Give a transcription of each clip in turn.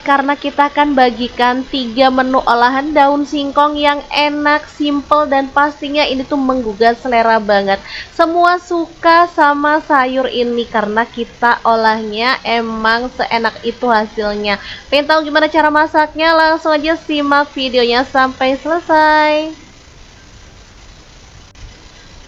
karena kita akan bagikan 3 menu olahan daun singkong yang enak, simple, dan pastinya ini tuh menggugah selera banget. Semua suka sama sayur ini karena kita olahnya emang seenak itu hasilnya. Pengen tahu gimana cara masaknya? Langsung aja simak videonya sampai selesai.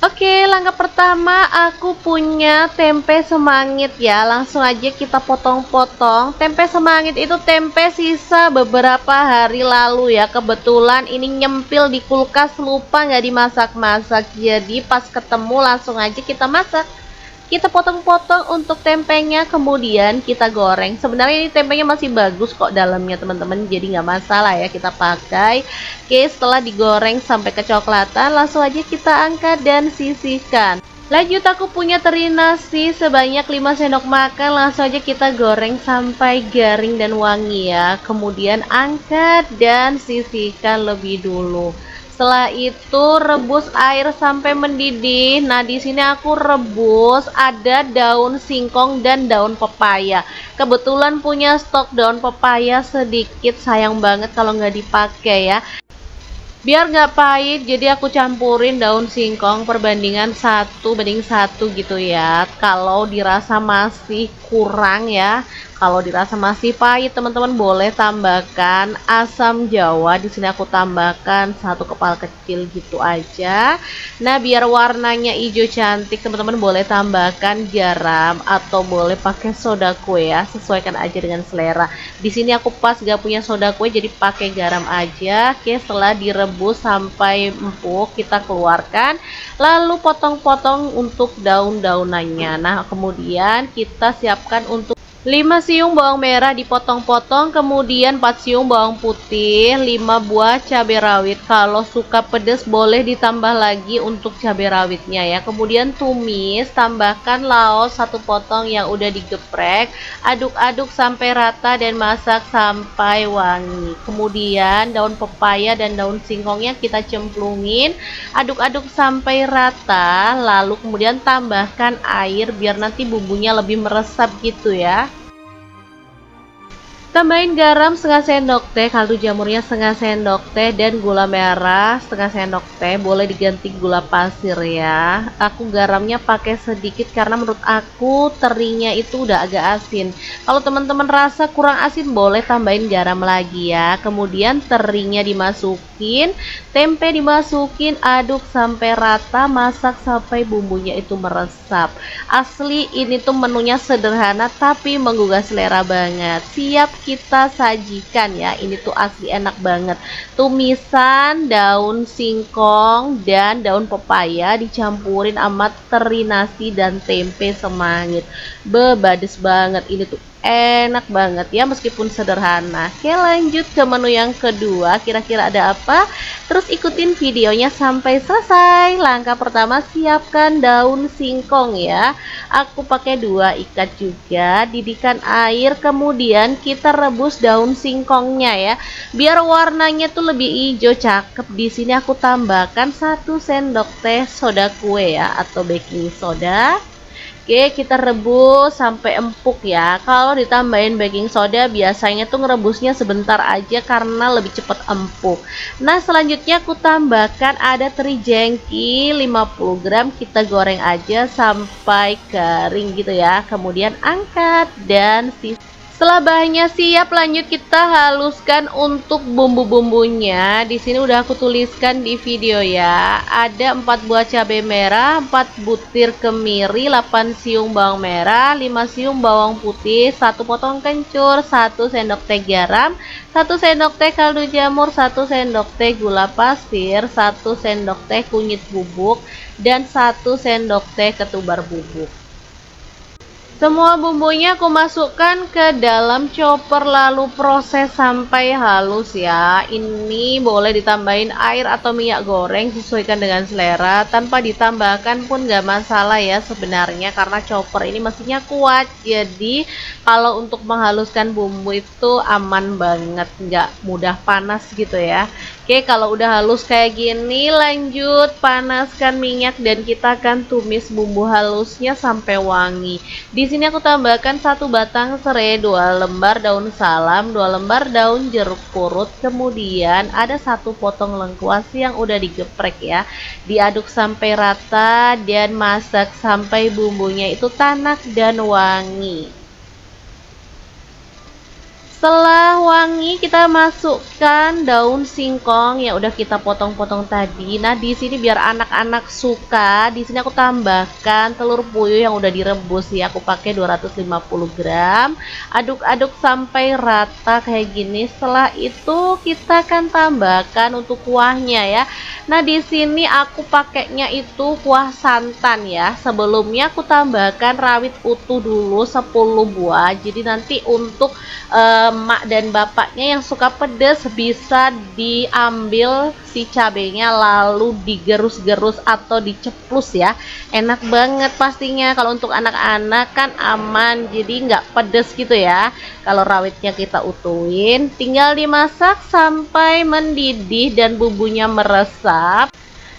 Oke, langkah pertama aku punya tempe semangit ya. Langsung aja kita potong-potong. Tempe semangit itu tempe sisa beberapa hari lalu ya. Kebetulan ini nyempil di kulkas, lupa nggak dimasak-masak. Jadi pas ketemu langsung aja kita masak. Kita potong-potong untuk tempenya, kemudian kita goreng. Sebenarnya ini tempenya masih bagus kok dalamnya teman-teman, jadi nggak masalah ya kita pakai. Oke, setelah digoreng sampai kecoklatan, langsung aja kita angkat dan sisihkan. Lanjut, aku punya teri nasi sebanyak 5 sendok makan. Langsung aja kita goreng sampai garing dan wangi ya. Kemudian angkat dan sisihkan lebih dulu. Setelah itu rebus air sampai mendidih. Nah, di sini aku rebus ada daun singkong dan daun pepaya. Kebetulan punya stok daun pepaya sedikit, sayang banget kalau nggak dipakai ya. Biar nggak pahit, jadi aku campurin daun singkong perbandingan 1:1 gitu ya. Kalau dirasa masih kurang ya, kalau dirasa masih pahit, teman-teman boleh tambahkan asam jawa. Di sini aku tambahkan 1 kepal kecil gitu aja. Nah, biar warnanya hijau cantik, teman-teman boleh tambahkan garam atau boleh pakai soda kue ya. Sesuaikan aja dengan selera. Di sini aku pas gak punya soda kue, jadi pakai garam aja. Oke, setelah direbus sampai empuk, kita keluarkan. Lalu potong-potong untuk daun-daunannya. Nah, kemudian kita siapkan untuk 5 siung bawang merah dipotong-potong, kemudian 4 siung bawang putih, 5 buah cabai rawit. Kalau suka pedas boleh ditambah lagi untuk cabai rawitnya ya. Kemudian tumis, tambahkan laos 1 potong yang udah digeprek. Aduk-aduk sampai rata dan masak sampai wangi. Kemudian daun pepaya dan daun singkongnya kita cemplungin, aduk-aduk sampai rata. Lalu kemudian tambahkan air biar nanti bumbunya lebih meresap gitu ya. Tambahin garam setengah sendok teh, kaldu jamurnya setengah sendok teh, dan gula merah setengah sendok teh. Boleh diganti gula pasir ya. Aku garamnya pakai sedikit karena menurut aku terinya itu udah agak asin. Kalau teman-teman rasa kurang asin boleh tambahin garam lagi ya. Kemudian terinya dimasukin, tempe dimasukin, aduk sampai rata, masak sampai bumbunya itu meresap. Asli ini tuh menunya sederhana tapi menggugah selera banget. Siap kita sajikan ya. Ini tuh asli enak banget. Tumisan daun singkong dan daun pepaya dicampurin sama teri nasi dan tempe semangit. Bebades banget. Ini tuh enak banget ya meskipun sederhana. Oke, lanjut ke menu yang kedua. Kira-kira ada apa? Terus ikutin videonya sampai selesai. Langkah pertama, siapkan daun singkong ya. Aku pakai 2 ikat juga. Didihkan air, kemudian kita rebus daun singkongnya ya. Biar warnanya tuh lebih hijau cakep. Di sini aku tambahkan 1 sendok teh soda kue ya atau baking soda. Oke, kita rebus sampai empuk ya. Kalau ditambahin baking soda biasanya tuh ngerebusnya sebentar aja karena lebih cepat empuk. Nah, selanjutnya aku tambahkan ada teri jengki 50 gram. Kita goreng aja sampai kering gitu ya. Kemudian angkat dan setelah bahannya siap, lanjut kita haluskan untuk bumbu-bumbunya. Di sini udah aku tuliskan di video ya. Ada 4 buah cabai merah, 4 butir kemiri, 8 siung bawang merah, 5 siung bawang putih, 1 potong kencur, 1 sendok teh garam, 1 sendok teh kaldu jamur, 1 sendok teh gula pasir, 1 sendok teh kunyit bubuk, dan 1 sendok teh ketumbar bubuk. Semua bumbunya aku masukkan ke dalam chopper lalu proses sampai halus ya. Ini boleh ditambahin air atau minyak goreng sesuaikan dengan selera. Tanpa ditambahkan pun gak masalah ya sebenarnya karena chopper ini mesinnya kuat. Jadi kalau untuk menghaluskan bumbu itu aman banget, gak mudah panas gitu ya. Oke, kalau udah halus kayak gini, lanjut panaskan minyak dan kita akan tumis bumbu halusnya sampai wangi. Di sini aku tambahkan 1 batang serai, 2 lembar daun salam, 2 lembar daun jeruk purut, kemudian ada 1 potong lengkuas yang udah digeprek ya. Diaduk sampai rata dan masak sampai bumbunya itu tanak dan wangi. Setelah wangi, kita masukkan daun singkong yang udah kita potong-potong tadi. Nah, di sini biar anak-anak suka, di sini aku tambahkan telur puyuh yang udah direbus ya. Aku pakai 250 gram. Aduk-aduk sampai rata kayak gini. Setelah itu kita akan tambahkan untuk kuahnya ya. Nah, di sini aku pakainya itu kuah santan ya. Sebelumnya aku tambahkan rawit utuh dulu 10 buah. Jadi nanti untuk emak dan bapaknya yang suka pedas bisa diambil si cabenya lalu digerus-gerus atau diceplus ya. Enak banget pastinya. Kalau untuk anak-anak kan aman, jadi nggak pedas gitu ya. Kalau rawitnya kita utuhin, tinggal dimasak sampai mendidih dan bumbunya meresap.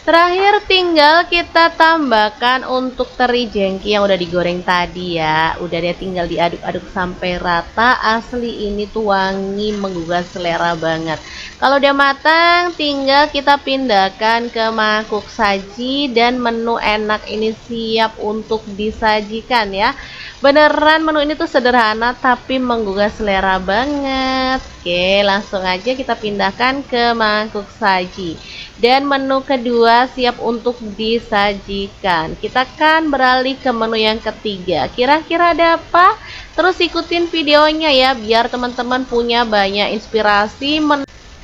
Terakhir tinggal kita tambahkan untuk teri jengki yang udah digoreng tadi ya. Udah deh, tinggal diaduk-aduk sampai rata. Asli ini tuh wangi menggugah selera banget. Kalau udah matang, tinggal kita pindahkan ke mangkuk saji dan menu enak ini siap untuk disajikan ya. Beneran menu ini tuh sederhana tapi menggugah selera banget. Oke, langsung aja kita pindahkan ke mangkuk saji. Dan menu kedua siap untuk disajikan. Kita akan beralih ke menu yang ketiga. Kira-kira ada apa? Terus ikutin videonya ya biar teman-teman punya banyak inspirasi.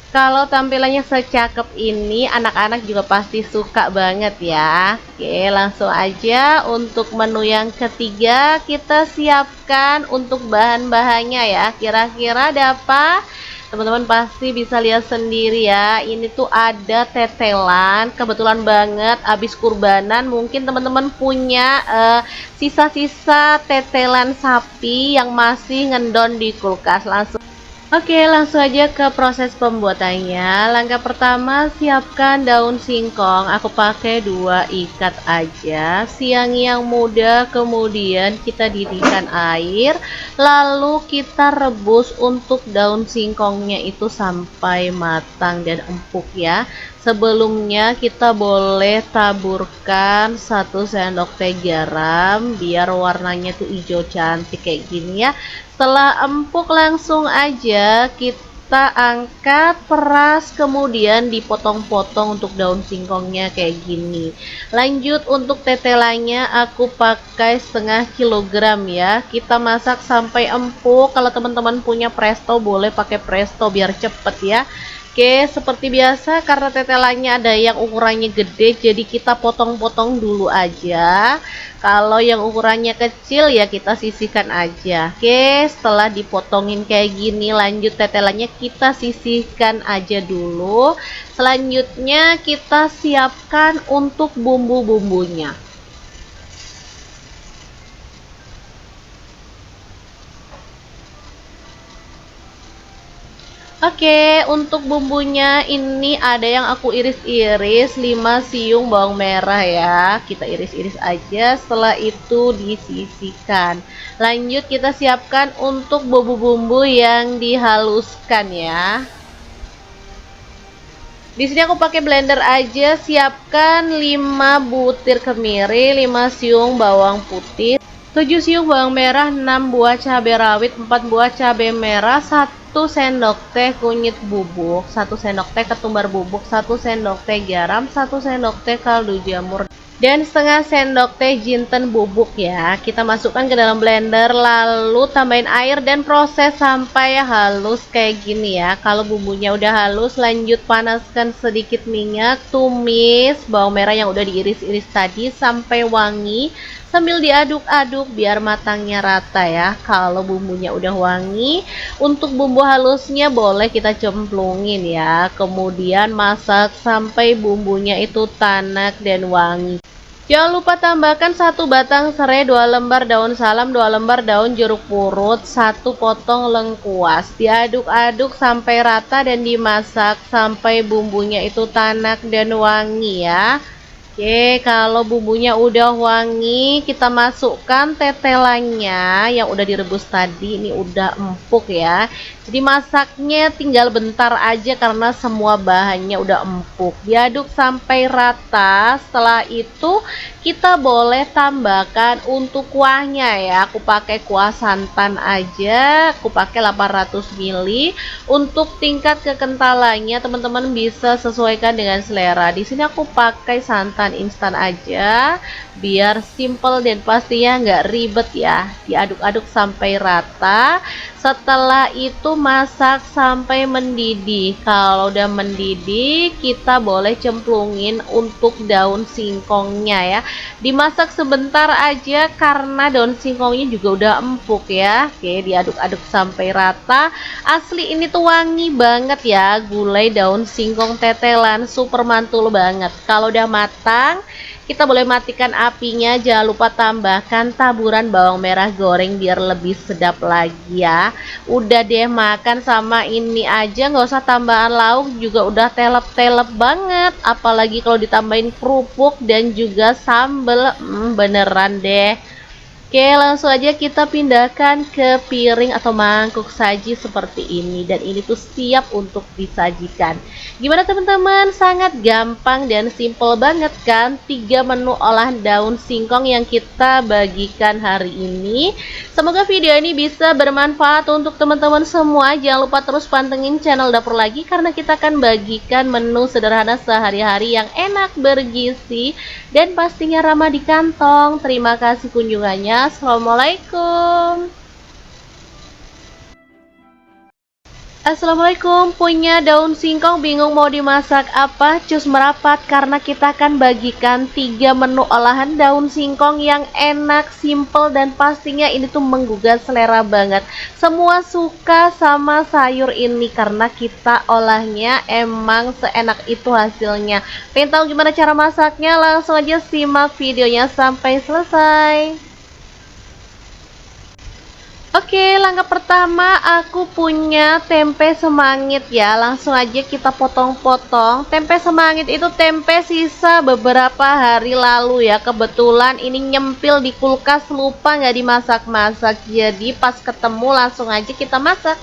Kalau tampilannya secakep ini, anak-anak juga pasti suka banget ya. Oke, langsung aja untuk menu yang ketiga kita siapkan untuk bahan-bahannya ya. Kira-kira ada apa? Teman-teman pasti bisa lihat sendiri ya. Ini tuh ada tetelan, kebetulan banget habis kurbanan mungkin teman-teman punya sisa-sisa tetelan sapi yang masih ngendon di kulkas. Oke, langsung aja ke proses pembuatannya. Langkah pertama, siapkan daun singkong. Aku pakai 2 ikat aja. Siang yang muda, kemudian kita didihkan air. Lalu kita rebus untuk daun singkongnya itu sampai matang dan empuk ya. Sebelumnya kita boleh taburkan 1 sendok teh garam biar warnanya tuh hijau cantik kayak gini ya. Setelah empuk langsung aja kita angkat, peras, kemudian dipotong-potong untuk daun singkongnya kayak gini. Lanjut untuk tetelannya aku pakai 1/2 kilogram ya. Kita masak sampai empuk. Kalau teman-teman punya presto boleh pakai presto biar cepet ya. Oke, seperti biasa karena tetelannya ada yang ukurannya gede jadi kita potong-potong dulu aja. Kalau yang ukurannya kecil ya kita sisihkan aja. Oke, setelah dipotongin kayak gini lanjut tetelannya kita sisihkan aja dulu. Selanjutnya kita siapkan untuk bumbu-bumbunya. Oke, untuk bumbunya ini ada yang aku iris-iris 5 siung bawang merah ya. Kita iris-iris aja, setelah itu disisihkan. Lanjut kita siapkan untuk bumbu-bumbu yang dihaluskan ya. Di sini aku pakai blender aja, siapkan 5 butir kemiri, 5 siung bawang putih, 7 siung bawang merah, 6 buah cabai rawit, 4 buah cabai merah, 1 sendok teh kunyit bubuk, 1 sendok teh ketumbar bubuk, 1 sendok teh garam, 1 sendok teh kaldu jamur, dan setengah sendok teh jinten bubuk ya. Kita masukkan ke dalam blender lalu tambahin air dan proses sampai halus kayak gini ya. Kalau bumbunya udah halus lanjut panaskan sedikit minyak, tumis bawang merah yang udah diiris-iris tadi sampai wangi sambil diaduk-aduk biar matangnya rata ya. Kalau bumbunya udah wangi, untuk bumbu halusnya boleh kita cemplungin ya. Kemudian masak sampai bumbunya itu tanak dan wangi. Jangan lupa tambahkan 1 batang serai, 2 lembar daun salam, 2 lembar daun jeruk purut, 1 potong lengkuas. Diaduk-aduk sampai rata dan dimasak sampai bumbunya itu tanak dan wangi ya. Oke, kalau bumbunya udah wangi, kita masukkan tetelannya yang udah direbus tadi. Ini udah empuk ya. Jadi masaknya tinggal bentar aja karena semua bahannya udah empuk. Diaduk sampai rata. Setelah itu kita boleh tambahkan untuk kuahnya ya. Aku pakai kuah santan aja. Aku pakai 800 ml. Untuk tingkat kekentalannya teman-teman bisa sesuaikan dengan selera. Di sini aku pakai santan instan aja biar simple dan pastinya nggak ribet ya. Diaduk-aduk sampai rata. Setelah itu masak sampai mendidih. Kalau udah mendidih kita boleh cemplungin untuk daun singkongnya ya. Dimasak sebentar aja karena daun singkongnya juga udah empuk ya. Oke, diaduk-aduk sampai rata. Asli ini tuh wangi banget ya, gulai daun singkong tetelan, super mantul banget. Kalau udah matang kita boleh matikan apinya. Jangan lupa tambahkan taburan bawang merah goreng biar lebih sedap lagi ya. Udah deh, makan sama ini aja nggak usah tambahan lauk juga udah telep-telep banget, apalagi kalau ditambahin kerupuk dan juga sambel, beneran deh. Oke, langsung aja kita pindahkan ke piring atau mangkuk saji seperti ini. Dan ini tuh siap untuk disajikan. Gimana teman-teman? Sangat gampang dan simple banget kan? 3 menu olahan daun singkong yang kita bagikan hari ini. Semoga video ini bisa bermanfaat untuk teman-teman semua. Jangan lupa terus pantengin channel Dapur Lagi karena kita akan bagikan menu sederhana sehari-hari yang enak, bergizi, dan pastinya ramah di kantong. Terima kasih kunjungannya. Assalamualaikum. Assalamualaikum, punya daun singkong bingung mau dimasak apa? Cus merapat karena kita akan bagikan 3 menu olahan daun singkong yang enak, simple, dan pastinya ini tuh menggugah selera banget. Semua suka sama sayur ini karena kita olahnya emang seenak itu hasilnya. Pengen tahu gimana cara masaknya? Langsung aja simak videonya sampai selesai. Oke, langkah pertama aku punya tempe semangit ya. Langsung aja kita potong-potong. Tempe semangit itu tempe sisa beberapa hari lalu ya. Kebetulan ini nyempil di kulkas, lupa nggak dimasak-masak. Jadi pas ketemu langsung aja kita masak.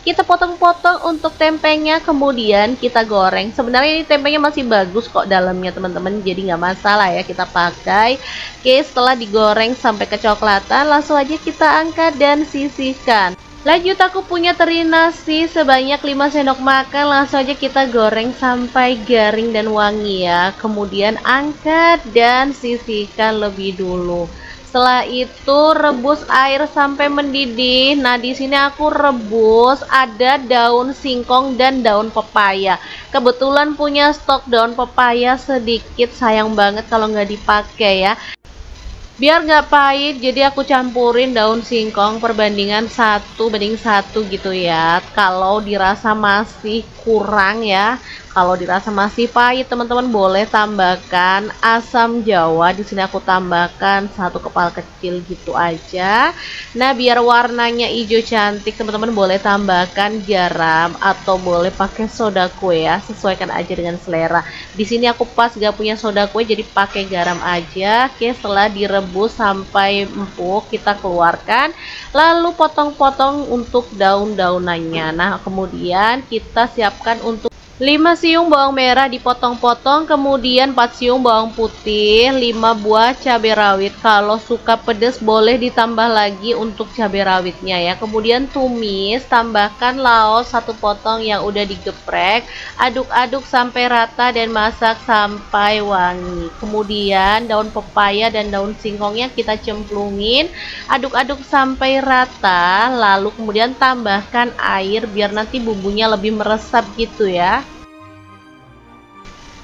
Kita potong-potong untuk tempenya, kemudian kita goreng. Sebenarnya ini tempenya masih bagus kok dalamnya teman-teman, jadi nggak masalah ya kita pakai. Oke, setelah digoreng sampai kecoklatan, langsung aja kita angkat dan sisihkan. Lanjut, aku punya teri nasi sebanyak 5 sendok makan. Langsung aja kita goreng sampai garing dan wangi ya. Kemudian angkat dan sisihkan lebih dulu. Setelah itu rebus air sampai mendidih. Nah, di sini aku rebus ada daun singkong dan daun pepaya. Kebetulan punya stok daun pepaya sedikit, sayang banget kalau nggak dipakai ya. Biar nggak pahit, jadi aku campurin daun singkong perbandingan 1:1 gitu ya. Kalau dirasa masih kurang ya, kalau dirasa masih pahit, teman-teman boleh tambahkan asam jawa. Di sini aku tambahkan 1 kepal kecil gitu aja. Nah, biar warnanya hijau cantik, teman-teman boleh tambahkan garam atau boleh pakai soda kue ya. Sesuaikan aja dengan selera. Di sini aku pas gak punya soda kue, jadi pakai garam aja. Oke, setelah direbus sampai empuk, kita keluarkan. Lalu potong-potong untuk daun-daunannya. Nah, kemudian kita siapkan untuk 5 siung bawang merah dipotong-potong, kemudian 4 siung bawang putih, 5 buah cabai rawit. Kalau suka pedas boleh ditambah lagi untuk cabai rawitnya ya. Kemudian tumis, tambahkan laos 1 potong yang udah digeprek. Aduk-aduk sampai rata dan masak sampai wangi. Kemudian daun pepaya dan daun singkongnya kita cemplungin, aduk-aduk sampai rata. Lalu kemudian tambahkan air biar nanti bumbunya lebih meresap gitu ya.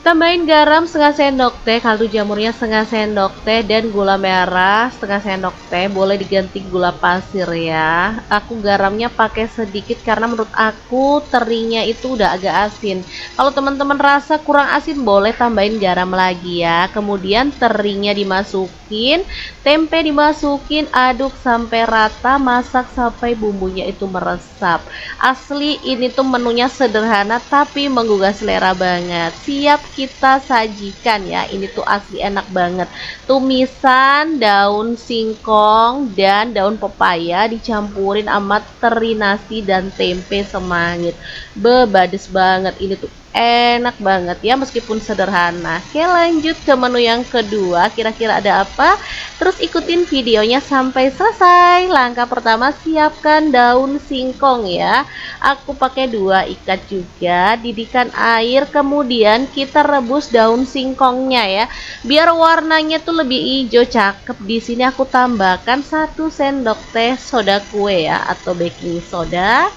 Tambahin garam setengah sendok teh, kaldu jamurnya setengah sendok teh, dan gula merah setengah sendok teh. Boleh diganti gula pasir ya. Aku garamnya pakai sedikit karena menurut aku terinya itu udah agak asin. Kalau teman-teman rasa kurang asin boleh tambahin garam lagi ya. Kemudian terinya dimasukin, tempe dimasukin, aduk sampai rata, masak sampai bumbunya itu meresap. Asli ini tuh menunya sederhana tapi menggugah selera banget. Siap kita sajikan ya. Ini tuh asli enak banget. Tumisan daun singkong dan daun pepaya dicampurin sama teri nasi dan tempe semangit. Bebades banget. Ini tuh enak banget ya meskipun sederhana. Oke, lanjut ke menu yang kedua. Kira-kira ada apa? Terus ikutin videonya sampai selesai. Langkah pertama, siapkan daun singkong ya. Aku pakai 2 ikat juga. Didihkan air, kemudian kita rebus daun singkongnya ya. Biar warnanya tuh lebih hijau cakep. Di sini aku tambahkan 1 sendok teh soda kue ya atau baking soda.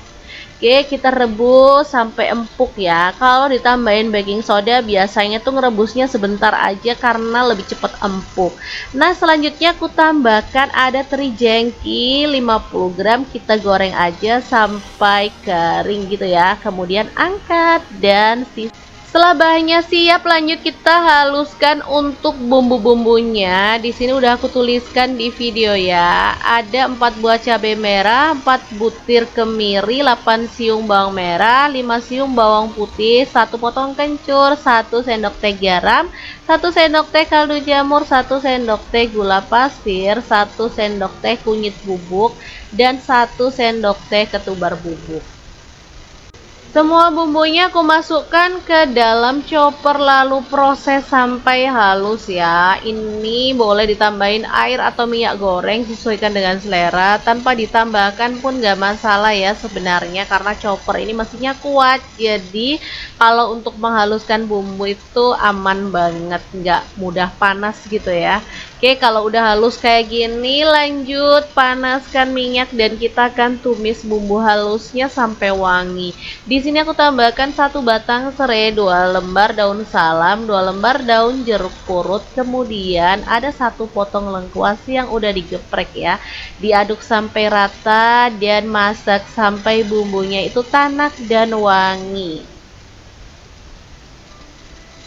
Oke, kita rebus sampai empuk ya. Kalau ditambahin baking soda biasanya tuh ngerebusnya sebentar aja karena lebih cepat empuk. Nah, selanjutnya aku tambahkan ada teri jengki 50 gram. Kita goreng aja sampai kering gitu ya. Kemudian angkat dan setelah bahannya siap, lanjut kita haluskan untuk bumbu-bumbunya. Di sini udah aku tuliskan di video ya. Ada 4 buah cabai merah, 4 butir kemiri, 8 siung bawang merah, 5 siung bawang putih, 1 potong kencur, 1 sendok teh garam, 1 sendok teh kaldu jamur, 1 sendok teh gula pasir, 1 sendok teh kunyit bubuk, dan 1 sendok teh ketumbar bubuk. Semua bumbunya aku masukkan ke dalam chopper lalu proses sampai halus ya. Ini boleh ditambahin air atau minyak goreng sesuaikan dengan selera. Tanpa ditambahkan pun gak masalah ya sebenarnya karena chopper ini mesinnya kuat. Jadi kalau untuk menghaluskan bumbu itu aman banget, gak mudah panas gitu ya. Oke, kalau udah halus kayak gini, lanjut panaskan minyak dan kita akan tumis bumbu halusnya sampai wangi. Di sini aku tambahkan 1 batang serai, 2 lembar daun salam, 2 lembar daun jeruk purut, kemudian ada 1 potong lengkuas yang udah digeprek ya. Diaduk sampai rata dan masak sampai bumbunya itu tanak dan wangi.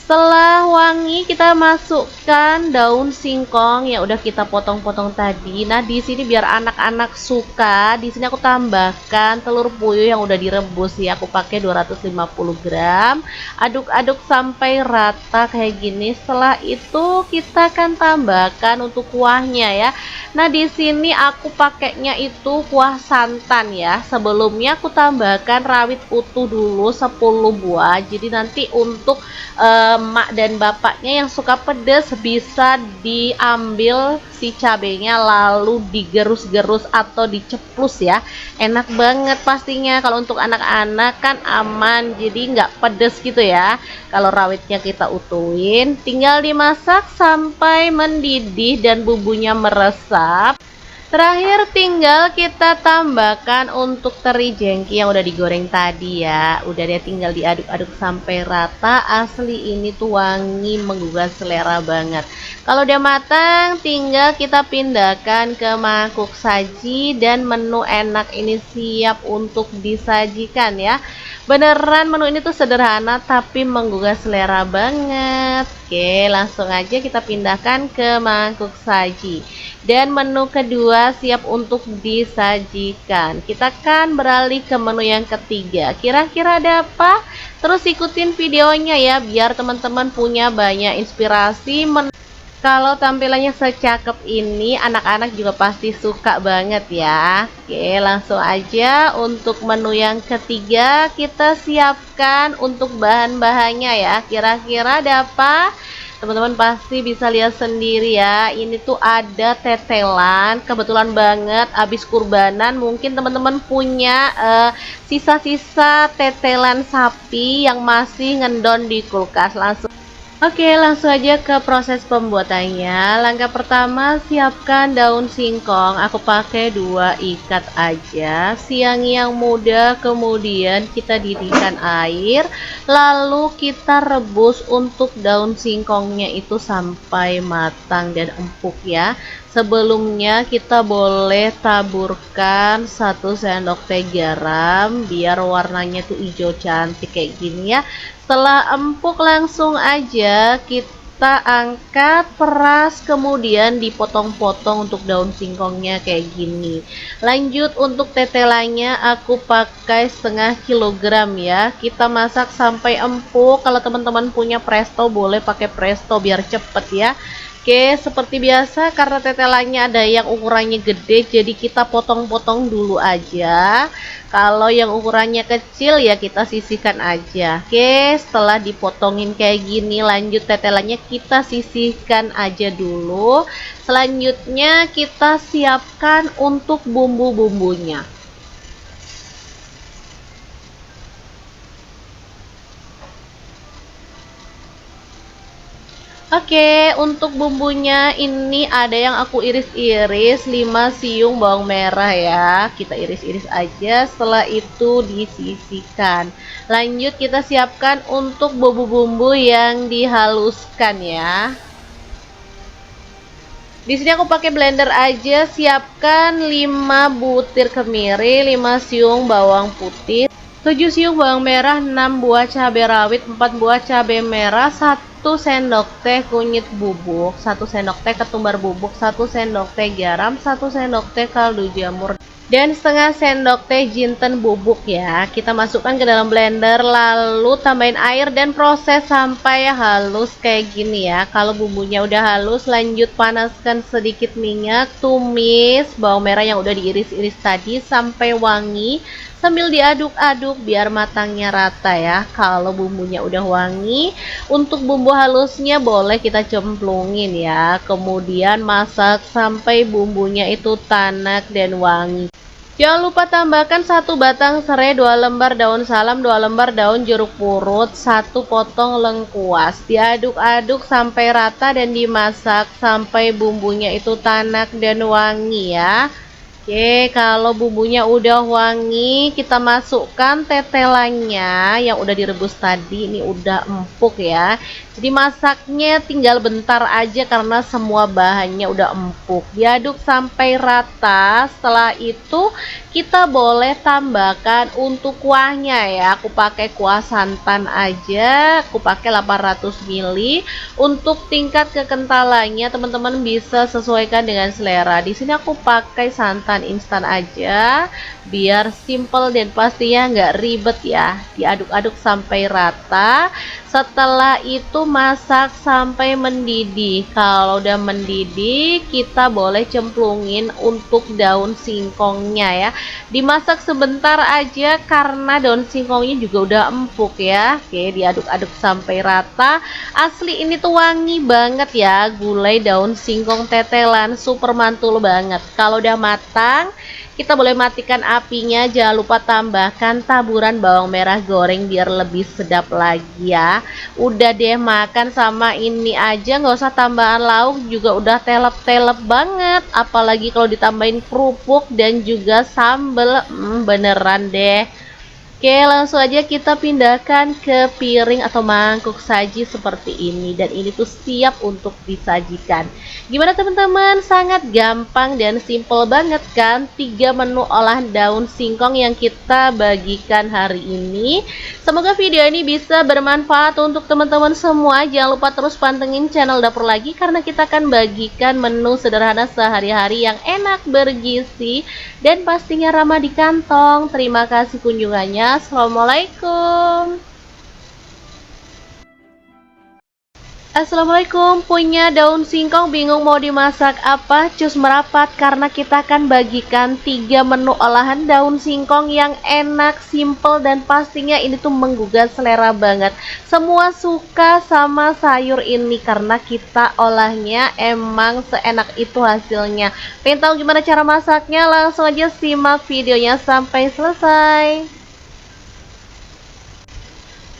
Setelah wangi, kita masukkan daun singkong yang udah kita potong-potong tadi. Nah, di sini biar anak-anak suka, di sini aku tambahkan telur puyuh yang udah direbus ya. Aku pakai 250 gram. Aduk-aduk sampai rata kayak gini. Setelah itu kita akan tambahkan untuk kuahnya ya. Nah, di sini aku pakainya itu kuah santan ya. Sebelumnya aku tambahkan rawit utuh dulu 10 buah. Jadi nanti untuk emak dan bapaknya yang suka pedas bisa diambil si cabenya lalu digerus-gerus atau diceplus ya. Enak banget pastinya. Kalau untuk anak-anak kan aman, jadi nggak pedas gitu ya. Kalau rawitnya kita utuhin, tinggal dimasak sampai mendidih dan bumbunya meresap. Terakhir tinggal kita tambahkan untuk teri jengki yang udah digoreng tadi ya. Udah deh, tinggal diaduk-aduk sampai rata. Asli ini tuh wangi menggugah selera banget. Kalau udah matang tinggal kita pindahkan ke mangkuk saji dan menu enak ini siap untuk disajikan ya. Beneran menu ini tuh sederhana tapi menggugah selera banget. Oke, langsung aja kita pindahkan ke mangkuk saji. Dan menu kedua siap untuk disajikan. Kita akan beralih ke menu yang ketiga. Kira-kira ada apa? Terus ikutin videonya ya biar teman-teman punya banyak inspirasi. Kalau tampilannya secakep ini, anak-anak juga pasti suka banget ya. Oke, langsung aja untuk menu yang ketiga kita siapkan untuk bahan-bahannya ya. Kira-kira ada apa? Teman-teman pasti bisa lihat sendiri ya. Ini tuh ada tetelan. Kebetulan banget abis kurbanan mungkin teman-teman punya sisa-sisa tetelan sapi yang masih ngendon di kulkas. Oke, langsung aja ke proses pembuatannya. Langkah pertama, siapkan daun singkong. Aku pakai 2 ikat aja. Siang yang muda, kemudian kita didihkan air, lalu kita rebus untuk daun singkongnya itu sampai matang dan empuk ya. Sebelumnya kita boleh taburkan 1 sendok teh garam biar warnanya tuh hijau cantik kayak gini ya. Setelah empuk langsung aja kita angkat, peras, kemudian dipotong-potong untuk daun singkongnya kayak gini. Lanjut untuk tetelannya aku pakai 1/2 kilogram ya. Kita masak sampai empuk. Kalau teman-teman punya presto boleh pakai presto biar cepet ya. Oke, seperti biasa karena tetelannya ada yang ukurannya gede, jadi kita potong-potong dulu aja. Kalau yang ukurannya kecil ya kita sisihkan aja. Oke, setelah dipotongin kayak gini, lanjut tetelannya kita sisihkan aja dulu. Selanjutnya kita siapkan untuk bumbu-bumbunya. Oke, untuk bumbunya ini ada yang aku iris-iris 5 siung bawang merah ya. Kita iris-iris aja, setelah itu disisihkan. Lanjut kita siapkan untuk bumbu-bumbu yang dihaluskan ya. Di sini aku pakai blender aja, siapkan 5 butir kemiri, 5 siung bawang putih, 7 siung bawang merah, 6 buah cabai rawit, 4 buah cabai merah, 1 sendok teh kunyit bubuk, 1 sendok teh ketumbar bubuk, 1 sendok teh garam, 1 sendok teh kaldu jamur, dan setengah sendok teh jinten bubuk ya. Kita masukkan ke dalam blender, lalu tambahin air dan proses sampai halus kayak gini ya. Kalau bumbunya udah halus, lanjut panaskan sedikit minyak, tumis bawang merah yang udah diiris-iris tadi sampai wangi, sambil diaduk-aduk biar matangnya rata ya. Kalau bumbunya udah wangi, untuk bumbu halusnya boleh kita cemplungin ya. Kemudian masak sampai bumbunya itu tanak dan wangi. Jangan lupa tambahkan 1 batang serai, 2 lembar daun salam, 2 lembar daun jeruk purut, 1 potong lengkuas. Diaduk-aduk sampai rata dan dimasak sampai bumbunya itu tanak dan wangi ya. Oke, kalau bumbunya udah wangi, kita masukkan tetelannya yang udah direbus tadi. Ini udah empuk ya. Jadi masaknya tinggal bentar aja karena semua bahannya udah empuk. Diaduk sampai rata. Setelah itu kita boleh tambahkan untuk kuahnya ya. Aku pakai kuah santan aja. Aku pakai 800 ml. Untuk tingkat kekentalannya teman-teman bisa sesuaikan dengan selera. Di sini aku pakai santan instan aja biar simple dan pastinya nggak ribet ya. Diaduk-aduk sampai rata. Setelah itu masak sampai mendidih. Kalau udah mendidih, kita boleh cemplungin untuk daun singkongnya ya. Dimasak sebentar aja karena daun singkongnya juga udah empuk ya. Oke, diaduk-aduk sampai rata. Asli ini tuh wangi banget ya, gulai daun singkong tetelan, super mantul banget. Kalau udah matang, kita boleh matikan apinya. Jangan lupa tambahkan taburan bawang merah goreng biar lebih sedap lagi ya. Udah deh, makan sama ini aja, nggak usah tambahan lauk juga udah telep-telep banget. Apalagi kalau ditambahin kerupuk dan juga sambel, beneran deh. Oke, langsung aja kita pindahkan ke piring atau mangkuk saji seperti ini. Dan ini tuh siap untuk disajikan. Gimana teman-teman? Sangat gampang dan simple banget kan? 3 menu olahan daun singkong yang kita bagikan hari ini. Semoga video ini bisa bermanfaat untuk teman-teman semua. Jangan lupa terus pantengin channel Dapur Lagi karena kita akan bagikan menu sederhana sehari-hari yang enak, bergizi, dan pastinya ramah di kantong. Terima kasih kunjungannya. Assalamualaikum. Assalamualaikum, punya daun singkong bingung mau dimasak apa? Cus merapat karena kita akan bagikan 3 menu olahan daun singkong yang enak, simple, dan pastinya ini tuh menggugah selera banget. Semua suka sama sayur ini karena kita olahnya emang seenak itu hasilnya. Pengen tahu gimana cara masaknya? Langsung aja simak videonya sampai selesai.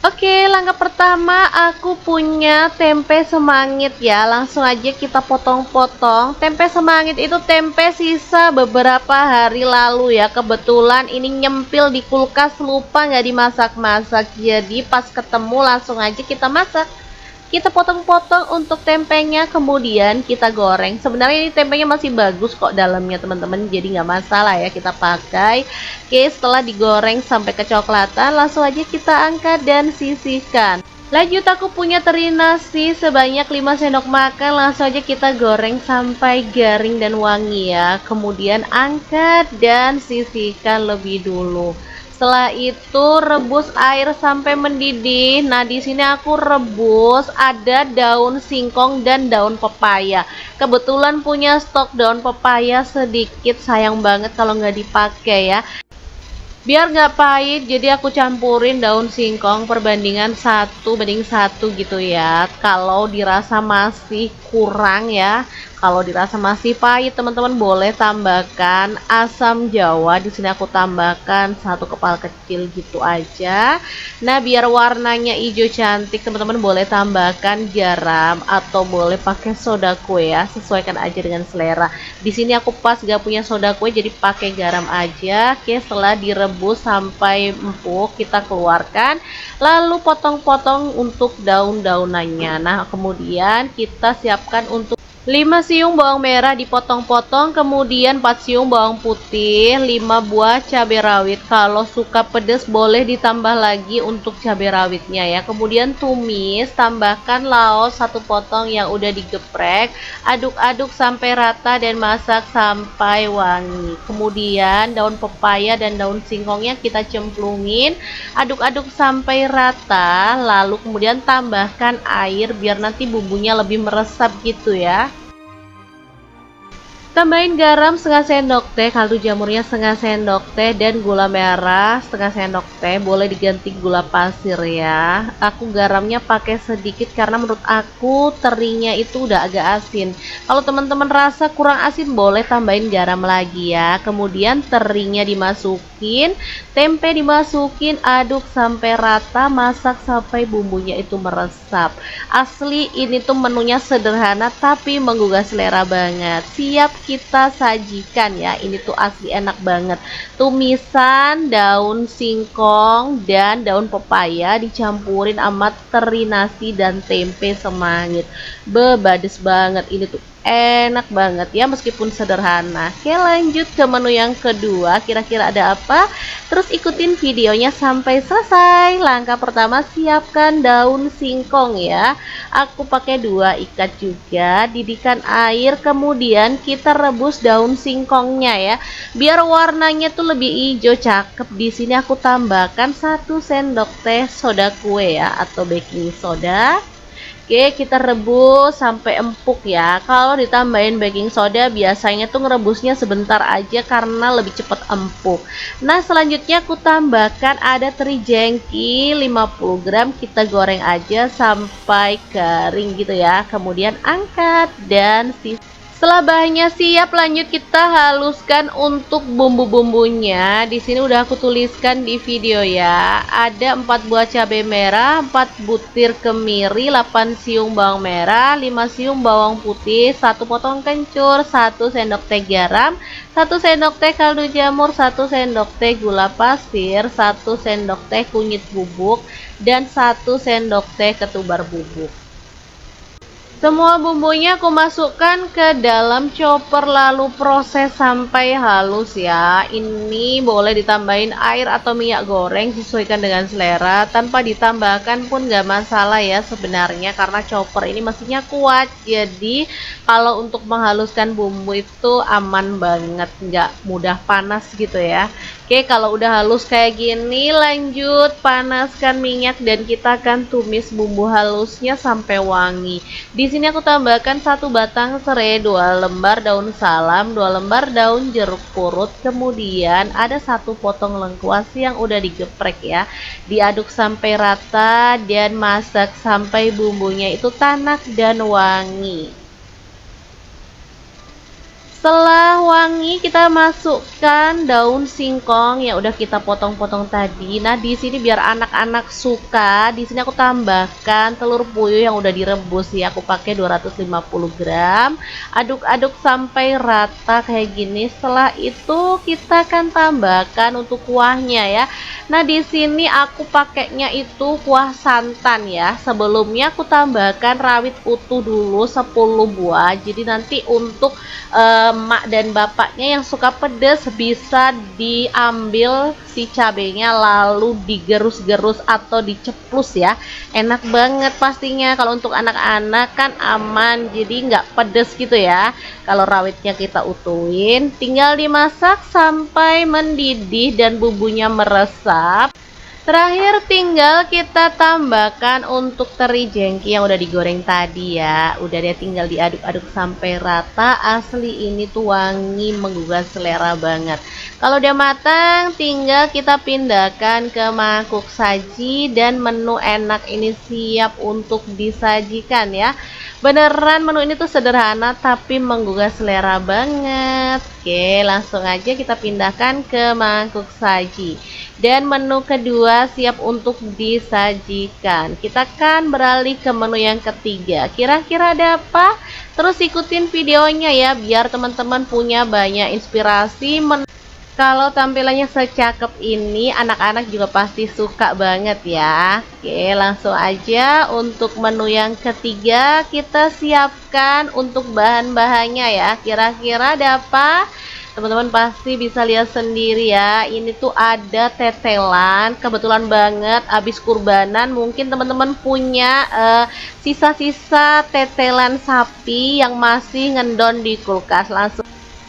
Oke, Oke, langkah pertama aku punya tempe semangit ya. Langsung aja kita potong-potong. Tempe semangit itu tempe sisa beberapa hari lalu ya. Kebetulan ini nyempil di kulkas, lupa nggak dimasak-masak. Jadi pas ketemu langsung aja kita masak. Kita potong-potong untuk tempenya, kemudian kita goreng. Sebenarnya ini tempenya masih bagus kok dalamnya teman-teman, jadi nggak masalah ya kita pakai. Oke, setelah digoreng sampai kecoklatan, langsung aja kita angkat dan sisihkan. Lanjut, aku punya teri nasi sebanyak 5 sendok makan. Langsung aja kita goreng sampai garing dan wangi ya. Kemudian angkat dan sisihkan lebih dulu. Setelah itu rebus air sampai mendidih. Nah, di sini aku rebus ada daun singkong dan daun pepaya. Kebetulan punya stok daun pepaya sedikit, sayang banget kalau nggak dipakai ya. Biar nggak pahit, jadi aku campurin daun singkong perbandingan 1:1 gitu ya. Kalau dirasa masih kurang ya, kalau dirasa masih pahit, teman-teman boleh tambahkan asam jawa. Di sini aku tambahkan 1 kepal kecil gitu aja. Nah, biar warnanya hijau cantik, teman-teman boleh tambahkan garam atau boleh pakai soda kue ya, sesuaikan aja dengan selera. Di sini aku pas gak punya soda kue, jadi pakai garam aja. Oke, setelah direbus sampai empuk, kita keluarkan, lalu potong-potong untuk daun-daunannya. Nah, kemudian kita siapkan untuk 5 siung bawang merah dipotong-potong, kemudian 4 siung bawang putih, 5 buah cabai rawit. Kalau suka pedas boleh ditambah lagi untuk cabai rawitnya ya. Kemudian tumis, tambahkan laos 1 potong yang udah digeprek, aduk-aduk sampai rata dan masak sampai wangi. Kemudian daun pepaya dan daun singkongnya kita cemplungin, aduk-aduk sampai rata, lalu kemudian tambahkan air biar nanti bumbunya lebih meresap gitu ya. Tambahin garam setengah sendok teh, kaldu jamurnya setengah sendok teh, dan gula merah setengah sendok teh. Boleh diganti gula pasir ya. Aku garamnya pakai sedikit karena menurut aku terinya itu udah agak asin. Kalau teman-teman rasa kurang asin boleh tambahin garam lagi ya. Kemudian terinya dimasukin, tempe dimasukin, aduk sampai rata, masak sampai bumbunya itu meresap. Asli ini tuh menunya sederhana tapi menggugah selera banget. Siap kita sajikan ya. Ini tuh asli enak banget. Tumisan daun singkong dan daun pepaya dicampurin sama teri nasi dan tempe semangit. Bebades banget. Ini tuh enak banget ya meskipun sederhana. Oke, lanjut ke menu yang kedua. Kira-kira ada apa? Terus ikutin videonya sampai selesai. Langkah pertama, siapkan daun singkong ya. Aku pakai 2 ikat juga. Didihkan air, kemudian kita rebus daun singkongnya ya. Biar warnanya tuh lebih hijau cakep. Di sini aku tambahkan 1 sendok teh soda kue ya atau baking soda. Oke, kita rebus sampai empuk ya. Kalau ditambahin baking soda biasanya tuh ngerebusnya sebentar aja karena lebih cepat empuk. Nah, selanjutnya aku tambahkan ada teri jengki 50 gram. Kita goreng aja sampai kering gitu ya. Kemudian angkat dan setelah bahannya siap, lanjut kita haluskan untuk bumbu-bumbunya. Di sini udah aku tuliskan di video ya. Ada 4 buah cabai merah, 4 butir kemiri, 8 siung bawang merah, 5 siung bawang putih, 1 potong kencur, 1 sendok teh garam, 1 sendok teh kaldu jamur, 1 sendok teh gula pasir, 1 sendok teh kunyit bubuk, dan 1 sendok teh ketumbar bubuk. Semua bumbunya aku masukkan ke dalam chopper lalu proses sampai halus ya. Ini boleh ditambahin air atau minyak goreng sesuaikan dengan selera. Tanpa ditambahkan pun gak masalah ya sebenarnya karena chopper ini mesinnya kuat. Jadi kalau untuk menghaluskan bumbu itu aman banget, gak mudah panas gitu ya. Oke, kalau udah halus kayak gini, lanjut panaskan minyak dan kita akan tumis bumbu halusnya sampai wangi. Di sini aku tambahkan 1 batang serai, 2 lembar daun salam, 2 lembar daun jeruk purut, kemudian ada 1 potong lengkuas yang udah digeprek ya. Diaduk sampai rata dan masak sampai bumbunya itu tanak dan wangi. Setelah wangi, kita masukkan daun singkong yang udah kita potong-potong tadi. Nah, di sini biar anak-anak suka, di sini aku tambahkan telur puyuh yang udah direbus ya. Aku pakai 250 gram. Aduk-aduk sampai rata kayak gini. Setelah itu kita akan tambahkan untuk kuahnya ya. Nah, di sini aku pakainya itu kuah santan ya. Sebelumnya aku tambahkan rawit utuh dulu 10 buah. Jadi nanti untuk emak dan bapaknya yang suka pedas bisa diambil si cabenya lalu digerus-gerus atau diceplus ya, enak banget pastinya. Kalau untuk anak-anak kan aman, jadi nggak pedas gitu ya. Kalau rawitnya kita utuhin, tinggal dimasak sampai mendidih dan bumbunya meresap. Terakhir tinggal kita tambahkan untuk teri jengki yang udah digoreng tadi ya. Udah deh, tinggal diaduk-aduk sampai rata. Asli ini tuh wangi menggugah selera banget. Kalau udah matang tinggal kita pindahkan ke mangkuk saji dan menu enak ini siap untuk disajikan ya. Beneran menu ini tuh sederhana tapi menggugah selera banget. Oke, langsung aja kita pindahkan ke mangkuk saji. Dan menu kedua siap untuk disajikan. Kita akan beralih ke menu yang ketiga. Kira-kira ada apa? Terus ikutin videonya ya biar teman-teman punya banyak inspirasi. Kalau tampilannya secakep ini, anak-anak juga pasti suka banget ya. Oke, langsung aja untuk menu yang ketiga kita siapkan untuk bahan-bahannya ya. Kira-kira ada apa? Teman-teman pasti bisa lihat sendiri ya. Ini tuh ada tetelan, kebetulan banget habis kurbanan. Mungkin teman-teman punya sisa-sisa tetelan sapi yang masih ngendon di kulkas.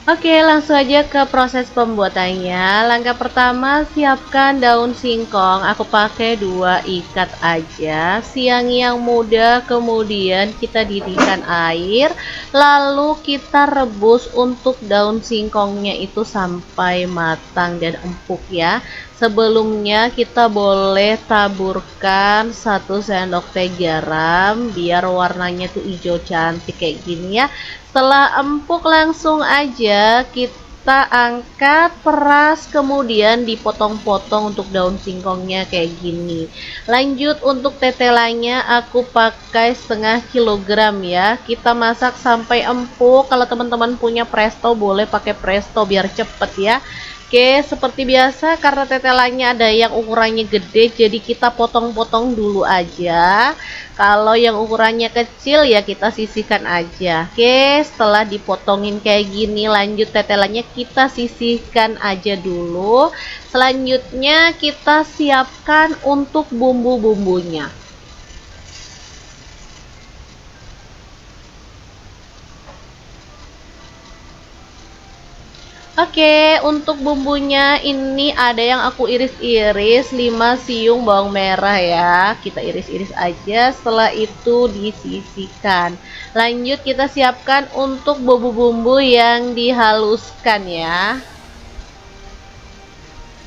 Oke, langsung aja ke proses pembuatannya. Langkah pertama, siapkan daun singkong. Aku pakai 2 ikat aja. Siang yang muda, kemudian kita didihkan air, lalu kita rebus untuk daun singkongnya itu sampai matang dan empuk ya. Sebelumnya kita boleh taburkan 1 sendok teh garam biar warnanya tuh hijau cantik kayak gini ya. Setelah empuk langsung aja kita angkat, peras, kemudian dipotong-potong untuk daun singkongnya kayak gini. Lanjut untuk tetelannya aku pakai 1/2 kilogram ya. Kita masak sampai empuk. Kalau teman-teman punya presto boleh pakai presto biar cepet ya. Oke, seperti biasa karena tetelannya ada yang ukurannya gede, jadi kita potong-potong dulu aja. Kalau yang ukurannya kecil ya kita sisihkan aja. Oke, setelah dipotongin kayak gini, lanjut tetelannya kita sisihkan aja dulu. Selanjutnya kita siapkan untuk bumbu-bumbunya. Oke, untuk bumbunya ini ada yang aku iris-iris 5 siung bawang merah ya. Kita iris-iris aja, setelah itu disisihkan. Lanjut kita siapkan untuk bumbu-bumbu yang dihaluskan ya.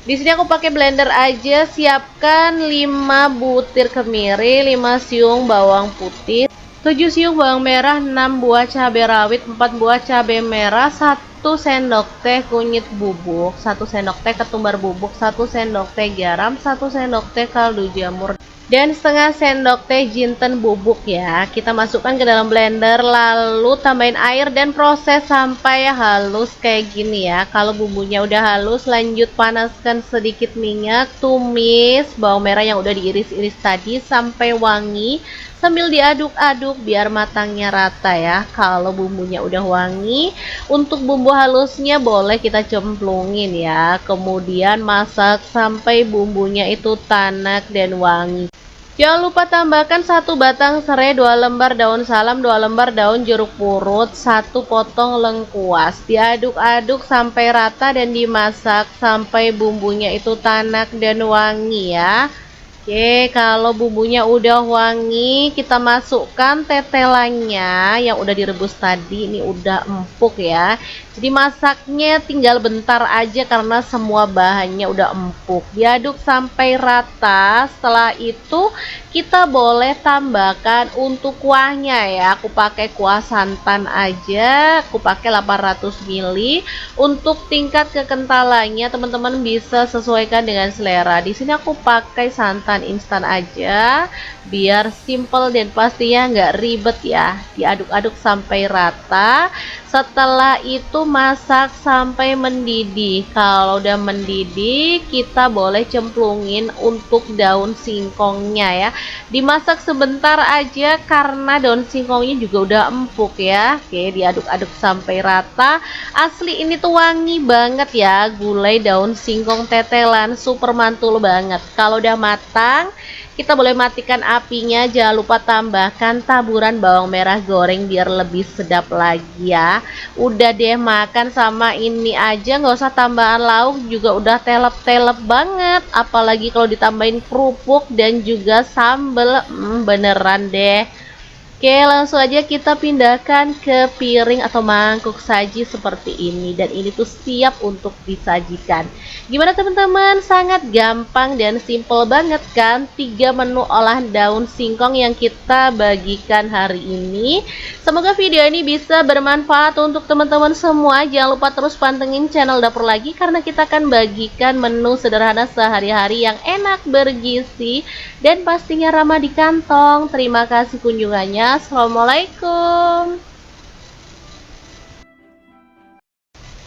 Di sini aku pakai blender aja, siapkan 5 butir kemiri, 5 siung bawang putih, 7 siung bawang merah, 6 buah cabai rawit, 4 buah cabai merah, 1 sendok teh kunyit bubuk, 1 sendok teh ketumbar bubuk, 1 sendok teh garam, 1 sendok teh kaldu jamur, dan setengah sendok teh jinten bubuk ya. Kita masukkan ke dalam blender lalu tambahin air dan proses sampai halus kayak gini ya. Kalau bumbunya udah halus, lanjut panaskan sedikit minyak, tumis bawang merah yang udah diiris-iris tadi sampai wangi sambil diaduk-aduk biar matangnya rata ya. Kalau bumbunya udah wangi, untuk bumbu halusnya boleh kita cemplungin ya. Kemudian masak sampai bumbunya itu tanak dan wangi. Jangan lupa tambahkan 1 batang serai, 2 lembar daun salam, 2 lembar daun jeruk purut, 1 potong lengkuas. Diaduk-aduk sampai rata dan dimasak sampai bumbunya itu tanak dan wangi ya. Oke, kalau bumbunya udah wangi, kita masukkan tetelannya yang udah direbus tadi. Ini udah empuk ya. Jadi masaknya tinggal bentar aja karena semua bahannya udah empuk. Diaduk sampai rata. Setelah itu kita boleh tambahkan untuk kuahnya ya. Aku pakai kuah santan aja. Aku pakai 800 ml. Untuk tingkat kekentalannya teman-teman bisa sesuaikan dengan selera. Di sini aku pakai santan instan aja biar simple dan pastinya nggak ribet ya. Diaduk-aduk sampai rata. Setelah itu masak sampai mendidih. Kalau udah mendidih, kita boleh cemplungin untuk daun singkongnya ya. Dimasak sebentar aja karena daun singkongnya juga udah empuk ya. Oke, diaduk-aduk sampai rata. Asli ini tuh wangi banget ya, gulai daun singkong tetelan, super mantul banget. Kalau udah matang, kita boleh matikan apinya. Jangan lupa tambahkan taburan bawang merah goreng biar lebih sedap lagi ya. Udah deh, makan sama ini aja nggak usah tambahan lauk juga udah telep-telep banget. Apalagi kalau ditambahin kerupuk dan juga sambel, beneran deh. Oke, langsung aja kita pindahkan ke piring atau mangkuk saji seperti ini. Dan ini tuh siap untuk disajikan. Gimana teman-teman? Sangat gampang dan simple banget kan? 3 menu olahan daun singkong yang kita bagikan hari ini. Semoga video ini bisa bermanfaat untuk teman-teman semua. Jangan lupa terus pantengin channel Dapur Lagi karena kita akan bagikan menu sederhana sehari-hari yang enak, bergizi, dan pastinya ramah di kantong. Terima kasih kunjungannya. Assalamualaikum.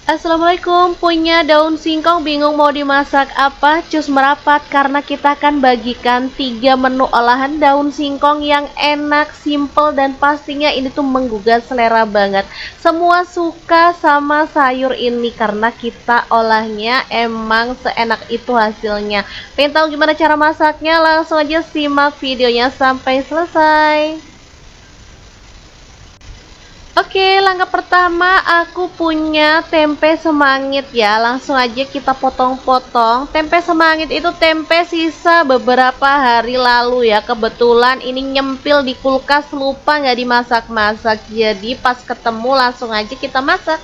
Assalamualaikum, punya daun singkong bingung mau dimasak apa? Cus merapat karena kita akan bagikan 3 menu olahan daun singkong yang enak, simple, dan pastinya ini tuh menggugah selera banget. Semua suka sama sayur ini karena kita olahnya emang seenak itu hasilnya. Pengen tahu gimana cara masaknya? Langsung aja simak videonya sampai selesai. Oke, langkah pertama aku punya tempe semangit ya. Langsung aja kita potong-potong. Tempe semangit itu tempe sisa beberapa hari lalu ya. Kebetulan ini nyempil di kulkas, lupa nggak dimasak-masak. Jadi pas ketemu langsung aja kita masak.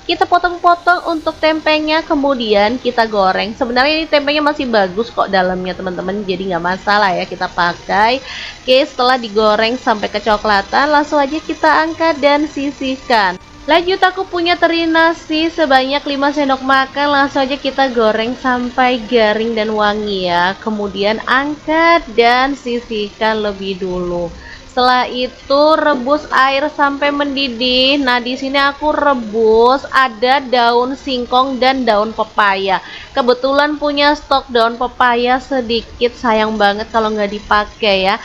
Kita potong-potong untuk tempenya, kemudian kita goreng. Sebenarnya ini tempenya masih bagus kok dalamnya teman-teman, jadi nggak masalah ya kita pakai. Oke, setelah digoreng sampai kecoklatan, langsung aja kita angkat dan sisihkan. Lanjut, aku punya teri nasi sebanyak 5 sendok makan. Langsung aja kita goreng sampai garing dan wangi ya. Kemudian angkat dan sisihkan lebih dulu. Setelah itu rebus air sampai mendidih. Nah, di sini aku rebus ada daun singkong dan daun pepaya. Kebetulan punya stok daun pepaya sedikit, sayang banget kalau nggak dipakai ya.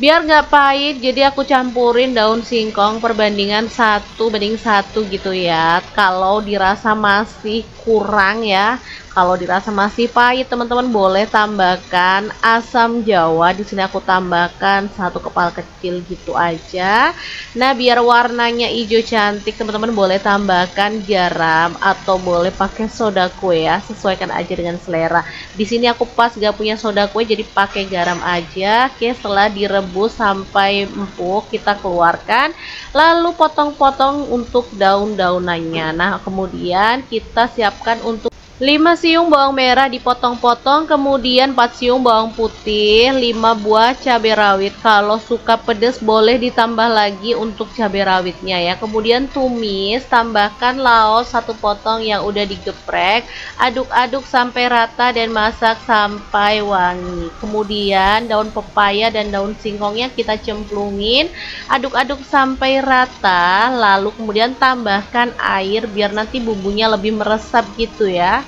Biar nggak pahit, jadi aku campurin daun singkong perbandingan 1:1 gitu ya. Kalau dirasa masih kurang ya, kalau dirasa masih pahit, teman-teman boleh tambahkan asam jawa. Di sini aku tambahkan 1 kepal kecil gitu aja. Nah, biar warnanya hijau cantik, teman-teman boleh tambahkan garam atau boleh pakai soda kue ya. Sesuaikan aja dengan selera. Di sini aku pas gak punya soda kue, jadi pakai garam aja. Oke, setelah direbus sampai empuk, kita keluarkan. Lalu potong-potong untuk daun-daunannya. Nah, kemudian kita siapkan untuk 5 siung bawang merah dipotong-potong, kemudian 4 siung bawang putih, 5 buah cabai rawit. Kalau suka pedas boleh ditambah lagi untuk cabai rawitnya ya. Kemudian tumis, tambahkan laos 1 potong yang udah digeprek. Aduk-aduk sampai rata dan masak sampai wangi. Kemudian daun pepaya dan daun singkongnya kita cemplungin, aduk-aduk sampai rata. Lalu kemudian tambahkan air biar nanti bumbunya lebih meresap gitu ya.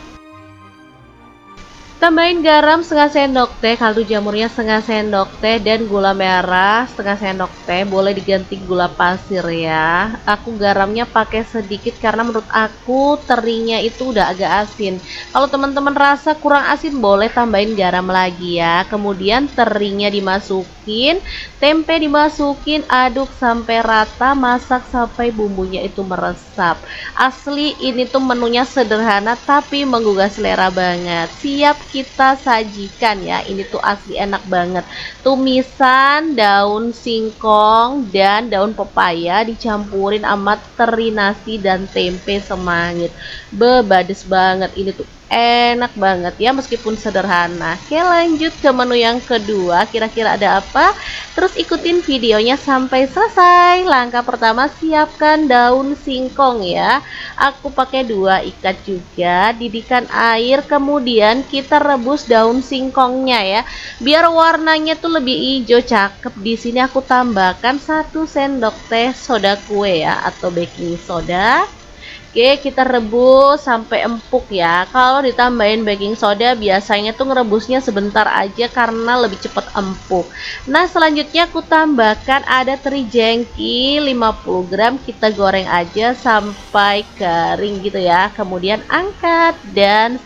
Tambahin garam setengah sendok teh, kaldu jamurnya setengah sendok teh, dan gula merah setengah sendok teh. Boleh diganti gula pasir ya. Aku garamnya pakai sedikit karena menurut aku terinya itu udah agak asin. Kalau teman-teman rasa kurang asin boleh tambahin garam lagi ya. Kemudian terinya dimasukin, tempe dimasukin, aduk sampai rata, masak sampai bumbunya itu meresap. Asli ini tuh menunya sederhana tapi menggugah selera banget. Siap kita sajikan ya. Ini tuh asli enak banget. Tumisan daun singkong dan daun pepaya dicampurin sama teri nasi dan tempe semangit. Bebades banget. Ini tuh enak banget ya meskipun sederhana. Oke, lanjut ke menu yang kedua. Kira-kira ada apa? Terus ikutin videonya sampai selesai. Langkah pertama, siapkan daun singkong ya. Aku pakai 2 ikat juga. Didihkan air, kemudian kita rebus daun singkongnya ya. Biar warnanya tuh lebih hijau cakep. Di sini aku tambahkan 1 sendok teh soda kue ya atau baking soda. Oke, kita rebus sampai empuk ya. Kalau ditambahin baking soda biasanya tuh ngerebusnya sebentar aja karena lebih cepat empuk. Nah, selanjutnya aku tambahkan ada teri jengki 50 gram. Kita goreng aja sampai kering gitu ya. Kemudian angkat dan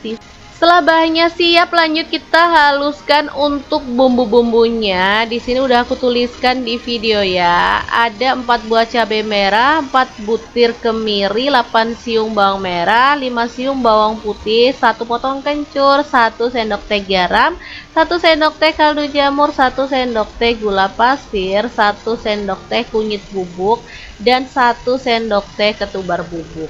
setelah bahannya siap, lanjut kita haluskan untuk bumbu-bumbunya. Di sini udah aku tuliskan di video ya. Ada 4 buah cabai merah, 4 butir kemiri, 8 siung bawang merah, 5 siung bawang putih, 1 potong kencur, 1 sendok teh garam, 1 sendok teh kaldu jamur, 1 sendok teh gula pasir, 1 sendok teh kunyit bubuk, dan 1 sendok teh ketumbar bubuk.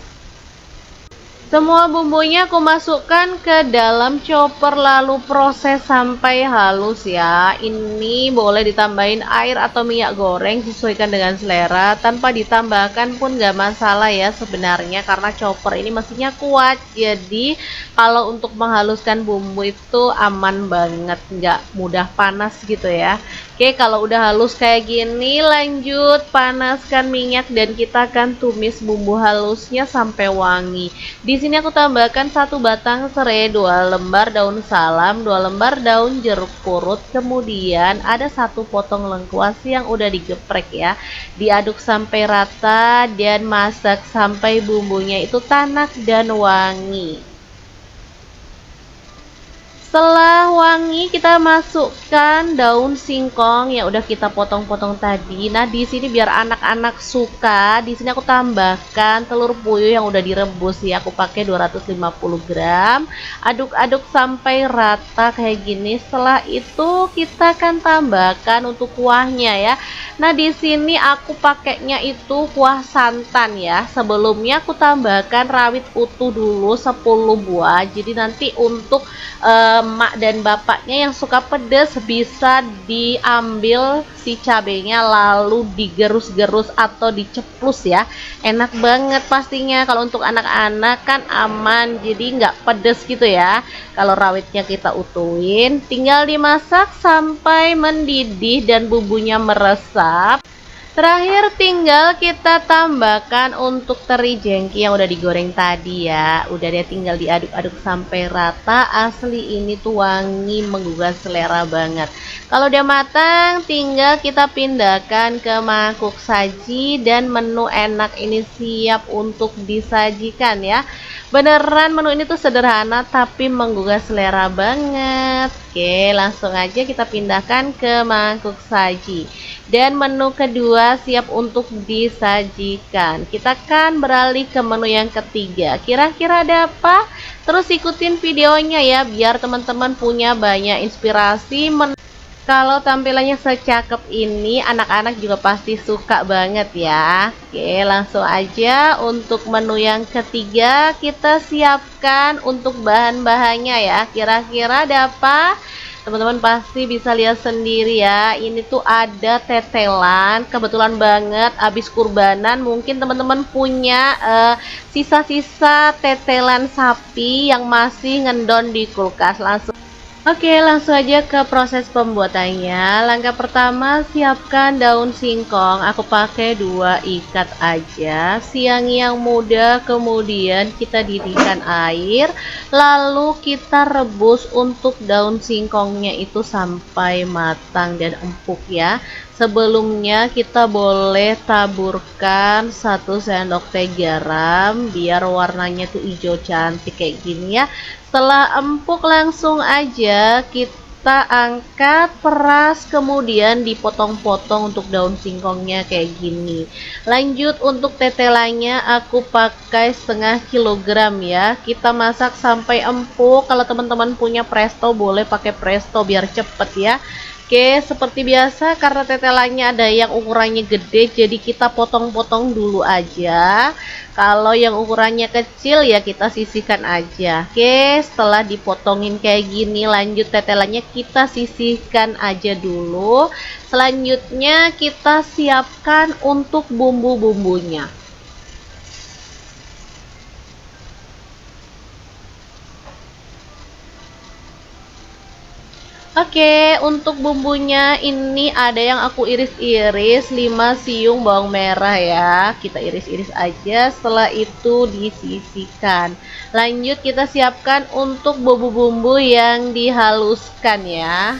Semua bumbunya aku masukkan ke dalam chopper lalu proses sampai halus ya. Ini boleh ditambahin air atau minyak goreng sesuaikan dengan selera. Tanpa ditambahkan pun gak masalah ya sebenarnya karena chopper ini mesinnya kuat. Jadi kalau untuk menghaluskan bumbu itu aman banget, gak mudah panas gitu ya. Oke, kalau udah halus kayak gini, lanjut panaskan minyak dan kita akan tumis bumbu halusnya sampai wangi. Di sini aku tambahkan 1 batang serai, 2 lembar daun salam, 2 lembar daun jeruk purut, kemudian ada 1 potong lengkuas yang udah digeprek ya. Diaduk sampai rata dan masak sampai bumbunya itu tanak dan wangi. Setelah wangi, kita masukkan daun singkong yang udah kita potong-potong tadi. Nah, di sini biar anak-anak suka, di sini aku tambahkan telur puyuh yang udah direbus ya. Aku pakai 250 gram. Aduk-aduk sampai rata kayak gini. Setelah itu kita akan tambahkan untuk kuahnya ya. Nah, di sini aku pakainya itu kuah santan ya. Sebelumnya aku tambahkan rawit utuh dulu 10 buah. Jadi nanti untuk emak dan bapaknya yang suka pedas bisa diambil si cabenya lalu digerus-gerus atau diceplus ya. Enak banget pastinya. Kalau untuk anak-anak kan aman, jadi nggak pedas gitu ya. Kalau rawitnya kita utuhin, tinggal dimasak sampai mendidih dan bumbunya meresap. Terakhir tinggal kita tambahkan untuk teri jengki yang udah digoreng tadi ya. Udah dia tinggal diaduk-aduk sampai rata. Asli ini tuh wangi menggugah selera banget. Kalau udah matang tinggal kita pindahkan ke mangkuk saji dan menu enak ini siap untuk disajikan ya. Beneran menu ini tuh sederhana tapi menggugah selera banget. Oke, langsung aja kita pindahkan ke mangkuk saji. Dan menu kedua siap untuk disajikan. Kita akan beralih ke menu yang ketiga. Kira-kira ada apa? Terus ikutin videonya ya biar teman-teman punya banyak inspirasi. Kalau tampilannya secakep ini, anak-anak juga pasti suka banget ya. Oke, langsung aja untuk menu yang ketiga kita siapkan untuk bahan-bahannya ya. Kira-kira ada apa? Teman-teman pasti bisa lihat sendiri ya. Ini tuh ada tetelan. Kebetulan banget habis kurbanan mungkin teman-teman punya sisa-sisa tetelan sapi yang masih ngendon di kulkas. Oke, langsung aja ke proses pembuatannya. Langkah pertama, siapkan daun singkong. Aku pakai 2 ikat aja. Siang yang muda, kemudian kita didihkan air. Lalu kita rebus untuk daun singkongnya itu sampai matang dan empuk ya. Sebelumnya kita boleh taburkan 1 sendok teh garam biar warnanya tuh hijau cantik kayak gini ya. Setelah empuk langsung aja kita kita angkat, peras, kemudian dipotong-potong untuk daun singkongnya kayak gini. Lanjut untuk tetelannya aku pakai setengah kilogram ya. Kita masak sampai empuk. Kalau teman-teman punya presto boleh pakai presto biar cepet ya. Oke, seperti biasa karena tetelannya ada yang ukurannya gede, jadi kita potong-potong dulu aja. Kalau yang ukurannya kecil ya kita sisihkan aja. Oke, setelah dipotongin kayak gini, lanjut tetelannya kita sisihkan aja dulu. Selanjutnya kita siapkan untuk bumbu-bumbunya. Oke, untuk bumbunya ini ada yang aku iris-iris 5 siung bawang merah ya. Kita iris-iris aja, setelah itu disisihkan. Lanjut kita siapkan untuk bumbu-bumbu yang dihaluskan ya.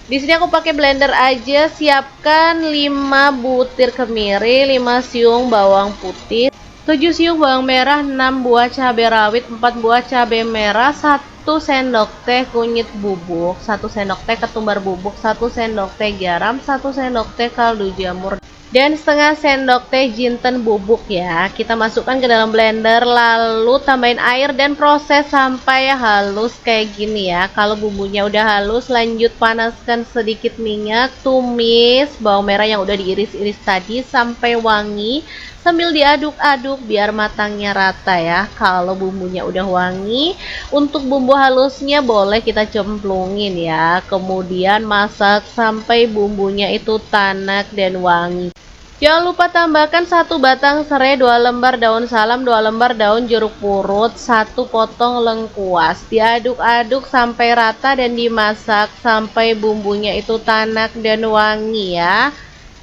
Di sini aku pakai blender aja, siapkan 5 butir kemiri, 5 siung bawang putih, 7 siung bawang merah, 6 buah cabai rawit, 4 buah cabai merah, 1 sendok teh kunyit bubuk, 1 sendok teh ketumbar bubuk, 1 sendok teh garam, 1 sendok teh kaldu jamur, dan setengah sendok teh jinten bubuk ya. Kita masukkan ke dalam blender, lalu tambahin air dan proses sampai halus kayak gini ya. Kalau bumbunya udah halus, lanjut panaskan sedikit minyak, tumis bawang merah yang udah diiris-iris tadi sampai wangi, sambil diaduk-aduk biar matangnya rata ya. Kalau bumbunya udah wangi, untuk bumbu halusnya boleh kita cemplungin ya. Kemudian masak sampai bumbunya itu tanak dan wangi. Jangan lupa tambahkan 1 batang serai, 2 lembar daun salam, 2 lembar daun jeruk purut, 1 potong lengkuas. Diaduk-aduk sampai rata dan dimasak sampai bumbunya itu tanak dan wangi ya.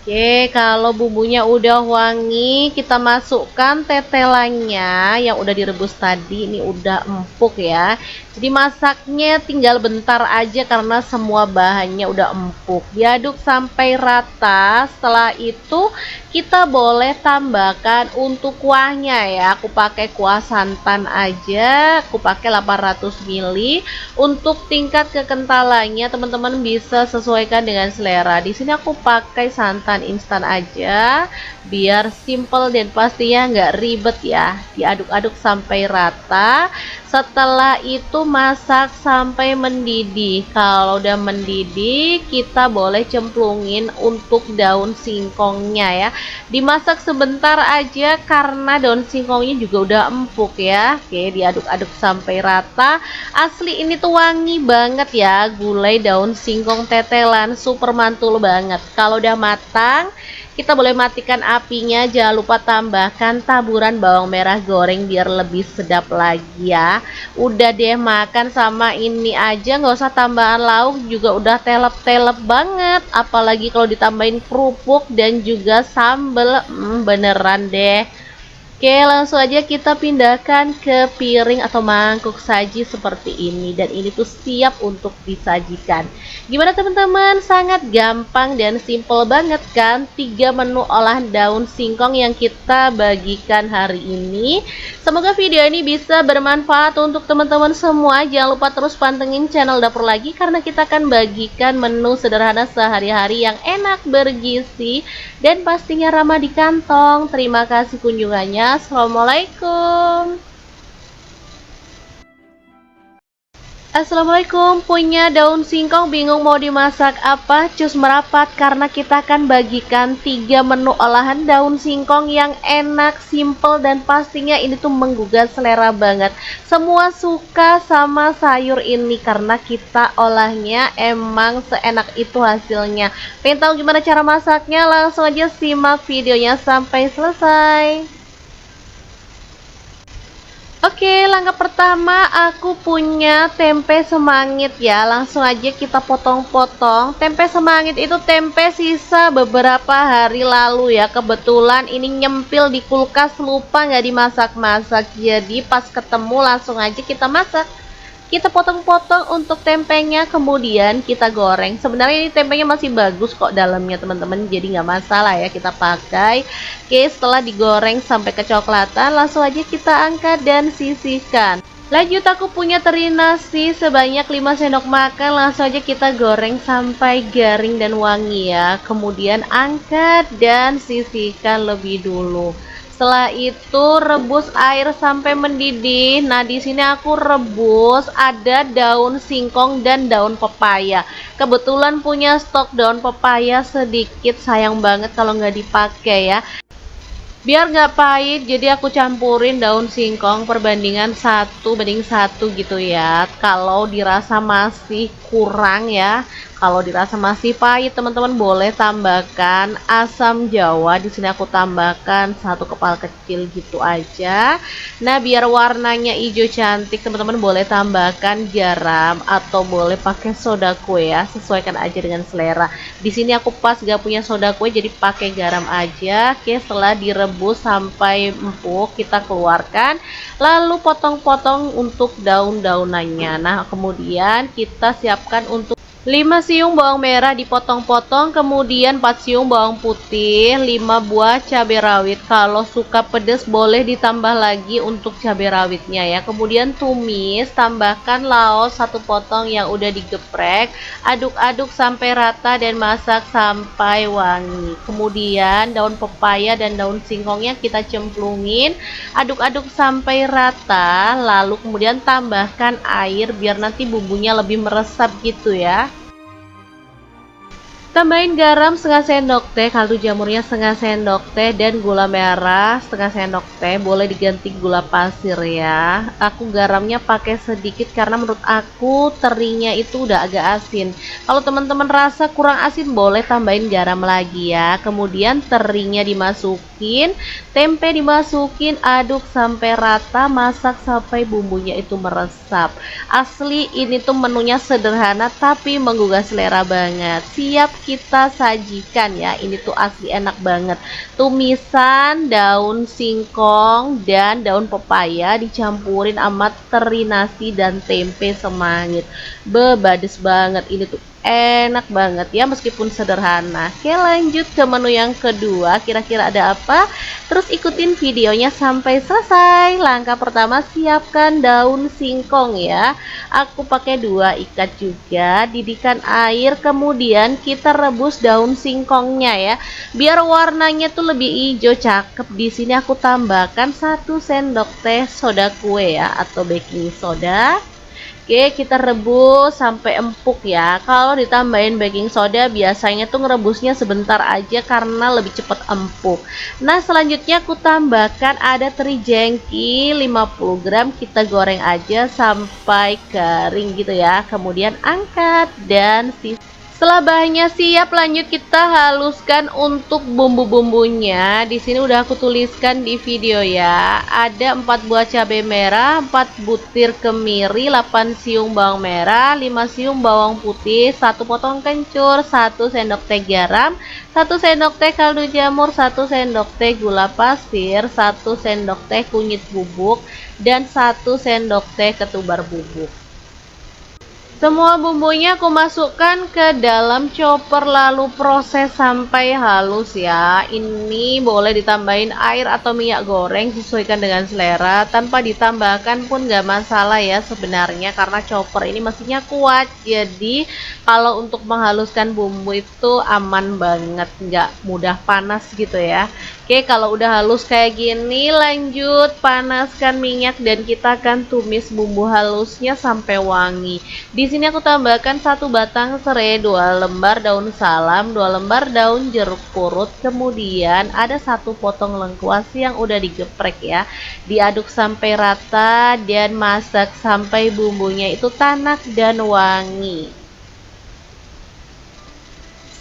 Oke, kalau bumbunya udah wangi, kita masukkan tetelannya yang udah direbus tadi. Ini udah empuk ya. Jadi masaknya tinggal bentar aja karena semua bahannya udah empuk. Diaduk sampai rata. Setelah itu kita boleh tambahkan untuk kuahnya ya. Aku pakai kuah santan aja. Aku pakai 800 ml. Untuk tingkat kekentalannya teman-teman bisa sesuaikan dengan selera. Di sini aku pakai santan instan aja biar simple dan pastinya nggak ribet ya. Diaduk-aduk sampai rata. Setelah itu masak sampai mendidih. Kalau udah mendidih, kita boleh cemplungin untuk daun singkongnya ya. Dimasak sebentar aja karena daun singkongnya juga udah empuk ya. Oke, diaduk-aduk sampai rata. Asli ini tuh wangi banget ya, gulai daun singkong tetelan, super mantul banget. Kalau udah matang, kita boleh matikan apinya. Jangan lupa tambahkan taburan bawang merah goreng biar lebih sedap lagi ya. Udah deh, makan sama ini aja, nggak usah tambahan lauk juga udah telep-telep banget. Apalagi kalau ditambahin kerupuk dan juga sambel, beneran deh. Oke, langsung aja kita pindahkan ke piring atau mangkuk saji seperti ini. Dan ini tuh siap untuk disajikan. Gimana teman-teman? Sangat gampang dan simple banget kan? 3 menu olahan daun singkong yang kita bagikan hari ini. Semoga video ini bisa bermanfaat untuk teman-teman semua. Jangan lupa terus pantengin channel Dapur Lagi karena kita akan bagikan menu sederhana sehari-hari yang enak, bergizi, dan pastinya ramah di kantong. Terima kasih kunjungannya. Assalamualaikum. Assalamualaikum, punya daun singkong bingung mau dimasak apa? Cus merapat karena kita akan bagikan 3 menu olahan daun singkong yang enak, simple, dan pastinya ini tuh menggugah selera banget. Semua suka sama sayur ini karena kita olahnya emang seenak itu hasilnya. Pengen tahu gimana cara masaknya? Langsung aja simak videonya sampai selesai. Oke, langkah pertama aku punya tempe semangit ya. Langsung aja kita potong-potong. Tempe semangit itu tempe sisa beberapa hari lalu ya. Kebetulan ini nyempil di kulkas, lupa nggak dimasak-masak. Jadi pas ketemu langsung aja kita masak. Kita potong-potong untuk tempenya, kemudian kita goreng. Sebenarnya ini tempenya masih bagus kok dalamnya teman-teman, jadi nggak masalah ya kita pakai. Oke, setelah digoreng sampai kecoklatan, langsung aja kita angkat dan sisihkan. Lanjut aku punya teri nasi sebanyak 5 sendok makan, langsung aja kita goreng sampai garing dan wangi ya. Kemudian angkat dan sisihkan lebih dulu. Setelah itu rebus air sampai mendidih. Nah, di sini aku rebus ada daun singkong dan daun pepaya. Kebetulan punya stok daun pepaya sedikit, sayang banget kalau nggak dipakai ya. Biar nggak pahit, jadi aku campurin daun singkong perbandingan 1:1 gitu ya. Kalau dirasa masih kurang ya, kalau dirasa masih pahit, teman-teman boleh tambahkan asam jawa. Di sini aku tambahkan 1 kepal kecil gitu aja. Nah, biar warnanya hijau cantik, teman-teman boleh tambahkan garam atau boleh pakai soda kue ya, sesuaikan aja dengan selera. Di sini aku pas gak punya soda kue, jadi pakai garam aja. Oke, setelah direbus sampai empuk, kita keluarkan, lalu potong-potong untuk daun-daunannya. Nah, kemudian kita siapkan untuk 5 siung bawang merah dipotong-potong, kemudian 4 siung bawang putih, 5 buah cabai rawit. Kalau suka pedas boleh ditambah lagi untuk cabai rawitnya ya. Kemudian tumis, tambahkan laos 1 potong yang udah digeprek, aduk-aduk sampai rata dan masak sampai wangi. Kemudian daun pepaya dan daun singkongnya kita cemplungin, aduk-aduk sampai rata, lalu kemudian tambahkan air biar nanti bumbunya lebih meresap gitu ya. Tambahin garam setengah sendok teh, kaldu jamurnya setengah sendok teh, dan gula merah setengah sendok teh. Boleh diganti gula pasir ya. Aku garamnya pakai sedikit karena menurut aku terinya itu udah agak asin. Kalau teman-teman rasa kurang asin boleh tambahin garam lagi ya. Kemudian terinya dimasukin, tempe dimasukin, aduk sampai rata, masak sampai bumbunya itu meresap. Asli ini tuh menunya sederhana tapi menggugah selera banget. Siap kita sajikan ya. Ini tuh asli enak banget. Tumisan daun singkong dan daun pepaya dicampurin sama teri nasi dan tempe semangit. Bebades banget. Ini tuh enak banget ya meskipun sederhana. Oke, lanjut ke menu yang kedua. Kira-kira ada apa? Terus ikutin videonya sampai selesai. Langkah pertama, siapkan daun singkong ya. Aku pakai 2 ikat juga. Didihkan air, kemudian kita rebus daun singkongnya ya. Biar warnanya tuh lebih hijau cakep. Di sini aku tambahkan 1 sendok teh soda kue ya atau baking soda. Oke, kita rebus sampai empuk ya. Kalau ditambahin baking soda biasanya tuh ngerebusnya sebentar aja karena lebih cepat empuk. Nah, selanjutnya aku tambahkan ada teri jengki 50 gram. Kita goreng aja sampai kering gitu ya. Kemudian angkat dan setelah bahannya siap, lanjut kita haluskan untuk bumbu-bumbunya. Di sini udah aku tuliskan di video ya. Ada 4 buah cabai merah, 4 butir kemiri, 8 siung bawang merah, 5 siung bawang putih, 1 potong kencur, 1 sendok teh garam, 1 sendok teh kaldu jamur, 1 sendok teh gula pasir, 1 sendok teh kunyit bubuk, dan 1 sendok teh ketumbar bubuk. Semua bumbunya aku masukkan ke dalam chopper lalu proses sampai halus ya. Ini boleh ditambahin air atau minyak goreng sesuaikan dengan selera. Tanpa ditambahkan pun gak masalah ya sebenarnya karena chopper ini mesinnya kuat. Jadi kalau untuk menghaluskan bumbu itu aman banget, gak mudah panas gitu ya. Oke, kalau udah halus kayak gini, lanjut panaskan minyak dan kita akan tumis bumbu halusnya sampai wangi. Di sini aku tambahkan 1 batang serai, 2 lembar daun salam, 2 lembar daun jeruk purut, kemudian ada 1 potong lengkuas yang udah digeprek ya. Diaduk sampai rata dan masak sampai bumbunya itu tanak dan wangi.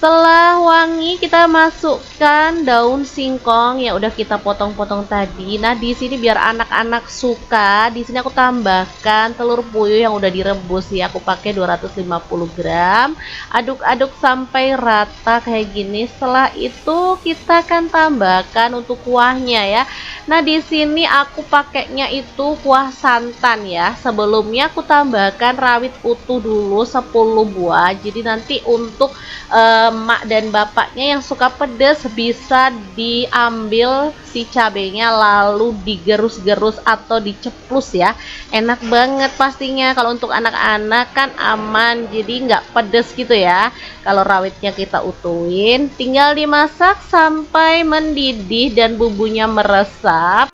Setelah wangi, kita masukkan daun singkong yang udah kita potong-potong tadi. Nah, di sini biar anak-anak suka, di sini aku tambahkan telur puyuh yang udah direbus ya. Aku pakai 250 gram. Aduk-aduk sampai rata kayak gini. Setelah itu kita akan tambahkan untuk kuahnya ya. Nah, di sini aku pakainya itu kuah santan ya. Sebelumnya aku tambahkan rawit utuh dulu 10 buah. Jadi nanti untuk emak dan bapaknya yang suka pedas bisa diambil si cabenya lalu digerus-gerus atau diceplus ya. Enak banget pastinya. Kalau untuk anak-anak kan aman, jadi nggak pedas gitu ya. Kalau rawitnya kita utuhin, tinggal dimasak sampai mendidih dan bumbunya meresap.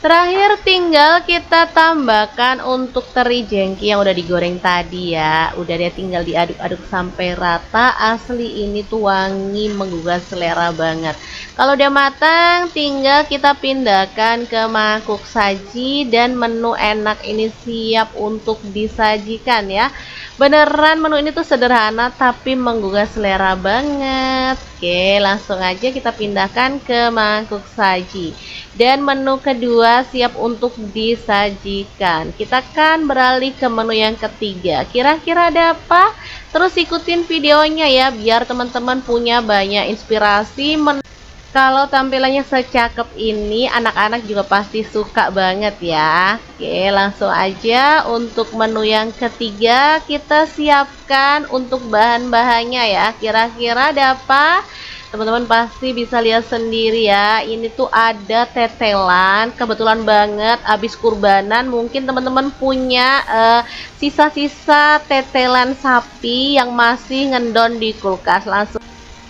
Terakhir tinggal kita tambahkan untuk teri jengki yang udah digoreng tadi ya. Udah deh, tinggal diaduk-aduk sampai rata. Asli ini tuh wangi menggugah selera banget. Kalau udah matang tinggal kita pindahkan ke mangkuk saji dan menu enak ini siap untuk disajikan ya. Beneran menu ini tuh sederhana tapi menggugah selera banget. Oke, langsung aja kita pindahkan ke mangkuk saji. Dan menu kedua siap untuk disajikan. Kita akan beralih ke menu yang ketiga. Kira-kira ada apa? Terus ikutin videonya ya biar teman-teman punya banyak inspirasi. Kalau tampilannya secakep ini, anak-anak juga pasti suka banget ya. Oke, langsung aja untuk menu yang ketiga kita siapkan untuk bahan-bahannya ya. Kira-kira ada apa? Teman-teman pasti bisa lihat sendiri ya. Ini tuh ada tetelan, kebetulan banget habis kurbanan. Mungkin teman-teman punya sisa-sisa tetelan sapi yang masih ngendon di kulkas.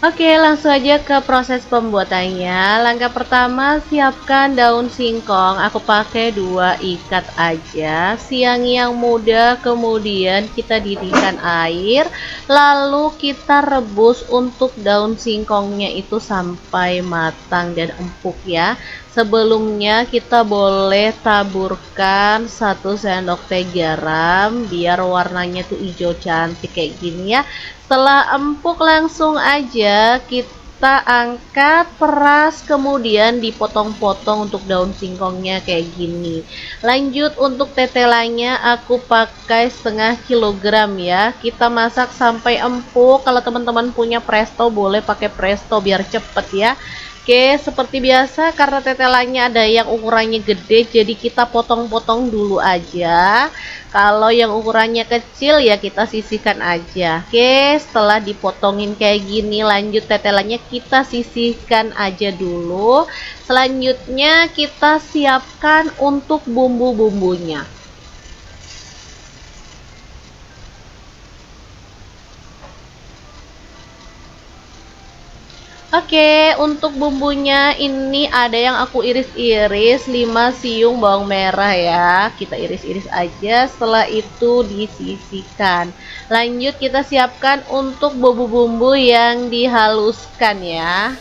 Oke, langsung aja ke proses pembuatannya. Langkah pertama, siapkan daun singkong. Aku pakai 2 ikat aja. Siang yang muda, kemudian kita didihkan air, lalu kita rebus untuk daun singkongnya itu sampai matang dan empuk ya. Sebelumnya kita boleh taburkan 1 sendok teh garam biar warnanya tuh hijau cantik kayak gini ya. Setelah empuk langsung aja kita angkat, peras, kemudian dipotong-potong untuk daun singkongnya kayak gini. Lanjut untuk tetelannya aku pakai 1/2 kilogram ya. Kita masak sampai empuk. Kalau teman-teman punya presto boleh pakai presto biar cepet ya. Oke, seperti biasa karena tetelannya ada yang ukurannya gede, jadi kita potong-potong dulu aja. Kalau yang ukurannya kecil ya kita sisihkan aja. Oke, setelah dipotongin kayak gini, lanjut tetelannya kita sisihkan aja dulu. Selanjutnya kita siapkan untuk bumbu-bumbunya. Oke, untuk bumbunya ini ada yang aku iris-iris 5 siung bawang merah ya. Kita iris-iris aja, setelah itu disisihkan. Lanjut kita siapkan untuk bumbu-bumbu yang dihaluskan ya.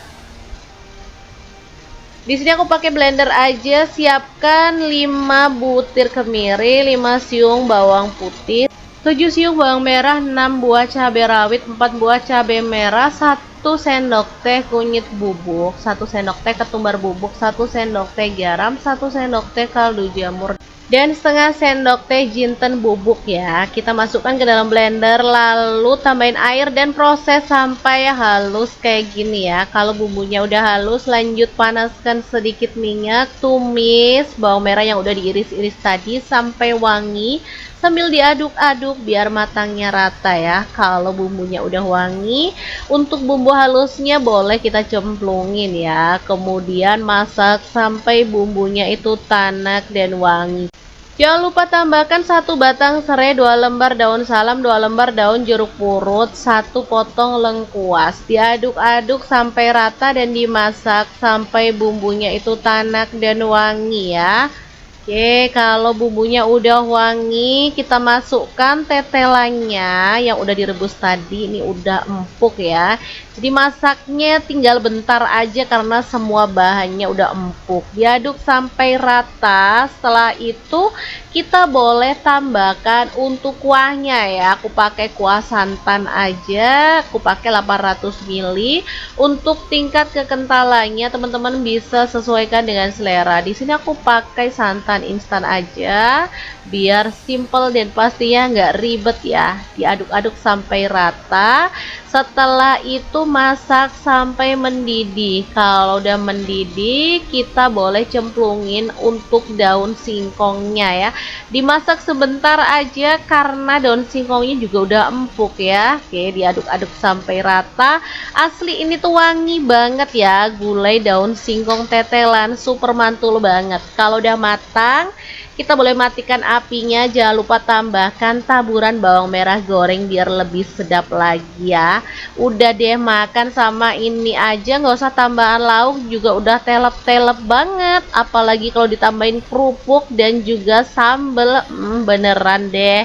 Di sini aku pakai blender aja, siapkan 5 butir kemiri, 5 siung bawang putih, 7 siung bawang merah, 6 buah cabai rawit, 4 buah cabai merah, 1 sendok teh kunyit bubuk, 1 sendok teh ketumbar bubuk, 1 sendok teh garam, 1 sendok teh kaldu jamur, dan setengah sendok teh jinten bubuk ya. Kita masukkan ke dalam blender lalu tambahin air dan proses sampai halus kayak gini ya. Kalau bumbunya udah halus, lanjut panaskan sedikit minyak, tumis bawang merah yang udah diiris-iris tadi sampai wangi sambil diaduk-aduk biar matangnya rata ya. Kalau bumbunya udah wangi, untuk bumbu halusnya boleh kita cemplungin ya. Kemudian masak sampai bumbunya itu tanak dan wangi. Jangan lupa tambahkan 1 batang serai, 2 lembar daun salam, 2 lembar daun jeruk purut, 1 potong lengkuas. Diaduk-aduk sampai rata dan dimasak sampai bumbunya itu tanak dan wangi ya. Oke, kalau bumbunya udah wangi, kita masukkan tetelannya yang udah direbus tadi. Ini udah empuk ya. Jadi masaknya tinggal bentar aja karena semua bahannya udah empuk. Diaduk sampai rata. Setelah itu kita boleh tambahkan untuk kuahnya ya. Aku pakai kuah santan aja. Aku pakai 800 ml. Untuk tingkat kekentalannya teman-teman bisa sesuaikan dengan selera. Di sini aku pakai santan instan-instan aja, biar simple dan pastinya nggak ribet ya. Diaduk-aduk sampai rata. Setelah itu masak sampai mendidih. Kalau udah mendidih, kita boleh cemplungin untuk daun singkongnya ya. Dimasak sebentar aja karena daun singkongnya juga udah empuk ya. Oke, diaduk-aduk sampai rata. Asli ini tuh wangi banget ya, gulai daun singkong tetelan, super mantul banget. Kalau udah matang, kita boleh matikan apinya. Jangan lupa tambahkan taburan bawang merah goreng biar lebih sedap lagi ya. Udah deh, makan sama ini aja nggak usah tambahan lauk juga udah telep-telep banget. Apalagi kalau ditambahin kerupuk dan juga sambel, beneran deh.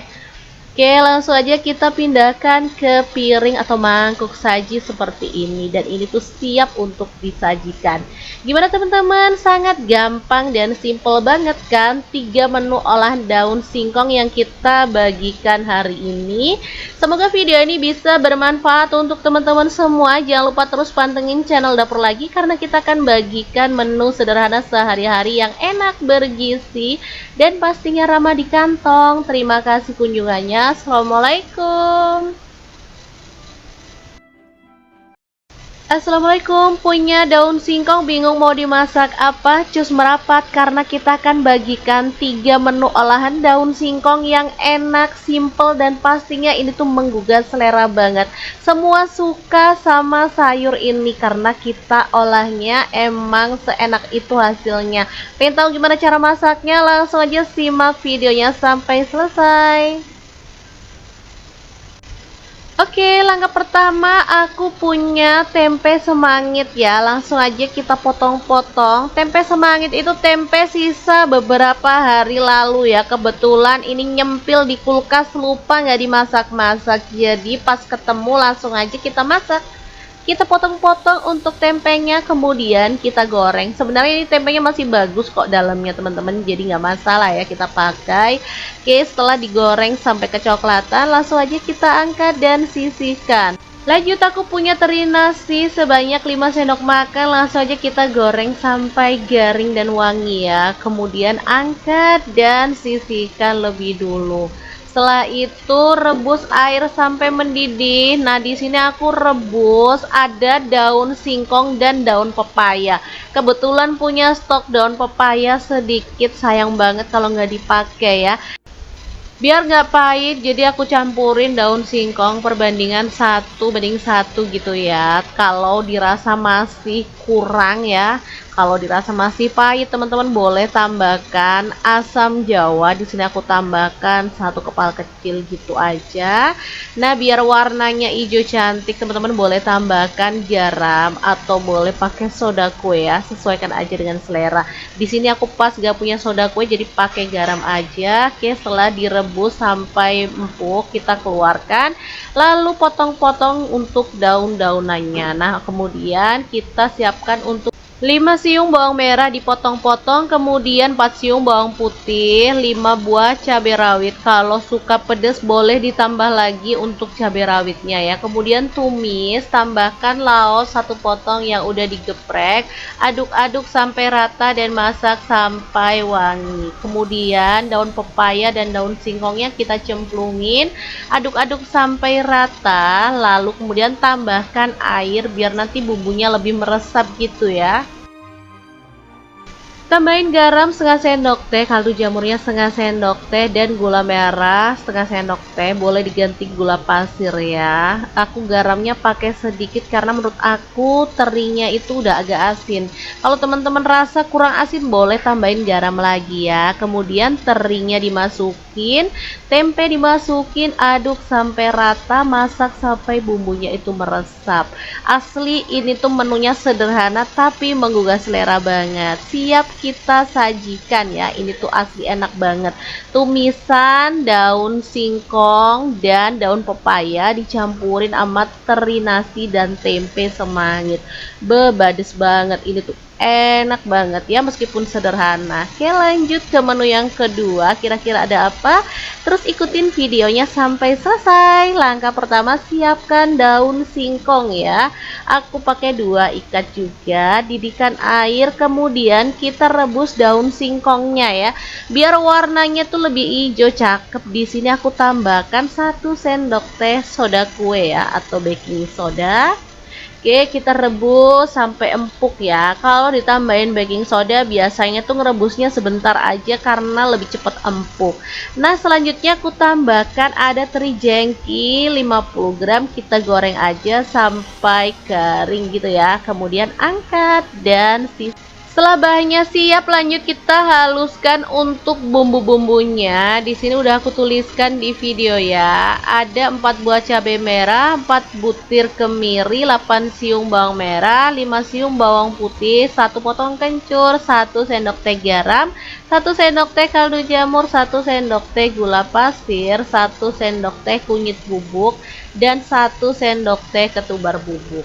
Oke, langsung aja kita pindahkan ke piring atau mangkuk saji seperti ini. Dan ini tuh siap untuk disajikan. Gimana teman-teman? Sangat gampang dan simple banget kan? 3 menu olahan daun singkong yang kita bagikan hari ini. Semoga video ini bisa bermanfaat untuk teman-teman semua. Jangan lupa terus pantengin channel Dapur Lagi, karena kita akan bagikan menu sederhana sehari-hari yang enak, bergizi, dan pastinya ramah di kantong. Terima kasih kunjungannya. Assalamualaikum. Assalamualaikum. Punya daun singkong bingung mau dimasak apa? Cus merapat, karena kita akan bagikan 3 menu olahan daun singkong yang enak, simple, dan pastinya ini tuh menggugah selera banget. Semua suka sama sayur ini karena kita olahnya emang seenak itu hasilnya. Pengen tahu gimana cara masaknya? Langsung aja simak videonya sampai selesai. Oke, langkah pertama aku punya tempe semangit ya. Langsung aja kita potong-potong. Tempe semangit itu tempe sisa beberapa hari lalu ya. Kebetulan ini nyempil di kulkas, lupa nggak dimasak-masak. Jadi pas ketemu langsung aja kita masak. Kita potong-potong untuk tempenya, kemudian kita goreng. Sebenarnya ini tempenya masih bagus kok dalamnya teman-teman, jadi nggak masalah ya kita pakai. Oke, setelah digoreng sampai kecoklatan, langsung aja kita angkat dan sisihkan. Lanjut, aku punya teri nasi sebanyak 5 sendok makan. Langsung aja kita goreng sampai garing dan wangi ya. Kemudian angkat dan sisihkan lebih dulu. Setelah itu rebus air sampai mendidih. Nah, di sini aku rebus ada daun singkong dan daun pepaya. Kebetulan punya stok daun pepaya sedikit, sayang banget kalau nggak dipakai ya. Biar nggak pahit, jadi aku campurin daun singkong perbandingan 1:1 gitu ya. Kalau dirasa masih kurang ya, kalau dirasa masih pahit, teman-teman boleh tambahkan asam jawa. Di sini aku tambahkan 1 kepal kecil gitu aja. Nah, biar warnanya hijau cantik, teman-teman boleh tambahkan garam atau boleh pakai soda kue ya. Sesuaikan aja dengan selera. Di sini aku pas gak punya soda kue, jadi pakai garam aja. Oke, setelah direbus sampai empuk, kita keluarkan. Lalu potong-potong untuk daun-daunannya. Nah, kemudian kita siapkan untuk 5 siung bawang merah dipotong-potong, kemudian 4 siung bawang putih, 5 buah cabai rawit. Kalau suka pedas boleh ditambah lagi untuk cabai rawitnya ya. Kemudian tumis, tambahkan laos 1 potong yang udah digeprek. Aduk-aduk sampai rata dan masak sampai wangi. Kemudian daun pepaya dan daun singkongnya kita cemplungin, aduk-aduk sampai rata. Lalu kemudian tambahkan air biar nanti bumbunya lebih meresap gitu ya. Tambahin garam setengah sendok teh, kaldu jamurnya setengah sendok teh, dan gula merah setengah sendok teh. Boleh diganti gula pasir ya. Aku garamnya pakai sedikit karena menurut aku terinya itu udah agak asin. Kalau teman-teman rasa kurang asin boleh tambahin garam lagi ya. Kemudian terinya dimasukin, tempe dimasukin, aduk sampai rata, masak sampai bumbunya itu meresap. Asli ini tuh menunya sederhana tapi menggugah selera banget. Siap kita sajikan ya. Ini tuh asli enak banget. Tumisan daun singkong dan daun pepaya dicampurin sama teri nasi dan tempe semangit. Bebades banget ini tuh. enak banget ya meskipun sederhana. Oke, lanjut ke menu yang kedua, kira-kira ada apa? Terus ikutin videonya sampai selesai. Langkah pertama, siapkan daun singkong ya. Aku pakai 2 ikat juga, didihkan air, kemudian kita rebus daun singkongnya ya. Biar warnanya tuh lebih hijau cakep. Di sini aku tambahkan 1 sendok teh soda kue ya atau baking soda. Oke, kita rebus sampai empuk ya. Kalau ditambahin baking soda biasanya tuh ngerebusnya sebentar aja karena lebih cepat empuk. Nah, selanjutnya aku tambahkan ada teri jengki 50 gram, kita goreng aja sampai kering gitu ya. Kemudian angkat dan setelah bahannya siap, lanjut kita haluskan untuk bumbu-bumbunya. Di sini udah aku tuliskan di video ya. Ada 4 buah cabai merah, 4 butir kemiri, 8 siung bawang merah, 5 siung bawang putih, 1 potong kencur, 1 sendok teh garam, 1 sendok teh kaldu jamur, 1 sendok teh gula pasir, 1 sendok teh kunyit bubuk, dan 1 sendok teh ketumbar bubuk.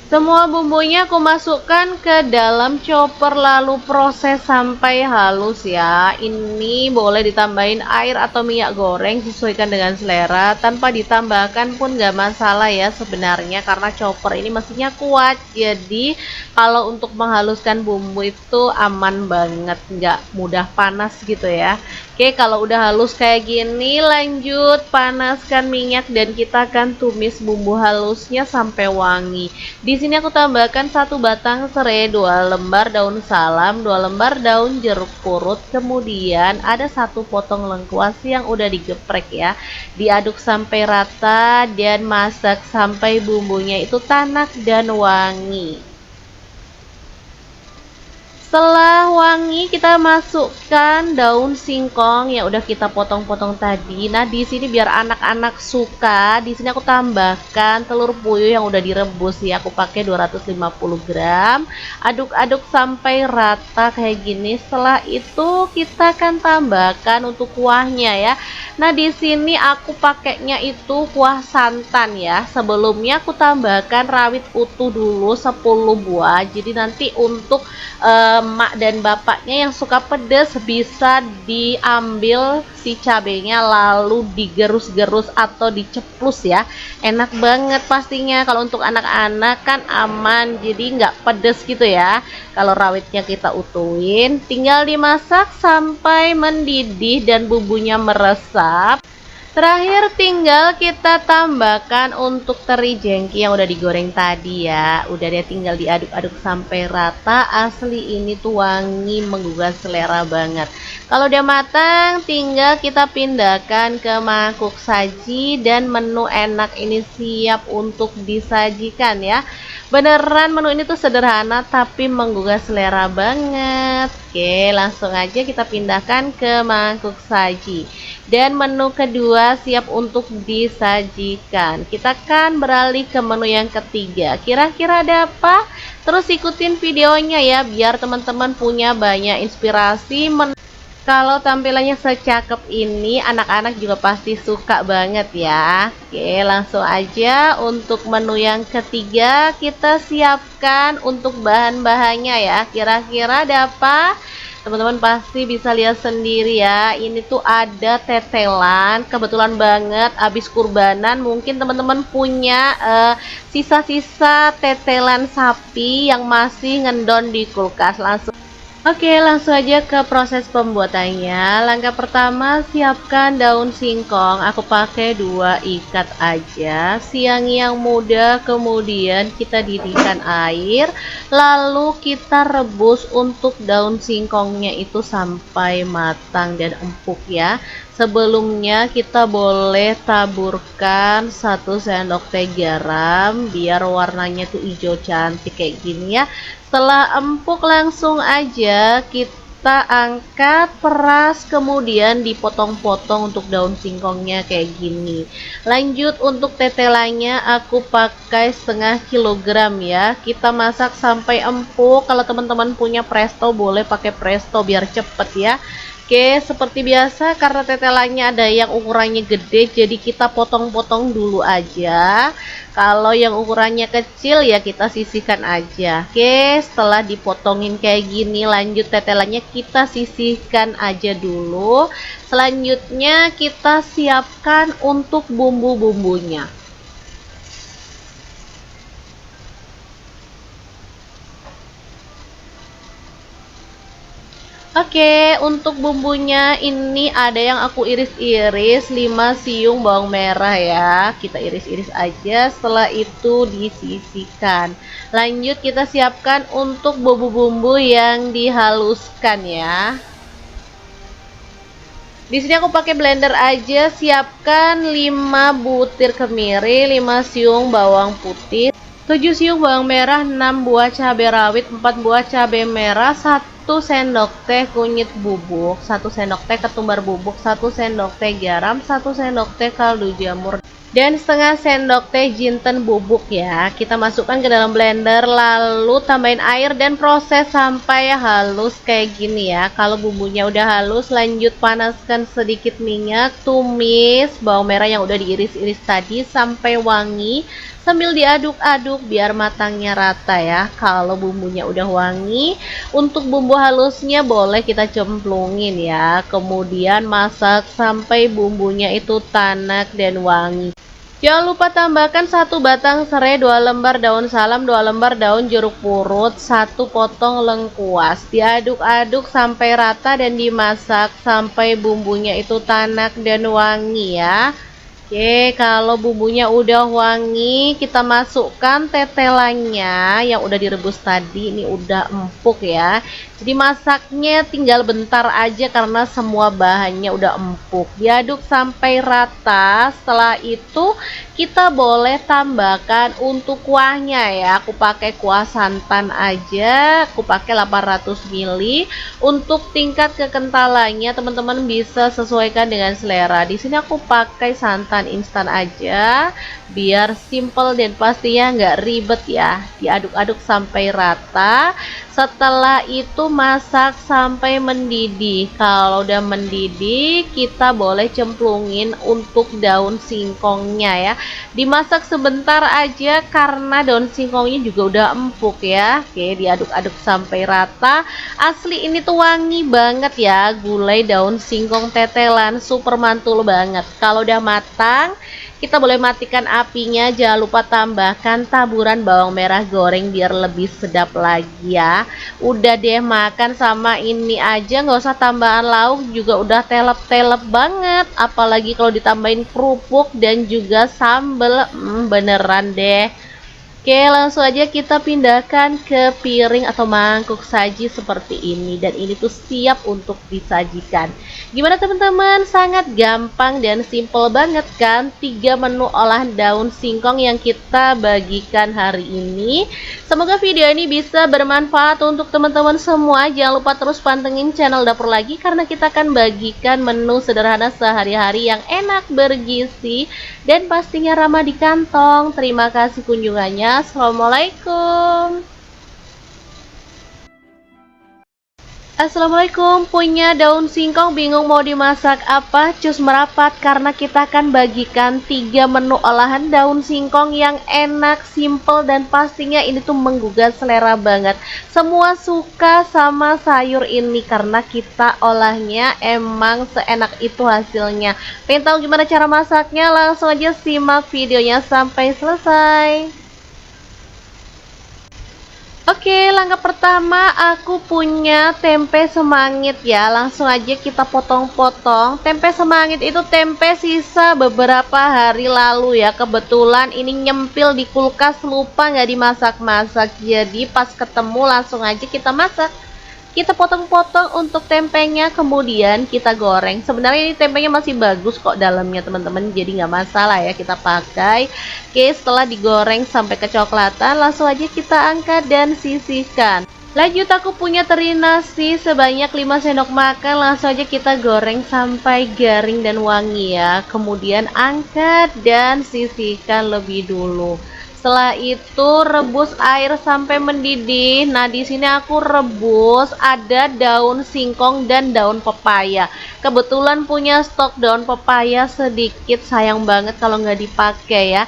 Semua bumbunya aku masukkan ke dalam chopper lalu proses sampai halus ya. Ini boleh ditambahin air atau minyak goreng sesuaikan dengan selera. Tanpa ditambahkan pun gak masalah ya sebenarnya karena chopper ini mesinnya kuat. Jadi kalau untuk menghaluskan bumbu itu aman banget, gak mudah panas gitu ya. Oke, kalau udah halus kayak gini, lanjut panaskan minyak dan kita akan tumis bumbu halusnya sampai wangi. Di sini aku tambahkan 1 batang serai, 2 lembar daun salam, 2 lembar daun jeruk purut, kemudian ada 1 potong lengkuas yang udah digeprek ya. Diaduk sampai rata dan masak sampai bumbunya itu tanak dan wangi. Setelah wangi, kita masukkan daun singkong yang udah kita potong-potong tadi. Nah, di sini biar anak-anak suka, di sini aku tambahkan telur puyuh yang udah direbus ya. Aku pakai 250 gram. Aduk-aduk sampai rata kayak gini. Setelah itu kita akan tambahkan untuk kuahnya ya. Nah, di sini aku pakainya itu kuah santan ya. Sebelumnya aku tambahkan rawit utuh dulu 10 buah. Jadi nanti untuk emak dan bapaknya yang suka pedas bisa diambil si cabenya lalu digerus-gerus atau diceplus ya. Enak banget pastinya. Kalau untuk anak-anak kan aman, jadi nggak pedas gitu ya. Kalau rawitnya kita utuhin, tinggal dimasak sampai mendidih dan bumbunya meresap. Terakhir tinggal kita tambahkan untuk teri jengki yang udah digoreng tadi ya. Udah deh, tinggal diaduk-aduk sampai rata. Asli ini tuh wangi menggugah selera banget. Kalau udah matang, tinggal kita pindahkan ke mangkuk saji dan menu enak ini siap untuk disajikan ya. Beneran menu ini tuh sederhana tapi menggugah selera banget. Oke, langsung aja kita pindahkan ke mangkuk saji. Dan menu kedua siap untuk disajikan. Kita akan beralih ke menu yang ketiga. Kira-kira ada apa? Terus ikutin videonya ya biar teman-teman punya banyak inspirasi. Kalau tampilannya secakep ini, anak-anak juga pasti suka banget ya. Oke, langsung aja untuk menu yang ketiga kita siapkan untuk bahan-bahannya ya. Kira-kira ada apa? Teman-teman pasti bisa lihat sendiri ya. Ini tuh ada tetelan, kebetulan banget habis kurbanan mungkin teman-teman punya sisa-sisa tetelan sapi yang masih ngendon di kulkas. Oke, langsung aja ke proses pembuatannya. Langkah pertama, siapkan daun singkong. Aku pakai 2 ikat aja. Siang yang muda, kemudian kita didihkan air. Lalu kita rebus untuk daun singkongnya itu sampai matang dan empuk ya. Sebelumnya kita boleh taburkan 1 sendok teh garam biar warnanya tuh hijau cantik kayak gini ya. Setelah empuk langsung aja kita angkat, peras, kemudian dipotong-potong untuk daun singkongnya kayak gini. Lanjut untuk tetelannya aku pakai setengah kilogram ya. Kita masak sampai empuk. Kalau teman-teman punya presto boleh pakai presto biar cepet ya. Oke, seperti biasa karena tetelannya ada yang ukurannya gede, jadi kita potong-potong dulu aja. Kalau yang ukurannya kecil ya kita sisihkan aja. Oke, setelah dipotongin kayak gini, lanjut tetelannya kita sisihkan aja dulu. Selanjutnya kita siapkan untuk bumbu-bumbunya. Oke, untuk bumbunya ini ada yang aku iris-iris 5 siung bawang merah ya. Kita iris-iris aja, setelah itu disisihkan. Lanjut kita siapkan untuk bumbu-bumbu yang dihaluskan ya. Di sini aku pakai blender aja, siapkan 5 butir kemiri, 5 siung bawang putih, 7 siung bawang merah, 6 buah cabai rawit, 4 buah cabai merah, 1 sendok teh kunyit bubuk, 1 sendok teh ketumbar bubuk, 1 sendok teh garam, 1 sendok teh kaldu jamur, dan setengah sendok teh jinten bubuk ya. Kita masukkan ke dalam blender, lalu tambahin air dan proses sampai halus kayak gini ya. Kalau bumbunya udah halus, lanjut panaskan sedikit minyak, tumis bawang merah yang udah diiris-iris tadi sampai wangi, sambil diaduk-aduk biar matangnya rata ya. Kalau bumbunya udah wangi, untuk bumbu halusnya boleh kita cemplungin ya. Kemudian masak sampai bumbunya itu tanak dan wangi. Jangan lupa tambahkan 1 batang serai, 2 lembar daun salam, 2 lembar daun jeruk purut, 1 potong lengkuas. Diaduk-aduk sampai rata dan dimasak sampai bumbunya itu tanak dan wangi ya. Oke, kalau bumbunya udah wangi, kita masukkan tetelannya yang udah direbus tadi. Ini udah empuk ya. Jadi masaknya tinggal bentar aja karena semua bahannya udah empuk. Diaduk sampai rata. Setelah itu kita boleh tambahkan untuk kuahnya ya. Aku pakai kuah santan aja. Aku pakai 800 ml. Untuk tingkat kekentalannya teman-teman bisa sesuaikan dengan selera. Di sini aku pakai santan instan aja biar simple dan pastinya nggak ribet ya. Diaduk-aduk sampai rata. Setelah itu masak sampai mendidih. Kalau udah mendidih, kita boleh cemplungin untuk daun singkongnya ya. Dimasak sebentar aja karena daun singkongnya juga udah empuk ya. Oke, diaduk-aduk sampai rata. Asli ini tuh wangi banget ya, gulai daun singkong tetelan, super mantul banget. Kalau udah matang, kita boleh matikan apinya. Jangan lupa tambahkan taburan bawang merah goreng biar lebih sedap lagi ya. Udah deh, makan sama ini aja, nggak usah tambahan lauk juga udah telep-telep banget. Apalagi kalau ditambahin kerupuk dan juga sambel, beneran deh. Oke, langsung aja kita pindahkan ke piring atau mangkuk saji seperti ini. Dan ini tuh siap untuk disajikan. Gimana teman-teman? Sangat gampang dan simple banget kan? 3 menu olahan daun singkong yang kita bagikan hari ini. Semoga video ini bisa bermanfaat untuk teman-teman semua. Jangan lupa terus pantengin channel Dapur Lagi karena kita akan bagikan menu sederhana sehari-hari yang enak, bergizi, dan pastinya ramah di kantong. Terima kasih kunjungannya. Assalamualaikum. Assalamualaikum, punya daun singkong bingung mau dimasak apa? Cus merapat karena kita akan bagikan 3 menu olahan daun singkong yang enak, simple, dan pastinya ini tuh menggugah selera banget. Semua suka sama sayur ini karena kita olahnya emang seenak itu hasilnya. Pengen tahu gimana cara masaknya? Langsung aja simak videonya sampai selesai. Oke, langkah pertama aku punya tempe semangit ya. Langsung aja kita potong-potong. Tempe semangit itu tempe sisa beberapa hari lalu ya. Kebetulan ini nyempil di kulkas, lupa nggak dimasak-masak. Jadi pas ketemu langsung aja kita masak. Kita potong-potong untuk tempenya, kemudian kita goreng. Sebenarnya ini tempenya masih bagus kok dalamnya teman-teman, jadi nggak masalah ya kita pakai. Oke, setelah digoreng sampai kecoklatan, langsung aja kita angkat dan sisihkan. Lanjut, aku punya teri nasi sebanyak 5 sendok makan. Langsung aja kita goreng sampai garing dan wangi ya. Kemudian angkat dan sisihkan lebih dulu. Setelah itu rebus air sampai mendidih. Nah, di sini aku rebus ada daun singkong dan daun pepaya. Kebetulan punya stok daun pepaya sedikit, sayang banget kalau nggak dipakai ya.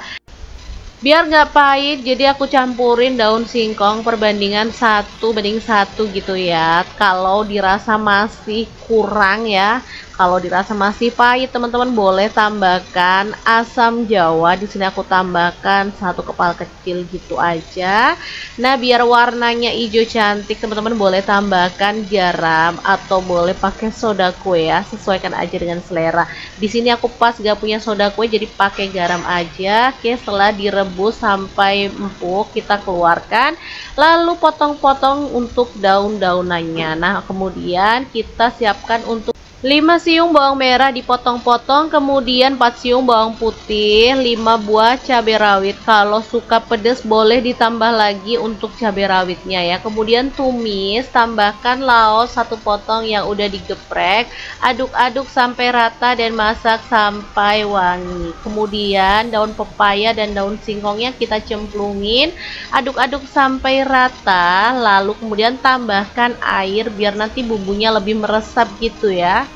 Biar nggak pahit, jadi aku campurin daun singkong perbandingan 1:1 gitu ya. Kalau dirasa masih kurang ya, kalau dirasa masih pahit, teman-teman boleh tambahkan asam jawa. Di sini aku tambahkan 1 kepal kecil gitu aja. Nah, biar warnanya hijau cantik, teman-teman boleh tambahkan garam atau boleh pakai soda kue ya. Sesuaikan aja dengan selera. Di sini aku pas gak punya soda kue, jadi pakai garam aja. Oke, setelah direbus sampai empuk, kita keluarkan. Lalu potong-potong untuk daun-daunannya. Nah, kemudian kita siapkan untuk 5 siung bawang merah dipotong-potong, kemudian 4 siung bawang putih, 5 buah cabai rawit. Kalau suka pedas boleh ditambah lagi untuk cabai rawitnya ya. Kemudian tumis, tambahkan laos 1 potong yang udah digeprek, aduk-aduk sampai rata dan masak sampai wangi. Kemudian daun pepaya dan daun singkongnya kita cemplungin, aduk-aduk sampai rata, lalu kemudian tambahkan air biar nanti bumbunya lebih meresap gitu ya.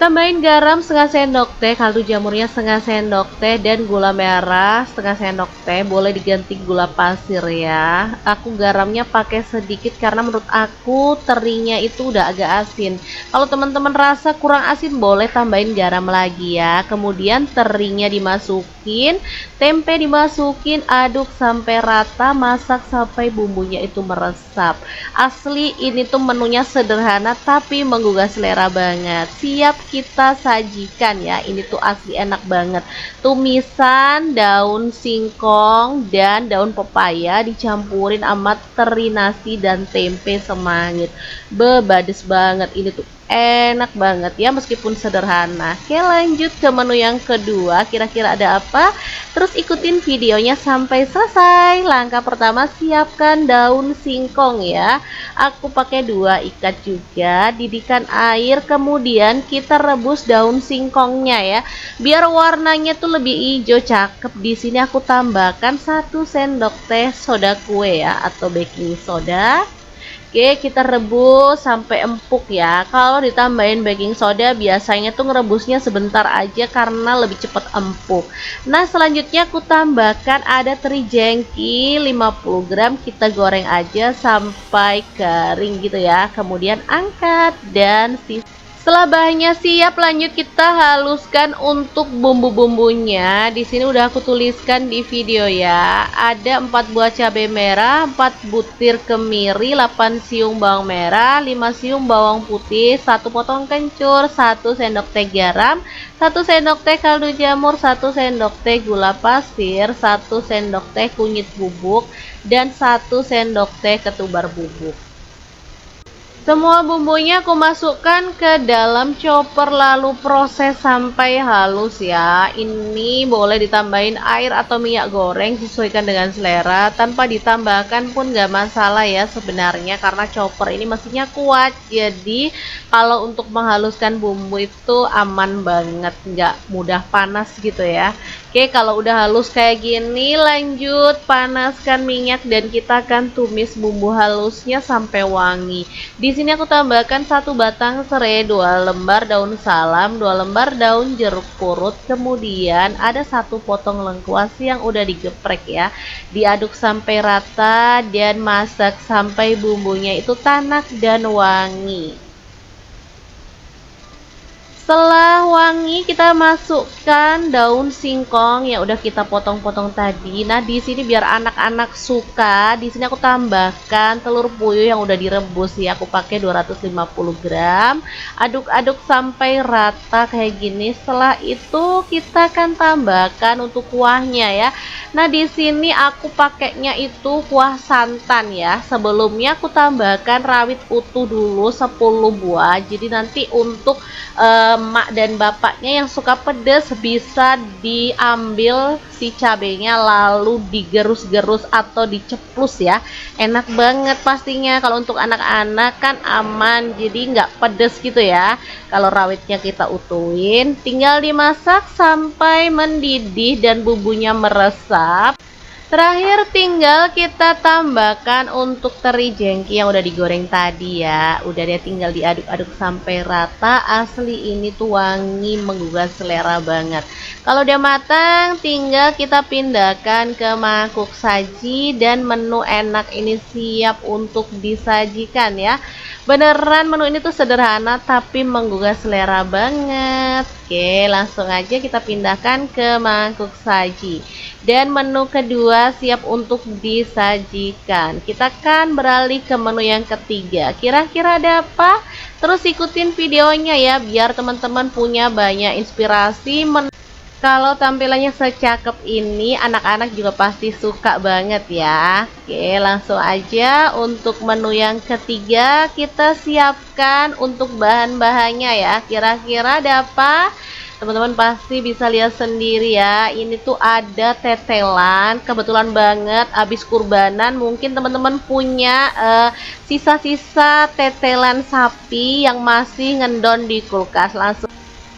Tambahin garam setengah sendok teh, kaldu jamurnya setengah sendok teh, dan gula merah setengah sendok teh. Boleh diganti gula pasir ya. Aku garamnya pakai sedikit karena menurut aku terinya itu udah agak asin. Kalau teman-teman rasa kurang asin boleh tambahin garam lagi ya. Kemudian terinya dimasukin, tempe dimasukin, aduk sampai rata, masak sampai bumbunya itu meresap. Asli ini tuh menunya sederhana tapi menggugah selera banget. Siap kita sajikan ya. Ini tuh asli enak banget. Tumisan daun singkong dan daun pepaya dicampurin sama teri nasi dan tempe semangit. Bebades banget. Ini tuh enak banget ya meskipun sederhana. Oke, lanjut ke menu yang kedua. Kira-kira ada apa? Terus ikutin videonya sampai selesai. Langkah pertama, siapkan daun singkong ya. Aku pakai 2 ikat juga. Didihkan air, kemudian kita rebus daun singkongnya ya. Biar warnanya tuh lebih hijau cakep. Di sini aku tambahkan 1 sendok teh soda kue ya atau baking soda. Oke, kita rebus sampai empuk ya. Kalau ditambahin baking soda biasanya tuh ngerebusnya sebentar aja karena lebih cepat empuk. Nah, selanjutnya aku tambahkan ada teri jengki 50 gram. Kita goreng aja sampai kering gitu ya. Kemudian angkat dan setelah bahannya siap, lanjut kita haluskan untuk bumbu-bumbunya. Di sini udah aku tuliskan di video ya. Ada 4 buah cabai merah, 4 butir kemiri, 8 siung bawang merah, 5 siung bawang putih, 1 potong kencur, 1 sendok teh garam, 1 sendok teh kaldu jamur, 1 sendok teh gula pasir, 1 sendok teh kunyit bubuk, dan 1 sendok teh ketumbar bubuk. Semua bumbunya aku masukkan ke dalam chopper lalu proses sampai halus ya. Ini boleh ditambahin air atau minyak goreng sesuaikan dengan selera. Tanpa ditambahkan pun gak masalah ya sebenarnya karena chopper ini mesinnya kuat. Jadi kalau untuk menghaluskan bumbu itu aman banget, gak mudah panas gitu ya. Oke, kalau udah halus kayak gini, lanjut panaskan minyak dan kita akan tumis bumbu halusnya sampai wangi. Di sini aku tambahkan 1 batang serai, 2 lembar daun salam, 2 lembar daun jeruk purut, kemudian ada 1 potong lengkuas yang udah digeprek ya. Diaduk sampai rata dan masak sampai bumbunya itu tanak dan wangi. Setelah wangi, kita masukkan daun singkong yang udah kita potong-potong tadi. Nah, di sini biar anak-anak suka, di sini aku tambahkan telur puyuh yang udah direbus ya. Aku pakai 250 gram. Aduk-aduk sampai rata kayak gini. Setelah itu kita akan tambahkan untuk kuahnya ya. Nah, di sini aku pakainya itu kuah santan ya. Sebelumnya aku tambahkan rawit utuh dulu 10 buah. Jadi nanti untuk emak dan bapaknya yang suka pedas bisa diambil si cabenya lalu digerus-gerus atau diceplus ya. Enak banget pastinya. Kalau untuk anak-anak kan aman, jadi nggak pedas gitu ya. Kalau rawitnya kita utuhin, tinggal dimasak sampai mendidih dan bumbunya meresap. Terakhir tinggal kita tambahkan untuk teri jengki yang udah digoreng tadi ya. Udah deh, tinggal diaduk-aduk sampai rata. Asli ini tuh wangi menggugah selera banget. Kalau udah matang tinggal kita pindahkan ke mangkuk saji dan menu enak ini siap untuk disajikan ya. Beneran menu ini tuh sederhana tapi menggugah selera banget. Oke, langsung aja kita pindahkan ke mangkuk saji. Dan menu kedua siap untuk disajikan. Kita akan beralih ke menu yang ketiga. Kira-kira ada apa? Terus ikutin videonya ya biar teman-teman punya banyak inspirasi. Kalau tampilannya secakep ini, anak-anak juga pasti suka banget ya. Oke, langsung aja untuk menu yang ketiga kita siapkan untuk bahan-bahannya ya. Kira-kira ada apa? Teman-teman pasti bisa lihat sendiri ya. Ini tuh ada tetelan, kebetulan banget habis kurbanan. Mungkin teman-teman punya sisa-sisa tetelan sapi yang masih ngendon di kulkas.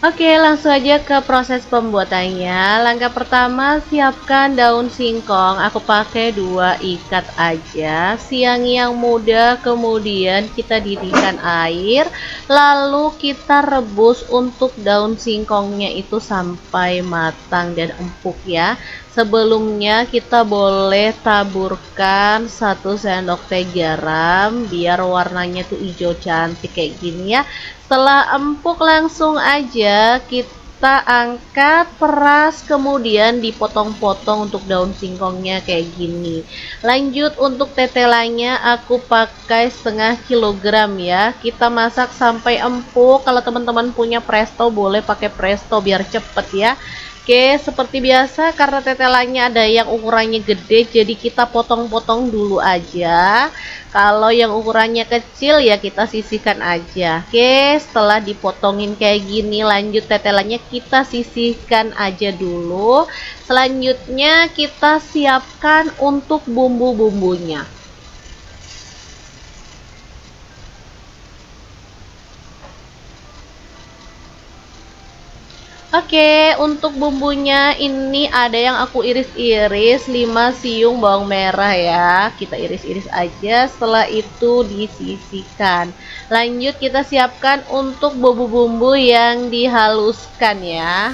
Oke, langsung aja ke proses pembuatannya. Langkah pertama, siapkan daun singkong. Aku pakai 2 ikat aja. Siang yang muda, kemudian kita didihkan air, lalu kita rebus untuk daun singkongnya itu sampai matang dan empuk ya. Sebelumnya kita boleh taburkan 1 sendok teh garam biar warnanya tuh hijau cantik kayak gini ya. Setelah empuk langsung aja kita angkat, peras, kemudian dipotong-potong untuk daun singkongnya kayak gini. Lanjut untuk tetelannya aku pakai 1/2 kilogram ya. Kita masak sampai empuk. Kalau teman-teman punya presto boleh pakai presto biar cepet ya. Oke, seperti biasa karena tetelannya ada yang ukurannya gede, jadi kita potong-potong dulu aja. Kalau yang ukurannya kecil ya kita sisihkan aja. Oke, setelah dipotongin kayak gini, lanjut tetelannya kita sisihkan aja dulu. Selanjutnya kita siapkan untuk bumbu-bumbunya. Oke, untuk bumbunya ini ada yang aku iris-iris 5 siung bawang merah ya. Kita iris-iris aja, setelah itu disisihkan. Lanjut kita siapkan untuk bumbu-bumbu yang dihaluskan ya.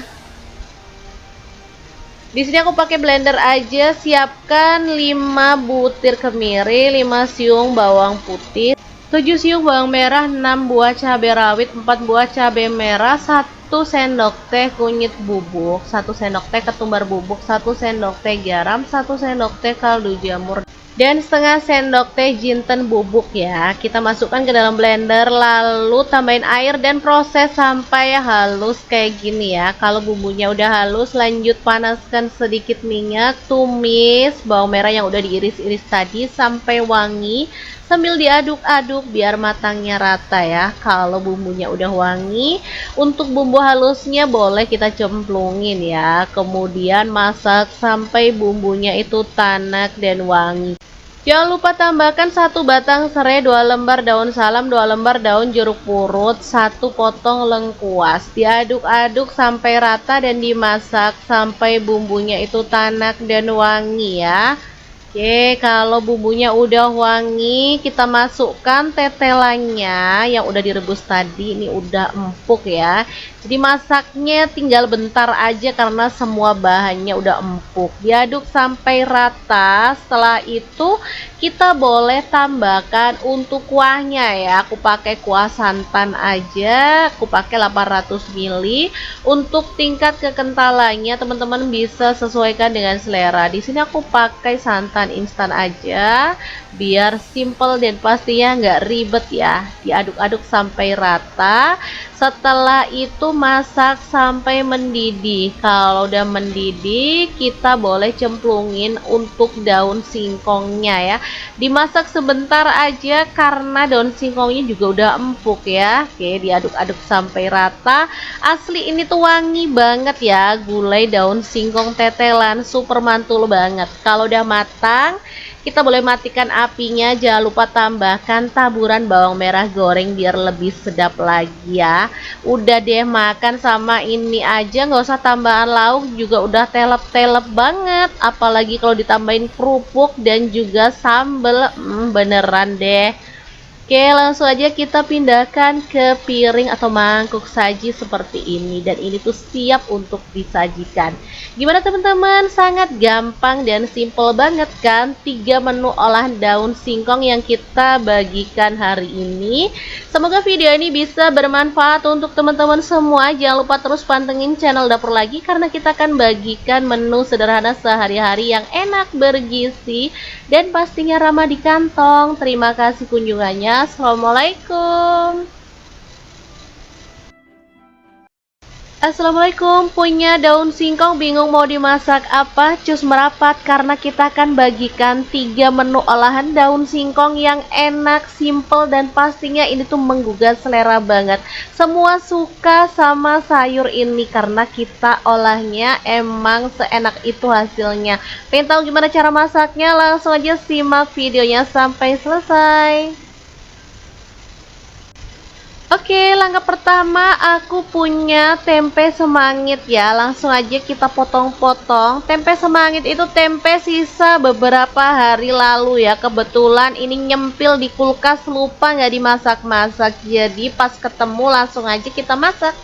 Di sini aku pakai blender aja, siapkan 5 butir kemiri, 5 siung bawang putih, 7 siung bawang merah, 6 buah cabai rawit, 4 buah cabai merah, 1 sendok teh kunyit bubuk, 1 sendok teh ketumbar bubuk, 1 sendok teh garam, 1 sendok teh kaldu jamur, dan setengah sendok teh jinten bubuk ya. Kita masukkan ke dalam blender, lalu tambahin air dan proses sampai halus kayak gini ya. Kalau bumbunya udah halus, lanjut panaskan sedikit minyak, tumis bawang merah yang udah diiris-iris tadi sampai wangi, sambil diaduk-aduk biar matangnya rata ya. Kalau bumbunya udah wangi, untuk bumbu halusnya boleh kita cemplungin ya. Kemudian masak sampai bumbunya itu tanak dan wangi. Jangan lupa tambahkan 1 batang serai, 2 lembar daun salam, 2 lembar daun jeruk purut, 1 potong lengkuas. Diaduk-aduk sampai rata dan dimasak sampai bumbunya itu tanak dan wangi ya. Oke, kalau bumbunya udah wangi, kita masukkan tetelannya yang udah direbus tadi. Ini udah empuk ya. Jadi masaknya tinggal bentar aja karena semua bahannya udah empuk. Diaduk sampai rata. Setelah itu kita boleh tambahkan untuk kuahnya ya. Aku pakai kuah santan aja. Aku pakai 800 ml. Untuk tingkat kekentalannya teman-teman bisa sesuaikan dengan selera. Di sini aku pakai santan instan aja biar simple dan pastinya nggak ribet ya. Diaduk-aduk sampai rata. Setelah itu masak sampai mendidih. Kalau udah mendidih kita boleh cemplungin untuk daun singkongnya ya. Dimasak sebentar aja karena daun singkongnya juga udah empuk ya. Oke, diaduk-aduk sampai rata. Asli ini tuh wangi banget ya, gulai daun singkong tetelan, super mantul banget. Kalau udah matang Kita boleh matikan apinya, jangan lupa tambahkan taburan bawang merah goreng biar lebih sedap lagi ya. Udah deh, makan sama ini aja nggak usah tambahan lauk juga udah telep-telep banget, apalagi kalau ditambahin kerupuk dan juga sambel, beneran deh. Oke, langsung aja kita pindahkan ke piring atau mangkuk saji seperti ini. Dan ini tuh siap untuk disajikan. Gimana teman-teman? Sangat gampang dan simple banget kan? 3 menu olahan daun singkong yang kita bagikan hari ini. Semoga video ini bisa bermanfaat untuk teman-teman semua. Jangan lupa terus pantengin channel Dapur Lagi, karena kita akan bagikan menu sederhana sehari-hari yang enak, bergizi, dan pastinya ramah di kantong. Terima kasih kunjungannya. Assalamualaikum. Assalamualaikum, punya daun singkong bingung mau dimasak apa? Cus merapat, karena kita akan bagikan 3 menu olahan daun singkong yang enak, simple, dan pastinya ini tuh menggugah selera banget. Semua suka sama sayur ini karena kita olahnya emang seenak itu hasilnya. Pengen tahu gimana cara masaknya? Langsung aja simak videonya sampai selesai. Oke, langkah pertama aku punya tempe semangit ya. Langsung aja kita potong-potong. Tempe semangit itu tempe sisa beberapa hari lalu ya. Kebetulan ini nyempil di kulkas, lupa nggak dimasak-masak. Jadi pas ketemu langsung aja kita masak.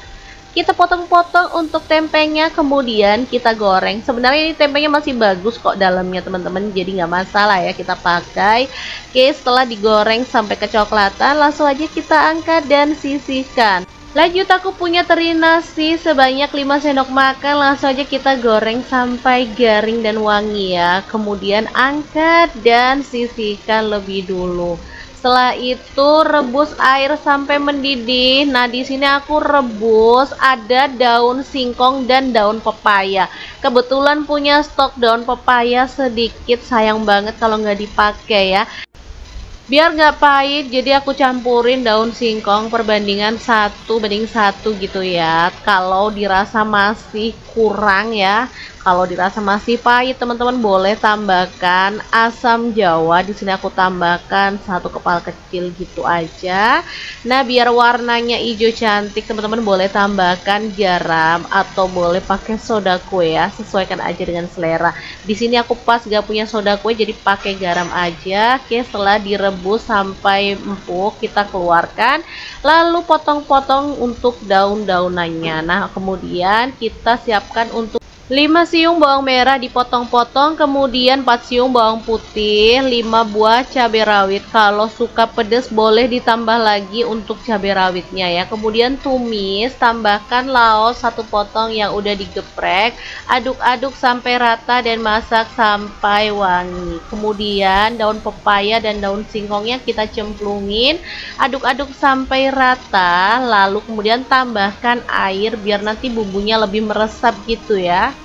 Kita potong-potong untuk tempenya, kemudian kita goreng. Sebenarnya ini tempenya masih bagus kok dalamnya teman-teman, jadi nggak masalah ya kita pakai. Oke, setelah digoreng sampai kecoklatan, langsung aja kita angkat dan sisihkan. Lanjut, aku punya teri nasi sebanyak 5 sendok makan. Langsung aja kita goreng sampai garing dan wangi ya. Kemudian angkat dan sisihkan lebih dulu. Setelah itu rebus air sampai mendidih. Nah, di sini aku rebus ada daun singkong dan daun pepaya. Kebetulan punya stok daun pepaya sedikit, sayang banget kalau nggak dipakai ya. Biar nggak pahit, jadi aku campurin daun singkong perbandingan 1:1 gitu ya. Kalau dirasa masih kurang ya, kalau dirasa masih pahit, teman-teman boleh tambahkan asam jawa. Di sini aku tambahkan 1 kepal kecil gitu aja. Nah, biar warnanya hijau cantik, teman-teman boleh tambahkan garam atau boleh pakai soda kue ya. Sesuaikan aja dengan selera. Di sini aku pas gak punya soda kue, jadi pakai garam aja. Oke, setelah direbus sampai empuk, kita keluarkan. Lalu potong-potong untuk daun-daunannya. Nah, kemudian kita siapkan untuk 5 siung bawang merah dipotong-potong, kemudian 4 siung bawang putih, 5 buah cabai rawit. Kalau suka pedas boleh ditambah lagi untuk cabai rawitnya ya. Kemudian tumis, tambahkan laos 1 potong yang udah digeprek. Aduk-aduk sampai rata dan masak sampai wangi. Kemudian daun pepaya dan daun singkongnya kita cemplungin, aduk-aduk sampai rata. Lalu kemudian tambahkan air biar nanti bumbunya lebih meresap gitu ya.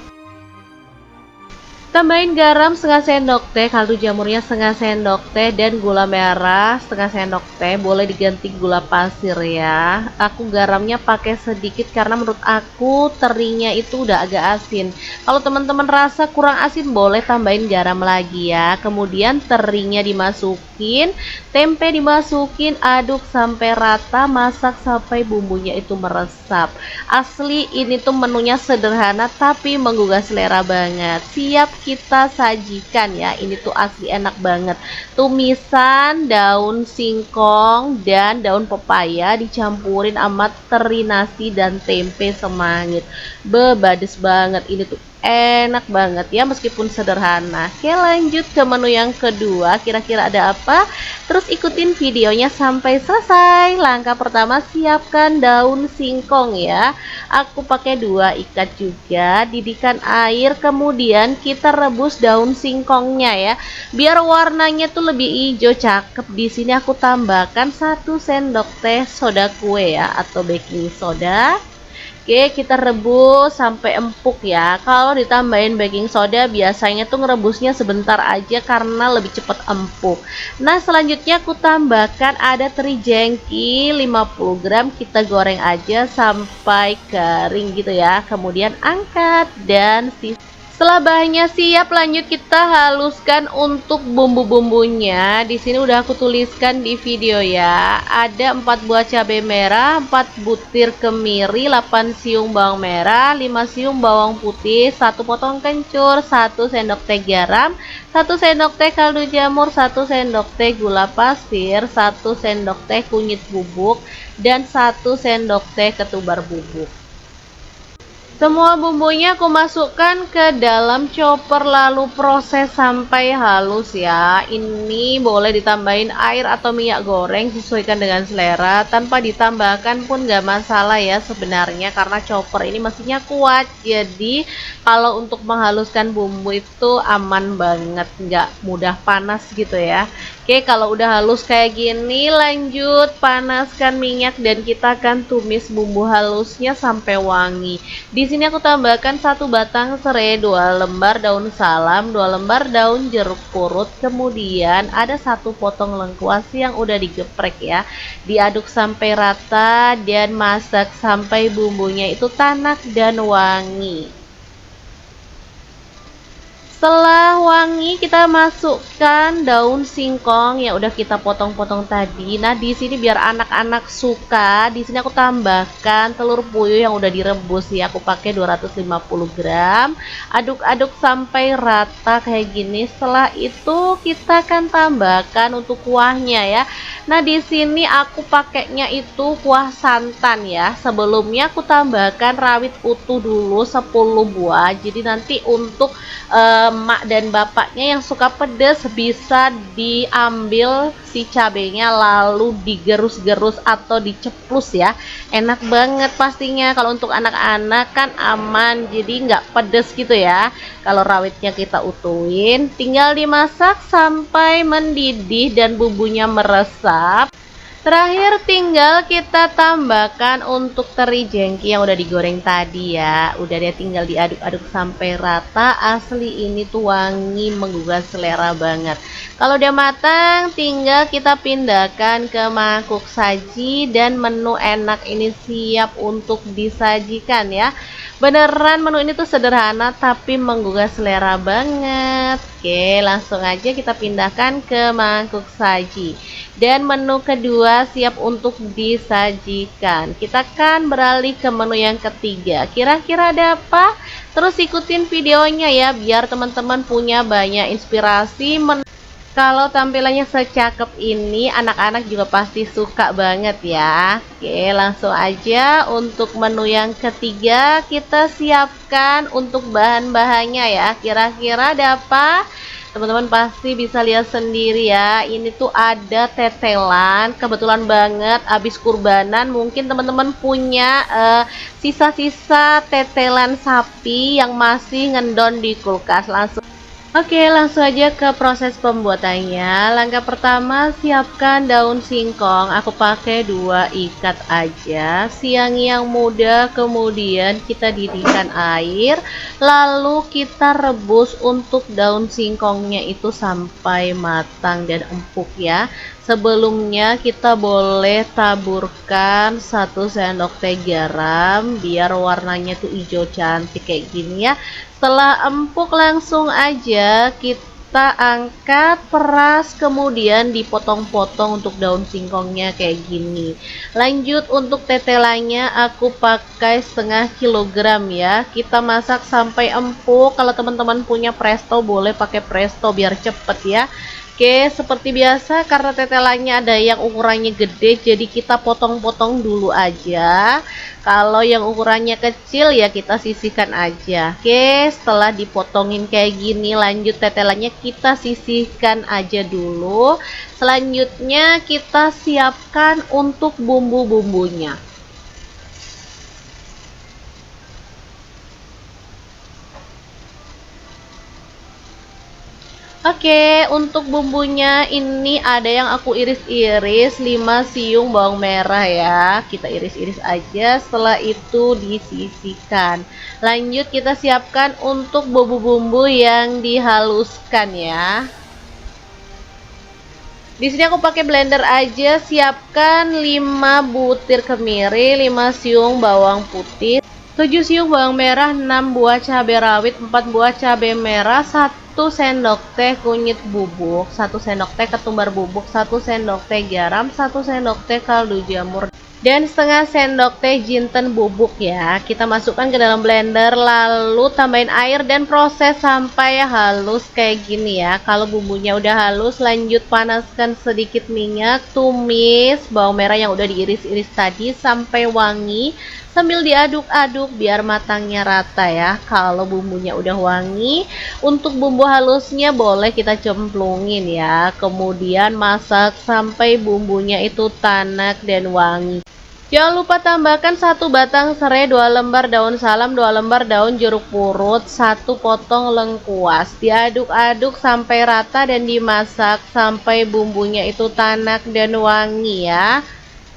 Tambahin garam setengah sendok teh, kaldu jamurnya setengah sendok teh, dan gula merah setengah sendok teh. Boleh diganti gula pasir ya. Aku garamnya pakai sedikit karena menurut aku terinya itu udah agak asin. Kalau teman-teman rasa kurang asin boleh tambahin garam lagi ya. Kemudian terinya dimasukin, tempe dimasukin, aduk sampai rata, masak sampai bumbunya itu meresap. Asli ini tuh menunya sederhana tapi menggugah selera banget. Siap kita sajikan ya. Ini tuh asli enak banget. Tumisan daun singkong dan daun pepaya dicampurin sama teri nasi dan tempe semangit. Bebades banget. Ini tuh enak banget ya meskipun sederhana. Oke, lanjut ke menu yang kedua. Kira-kira ada apa? Terus ikutin videonya sampai selesai. Langkah pertama, siapkan daun singkong ya. Aku pakai 2 ikat juga. Didihkan air, kemudian kita rebus daun singkongnya ya. Biar warnanya tuh lebih hijau cakep. Di sini aku tambahkan 1 sendok teh soda kue ya atau baking soda. Oke, kita rebus sampai empuk ya. Kalau ditambahin baking soda biasanya tuh ngerebusnya sebentar aja karena lebih cepat empuk. Nah, selanjutnya aku tambahkan ada teri jengki 50 gram. Kita goreng aja sampai kering gitu ya. Kemudian angkat dan Setelah bahannya siap, lanjut kita haluskan untuk bumbu-bumbunya. Di sini udah aku tuliskan di video ya. Ada 4 buah cabai merah, 4 butir kemiri, 8 siung bawang merah, 5 siung bawang putih, 1 potong kencur, 1 sendok teh garam, 1 sendok teh kaldu jamur, 1 sendok teh gula pasir, 1 sendok teh kunyit bubuk, dan 1 sendok teh ketumbar bubuk. Semua bumbunya aku masukkan ke dalam chopper lalu proses sampai halus ya. Ini boleh ditambahin air atau minyak goreng sesuaikan dengan selera. Tanpa ditambahkan pun gak masalah ya sebenarnya, karena chopper ini mesinnya kuat. Jadi kalau untuk menghaluskan bumbu itu aman banget, gak mudah panas gitu ya. Oke, kalau udah halus kayak gini, lanjut panaskan minyak dan kita akan tumis bumbu halusnya sampai wangi. Di sini aku tambahkan 1 batang serai, 2 lembar daun salam, 2 lembar daun jeruk purut, kemudian ada 1 potong lengkuas yang udah digeprek ya. Diaduk sampai rata dan masak sampai bumbunya itu tanak dan wangi. Setelah wangi, kita masukkan daun singkong yang udah kita potong-potong tadi. Nah, di sini biar anak-anak suka, di sini aku tambahkan telur puyuh yang udah direbus ya. Aku pakai 250 gram. Aduk-aduk sampai rata kayak gini. Setelah itu kita akan tambahkan untuk kuahnya ya. Nah, di sini aku pakainya itu kuah santan ya. Sebelumnya aku tambahkan rawit utuh dulu 10 buah. Jadi nanti untuk emak dan bapaknya yang suka pedas bisa diambil si cabenya lalu digerus-gerus atau diceplus ya. Enak banget pastinya. Kalau untuk anak-anak kan aman, jadi nggak pedas gitu ya. Kalau rawitnya kita utuhin, tinggal dimasak sampai mendidih dan bumbunya meresap. Terakhir tinggal kita tambahkan untuk teri jengki yang udah digoreng tadi ya. Udah deh, tinggal diaduk-aduk sampai rata. Asli ini tuh wangi menggugah selera banget. Kalau udah matang, tinggal kita pindahkan ke mangkuk saji dan menu enak ini siap untuk disajikan ya. Beneran menu ini tuh sederhana tapi menggugah selera banget. Oke, langsung aja kita pindahkan ke mangkuk saji. Dan menu kedua siap untuk disajikan. Kita akan beralih ke menu yang ketiga. Kira-kira ada apa? Terus ikutin videonya ya, biar teman-teman punya banyak inspirasi. Kalau tampilannya secakep ini, anak-anak juga pasti suka banget ya. Oke, langsung aja untuk menu yang ketiga kita siapkan untuk bahan-bahannya ya. Kira-kira ada apa? Teman-teman pasti bisa lihat sendiri ya. Ini tuh ada tetelan, kebetulan banget habis kurbanan. Mungkin teman-teman punya sisa-sisa tetelan sapi yang masih ngendon di kulkas. Oke, langsung aja ke proses pembuatannya. Langkah pertama, siapkan daun singkong. Aku pakai 2 ikat aja. Siang yang muda, kemudian kita didihkan air. Lalu kita rebus untuk daun singkongnya itu sampai matang dan empuk ya. Sebelumnya kita boleh taburkan 1 sendok teh garam biar warnanya tuh hijau cantik kayak gini ya. Setelah empuk langsung aja kita angkat, peras, kemudian dipotong-potong untuk daun singkongnya kayak gini. Lanjut untuk tetelannya aku pakai setengah kilogram ya. Kita masak sampai empuk. Kalau teman-teman punya presto boleh pakai presto biar cepet ya. Oke, seperti biasa karena tetelannya ada yang ukurannya gede, jadi kita potong-potong dulu aja. Kalau yang ukurannya kecil ya kita sisihkan aja. Oke, setelah dipotongin kayak gini, lanjut tetelannya kita sisihkan aja dulu. Selanjutnya kita siapkan untuk bumbu-bumbunya. Oke, untuk bumbunya ini ada yang aku iris-iris 5 siung bawang merah ya. Kita iris-iris aja, setelah itu disisihkan. Lanjut kita siapkan untuk bumbu-bumbu yang dihaluskan ya. Di sini aku pakai blender aja, siapkan 5 butir kemiri, 5 siung bawang putih, 7 siung bawang merah, 6 buah cabai rawit, 4 buah cabai merah, 1 sendok teh kunyit bubuk, 1 sendok teh ketumbar bubuk, 1 sendok teh garam, 1 sendok teh kaldu jamur, dan setengah sendok teh jinten bubuk ya. Kita masukkan ke dalam blender, lalu tambahin air dan proses sampai halus kayak gini ya. Kalau bumbunya udah halus, lanjut panaskan sedikit minyak, tumis bawang merah yang udah diiris-iris tadi sampai wangi, sambil diaduk-aduk biar matangnya rata ya. Kalau bumbunya udah wangi, untuk bumbu halusnya boleh kita cemplungin ya. Kemudian masak sampai bumbunya itu tanak dan wangi. Jangan lupa tambahkan 1 batang serai, 2 lembar daun salam, 2 lembar daun jeruk purut, 1 potong lengkuas. Diaduk-aduk sampai rata dan dimasak sampai bumbunya itu tanak dan wangi ya.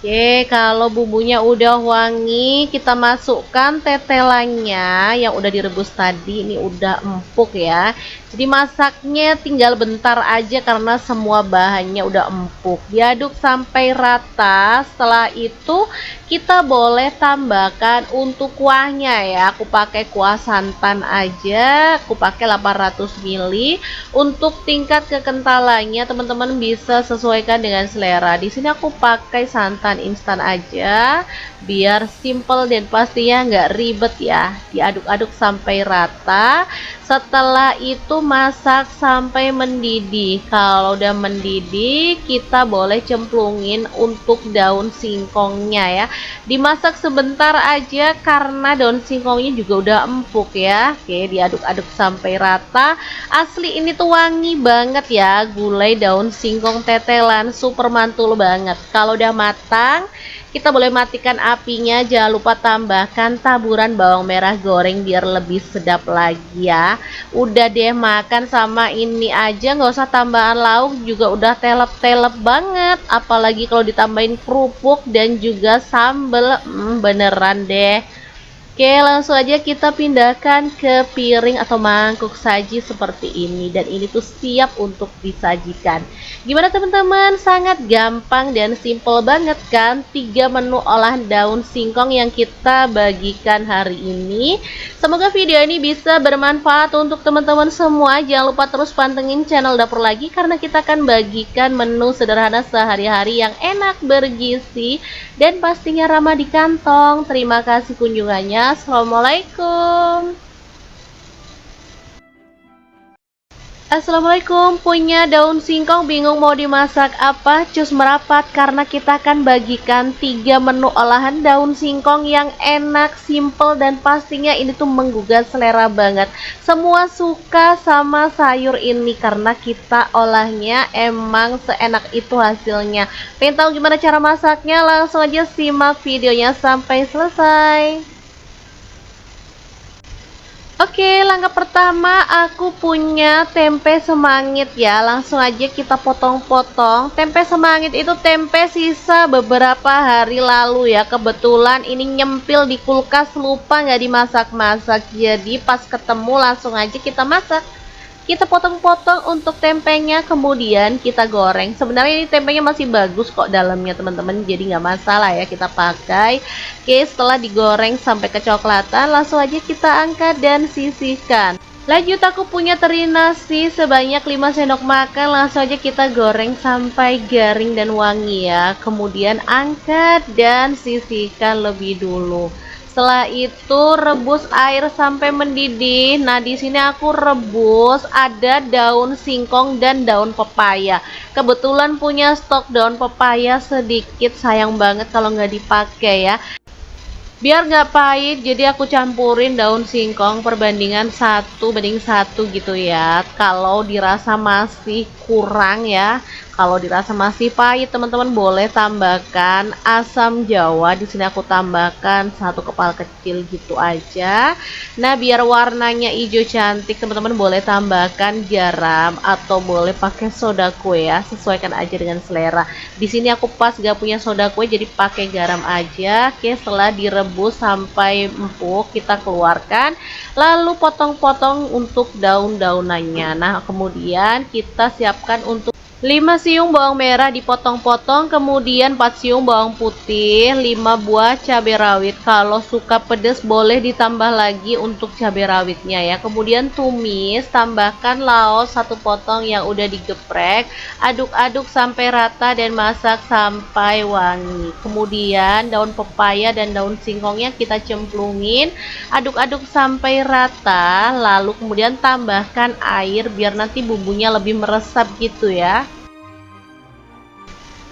Oke, kalau bumbunya udah wangi, kita masukkan tetelannya yang udah direbus tadi. Ini udah empuk ya. Jadi masaknya tinggal bentar aja karena semua bahannya udah empuk. Diaduk sampai rata. Setelah itu kita boleh tambahkan untuk kuahnya ya. Aku pakai kuah santan aja. Aku pakai 800 ml. Untuk tingkat kekentalannya teman-teman bisa sesuaikan dengan selera. Di sini aku pakai santan instan aja biar simple dan pastinya nggak ribet ya. Diaduk-aduk sampai rata. Setelah itu masak sampai mendidih. Kalau udah mendidih, kita boleh cemplungin untuk daun singkongnya ya. Dimasak sebentar aja karena daun singkongnya juga udah empuk ya. Oke, diaduk-aduk sampai rata. Asli ini tuh wangi banget ya, gulai daun singkong tetelan, super mantul banget. Kalau udah matang, kita boleh matikan apinya. Jangan lupa tambahkan taburan bawang merah goreng biar lebih sedap lagi ya. Udah deh, makan sama ini aja, nggak usah tambahan lauk juga udah telep-telep banget. Apalagi kalau ditambahin kerupuk dan juga sambel, beneran deh. Oke, langsung aja kita pindahkan ke piring atau mangkuk saji seperti ini. Dan ini tuh siap untuk disajikan. Gimana teman-teman? Sangat gampang dan simple banget kan? 3 menu olahan daun singkong yang kita bagikan hari ini. Semoga video ini bisa bermanfaat untuk teman-teman semua. Jangan lupa terus pantengin channel Dapur Lagi karena kita akan bagikan menu sederhana sehari-hari yang enak, bergizi, dan pastinya ramah di kantong. Terima kasih kunjungannya. Assalamualaikum. Assalamualaikum, punya daun singkong bingung mau dimasak apa? Cus merapat karena kita akan bagikan 3 menu olahan daun singkong yang enak, simple, dan pastinya ini tuh menggugah selera banget. Semua suka sama sayur ini karena kita olahnya emang seenak itu hasilnya. Pengen tahu gimana cara masaknya? Langsung aja simak videonya sampai selesai. Oke, langkah pertama aku punya tempe semangit ya. Langsung aja kita potong-potong. Tempe semangit itu tempe sisa beberapa hari lalu ya. Kebetulan ini nyempil di kulkas, lupa nggak dimasak-masak. Jadi pas ketemu langsung aja kita masak. Kita potong-potong untuk tempenya, kemudian kita goreng. Sebenarnya ini tempenya masih bagus kok dalamnya teman-teman, jadi nggak masalah ya kita pakai. Oke, setelah digoreng sampai kecoklatan, langsung aja kita angkat dan sisihkan. Lanjut, aku punya teri nasi sebanyak 5 sendok makan. Langsung aja kita goreng sampai garing dan wangi ya. Kemudian angkat dan sisihkan lebih dulu. Setelah itu rebus air sampai mendidih. Nah, di sini aku rebus ada daun singkong dan daun pepaya. Kebetulan punya stok daun pepaya sedikit, sayang banget kalau nggak dipakai ya. Biar nggak pahit, jadi aku campurin daun singkong perbandingan 1:1 gitu ya. Kalau dirasa masih kurang ya, kalau dirasa masih pahit, teman-teman boleh tambahkan asam jawa. Di sini aku tambahkan 1 kepal kecil gitu aja. Nah, biar warnanya hijau cantik, teman-teman boleh tambahkan garam atau boleh pakai soda kue ya. Sesuaikan aja dengan selera. Di sini aku pas gak punya soda kue, jadi pakai garam aja. Oke, setelah direbus sampai empuk, kita keluarkan. Lalu potong-potong untuk daun-daunannya. Nah, kemudian kita siapkan untuk 5 siung bawang merah dipotong-potong, kemudian 4 siung bawang putih, 5 buah cabai rawit. Kalau suka pedas boleh ditambah lagi untuk cabai rawitnya ya. Kemudian tumis, tambahkan laos 1 potong yang udah digeprek, aduk-aduk sampai rata dan masak sampai wangi. Kemudian daun pepaya dan daun singkongnya kita cemplungin, aduk-aduk sampai rata, lalu kemudian tambahkan air biar nanti bumbunya lebih meresap gitu ya.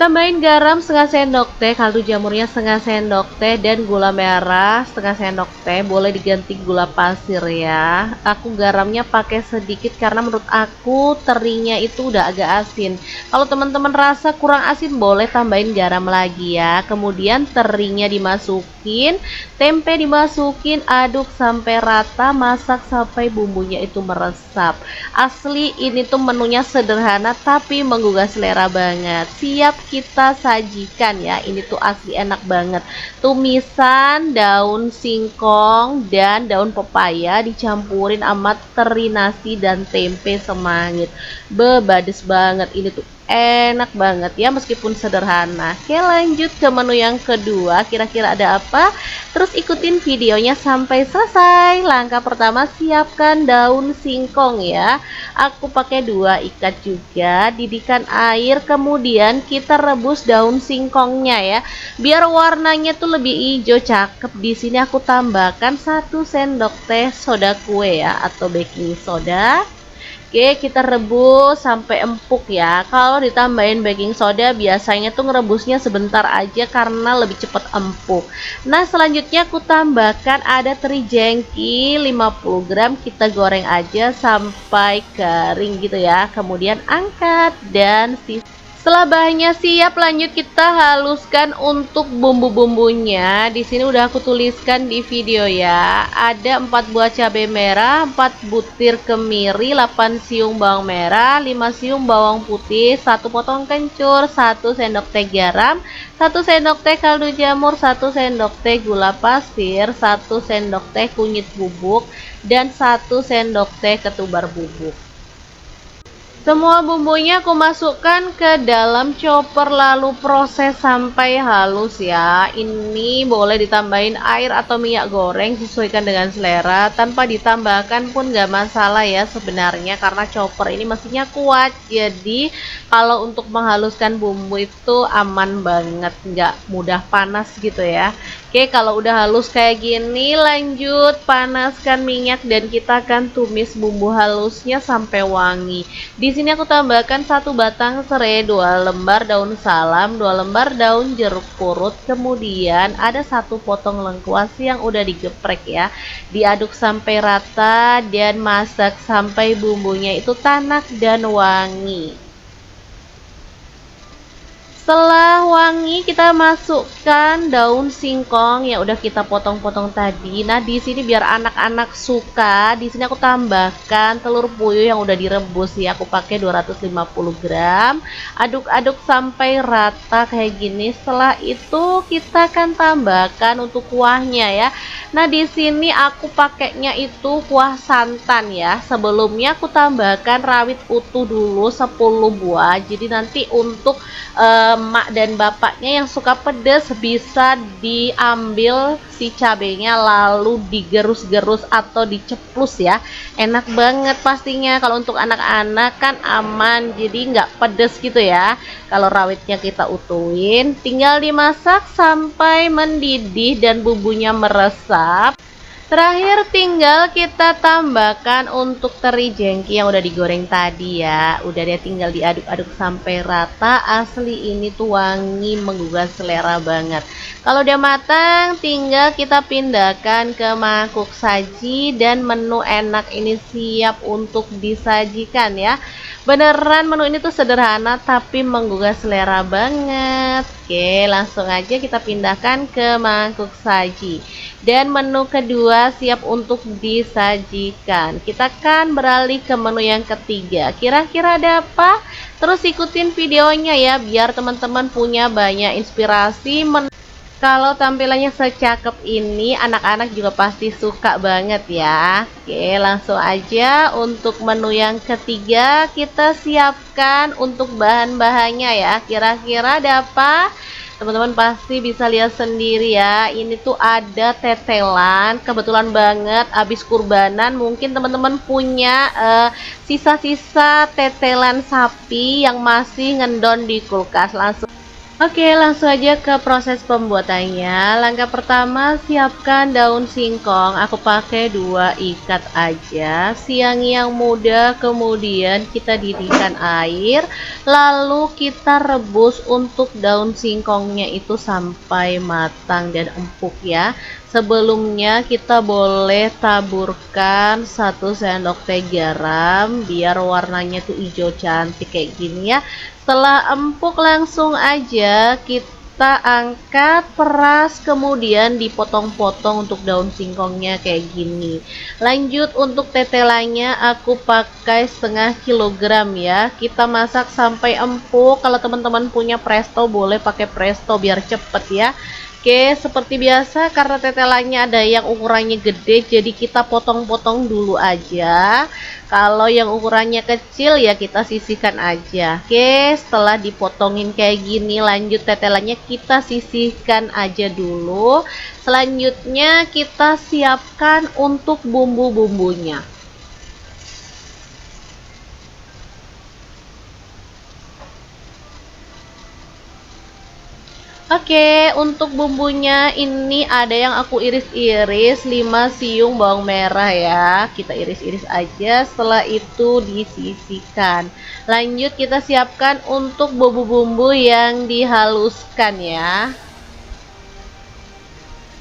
Tambahin garam setengah sendok teh, kaldu jamurnya setengah sendok teh, dan gula merah setengah sendok teh. Boleh diganti gula pasir ya. Aku garamnya pakai sedikit karena menurut aku terinya itu udah agak asin. Kalau teman-teman rasa kurang asin boleh tambahin garam lagi ya. Kemudian terinya dimasukin, tempe dimasukin, aduk sampai rata, masak sampai bumbunya itu meresap. Asli ini tuh menunya sederhana tapi menggugah selera banget. Siap kita sajikan ya. Ini tuh asli enak banget. Tumisan daun singkong dan daun pepaya dicampurin sama teri nasi dan tempe semangit. Bebades banget. Ini tuh enak banget ya meskipun sederhana. Oke, lanjut ke menu yang kedua. Kira-kira ada apa? Terus ikutin videonya sampai selesai. Langkah pertama, siapkan daun singkong ya. Aku pakai 2 ikat juga. Didihkan air, kemudian kita rebus daun singkongnya ya. Biar warnanya tuh lebih hijau cakep. Di sini aku tambahkan 1 sendok teh soda kue ya atau baking soda. Oke, kita rebus sampai empuk ya. Kalau ditambahin baking soda biasanya tuh ngerebusnya sebentar aja karena lebih cepat empuk. Nah, selanjutnya aku tambahkan ada teri jengki 50 gram. Kita goreng aja sampai kering gitu ya. Kemudian angkat dan setelah bahannya siap, lanjut kita haluskan untuk bumbu-bumbunya. Di sini udah aku tuliskan di video ya. Ada 4 buah cabai merah, 4 butir kemiri, 8 siung bawang merah, 5 siung bawang putih, 1 potong kencur, 1 sendok teh garam, 1 sendok teh kaldu jamur, 1 sendok teh gula pasir, 1 sendok teh kunyit bubuk, dan 1 sendok teh ketumbar bubuk. Semua bumbunya aku masukkan ke dalam chopper lalu proses sampai halus ya. Ini boleh ditambahin air atau minyak goreng sesuaikan dengan selera. Tanpa ditambahkan pun gak masalah ya sebenarnya karena chopper ini mesinnya kuat. Jadi kalau untuk menghaluskan bumbu itu aman banget, gak mudah panas gitu ya. Oke, kalau udah halus kayak gini, lanjut panaskan minyak dan kita akan tumis bumbu halusnya sampai wangi. Di sini aku tambahkan 1 batang serai, 2 lembar daun salam, 2 lembar daun jeruk purut, kemudian ada 1 potong lengkuas yang udah digeprek ya. Diaduk sampai rata dan masak sampai bumbunya itu tanak dan wangi. Setelah wangi, kita masukkan daun singkong yang udah kita potong-potong tadi. Nah, di sini biar anak-anak suka, di sini aku tambahkan telur puyuh yang udah direbus ya. Aku pakai 250 gram. Aduk-aduk sampai rata kayak gini. Setelah itu kita akan tambahkan untuk kuahnya ya. Nah, di sini aku pakainya itu kuah santan ya. Sebelumnya aku tambahkan rawit utuh dulu 10 buah. Jadi nanti untuk emak dan bapaknya yang suka pedas bisa diambil si cabenya lalu digerus-gerus atau diceplus ya. Enak banget pastinya. Kalau untuk anak-anak kan aman, jadi nggak pedas gitu ya. Kalau rawitnya kita utuhin, tinggal dimasak sampai mendidih dan bumbunya meresap. Terakhir tinggal kita tambahkan untuk teri jengki yang udah digoreng tadi ya. Udah deh, tinggal diaduk-aduk sampai rata. Asli ini tuh wangi menggugah selera banget. Kalau udah matang tinggal kita pindahkan ke mangkuk saji dan menu enak ini siap untuk disajikan ya. Beneran menu ini tuh sederhana tapi menggugah selera banget. Oke, langsung aja kita pindahkan ke mangkuk saji. Dan menu kedua siap untuk disajikan. Kita akan beralih ke menu yang ketiga. Kira-kira ada apa? Terus ikutin videonya ya biar teman-teman punya banyak inspirasi Kalau tampilannya secakep ini, anak-anak juga pasti suka banget ya. Oke, langsung aja untuk menu yang ketiga kita siapkan untuk bahan-bahannya ya. Kira-kira ada apa? Teman-teman pasti bisa lihat sendiri ya. Ini tuh ada tetelan, kebetulan banget habis kurbanan. Mungkin teman-teman punya sisa-sisa tetelan sapi yang masih ngendon di kulkas. Oke, langsung aja ke proses pembuatannya. Langkah pertama, siapkan daun singkong. Aku pakai 2 ikat aja. Siang yang muda, kemudian kita didihkan air, lalu kita rebus untuk daun singkongnya itu sampai matang dan empuk ya. Sebelumnya kita boleh taburkan 1 sendok teh garam biar warnanya tuh hijau cantik kayak gini ya. Setelah empuk langsung aja kita angkat, peras, kemudian dipotong-potong untuk daun singkongnya kayak gini. Lanjut untuk tetelannya aku pakai 1/2 kilogram ya. Kita masak sampai empuk. Kalau teman-teman punya presto boleh pakai presto biar cepet ya. Oke, seperti biasa karena tetelannya ada yang ukurannya gede, jadi kita potong-potong dulu aja. Kalau yang ukurannya kecil ya kita sisihkan aja. Oke, setelah dipotongin kayak gini, lanjut tetelannya kita sisihkan aja dulu. Selanjutnya kita siapkan untuk bumbu-bumbunya. Oke, untuk bumbunya ini ada yang aku iris-iris 5 siung bawang merah ya. Kita iris-iris aja, setelah itu disisihkan. Lanjut kita siapkan untuk bumbu-bumbu yang dihaluskan ya.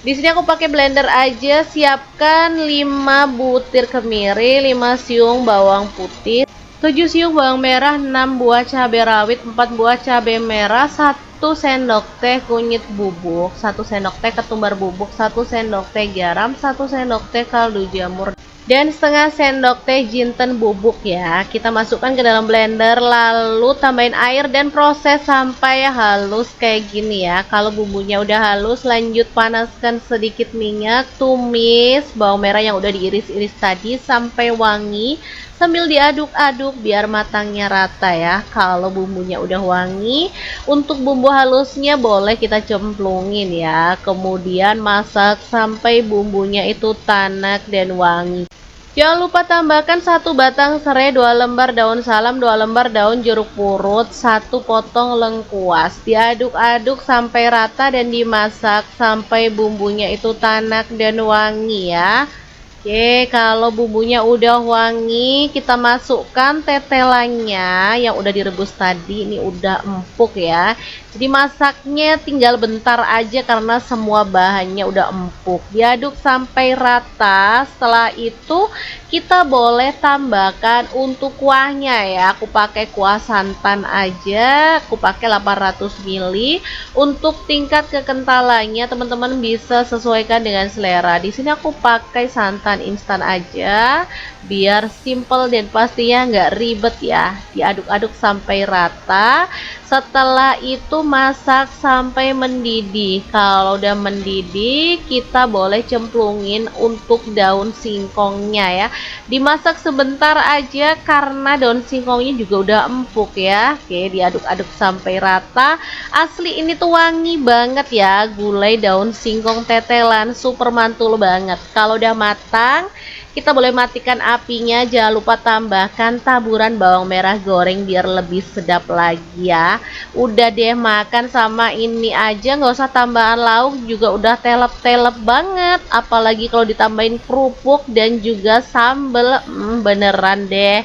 Di sini aku pakai blender aja, siapkan 5 butir kemiri, 5 siung bawang putih, 7 siung bawang merah, 6 buah cabai rawit, 4 buah cabai merah, 1 sendok teh kunyit bubuk, 1 sendok teh ketumbar bubuk, 1 sendok teh garam, 1 sendok teh kaldu jamur, dan setengah sendok teh jinten bubuk ya. Kita masukkan ke dalam blender, lalu tambahin air dan proses sampai halus kayak gini ya. Kalau bumbunya udah halus, lanjut panaskan sedikit minyak, tumis bawang merah yang udah diiris-iris tadi sampai wangi, sambil diaduk-aduk biar matangnya rata ya. Kalau bumbunya udah wangi, untuk bumbu halusnya boleh kita cemplungin ya. Kemudian masak sampai bumbunya itu tanak dan wangi. Jangan lupa tambahkan 1 batang serai, 2 lembar daun salam, 2 lembar daun jeruk purut, 1 potong lengkuas. Diaduk-aduk sampai rata dan dimasak sampai bumbunya itu tanak dan wangi ya. Oke, kalau bumbunya udah wangi, kita masukkan tetelannya yang udah direbus tadi. Ini udah empuk ya. Jadi masaknya tinggal bentar aja karena semua bahannya udah empuk. Diaduk sampai rata. Setelah itu kita boleh tambahkan untuk kuahnya ya. Aku pakai kuah santan aja. Aku pakai 800 ml. Untuk tingkat kekentalannya teman-teman bisa sesuaikan dengan selera. Di sini aku pakai santan instan aja biar simple dan pastinya nggak ribet ya. Diaduk-aduk sampai rata. Setelah itu masak sampai mendidih. Kalau udah mendidih kita boleh cemplungin untuk daun singkongnya ya. Dimasak sebentar aja karena daun singkongnya juga udah empuk ya. Oke, diaduk-aduk sampai rata. Asli ini tuh wangi banget ya, gulai daun singkong tetelan, super mantul banget. Kalau udah matang kita boleh matikan apinya. Jangan lupa tambahkan taburan bawang merah goreng biar lebih sedap lagi ya. Udah deh, makan sama ini aja nggak usah tambahan lauk juga udah telep-telep banget, apalagi kalau ditambahin kerupuk dan juga sambel, beneran deh.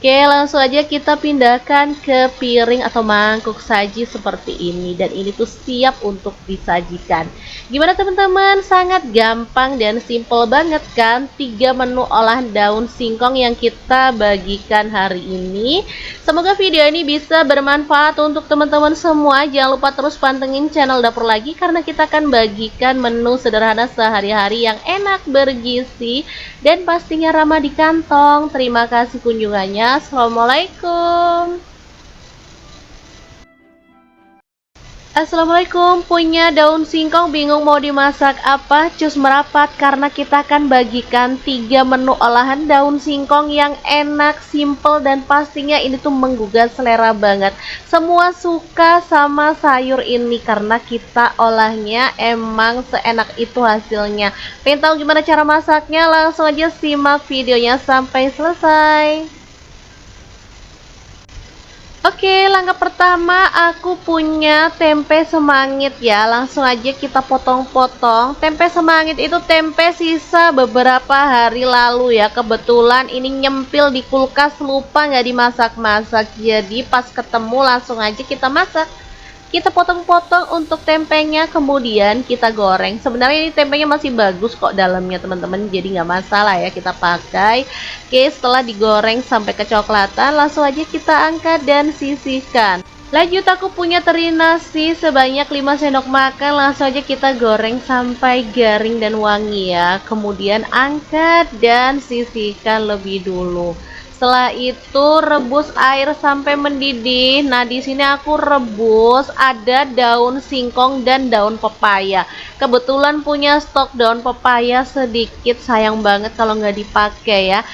Oke, langsung aja kita pindahkan ke piring atau mangkuk saji seperti ini. Dan ini tuh siap untuk disajikan. Gimana teman-teman? Sangat gampang dan simple banget kan? 3 menu olah daun singkong yang kita bagikan hari ini. Semoga video ini bisa bermanfaat untuk teman-teman semua. Jangan lupa terus pantengin channel Dapur Lagi karena kita akan bagikan menu sederhana sehari-hari yang enak, bergizi, dan pastinya ramah di kantong. Terima kasih kunjungannya. Assalamualaikum. Assalamualaikum, punya daun singkong bingung mau dimasak apa? Cus merapat karena kita akan bagikan 3 menu olahan daun singkong yang enak, simple, dan pastinya ini tuh menggugah selera banget. Semua suka sama sayur ini karena kita olahnya emang seenak itu hasilnya. Pengen tahu gimana cara masaknya? Langsung aja simak videonya sampai selesai. Oke, langkah pertama aku punya tempe semangit ya. Langsung aja kita potong-potong. Tempe semangit itu tempe sisa beberapa hari lalu ya. Kebetulan ini nyempil di kulkas, lupa nggak dimasak-masak. Jadi pas ketemu langsung aja kita masak. Kita potong-potong untuk tempenya, kemudian kita goreng. Sebenarnya ini tempenya masih bagus kok dalamnya teman-teman, jadi nggak masalah ya kita pakai. Oke, setelah digoreng sampai kecoklatan, langsung aja kita angkat dan sisihkan. Lanjut, aku punya teri nasi sebanyak 5 sendok makan. Langsung aja kita goreng sampai garing dan wangi ya. Kemudian angkat dan sisihkan lebih dulu. Setelah itu rebus air sampai mendidih. Nah, di sini aku rebus ada daun singkong dan daun pepaya. Kebetulan punya stok daun pepaya sedikit, sayang banget kalau nggak dipakai ya.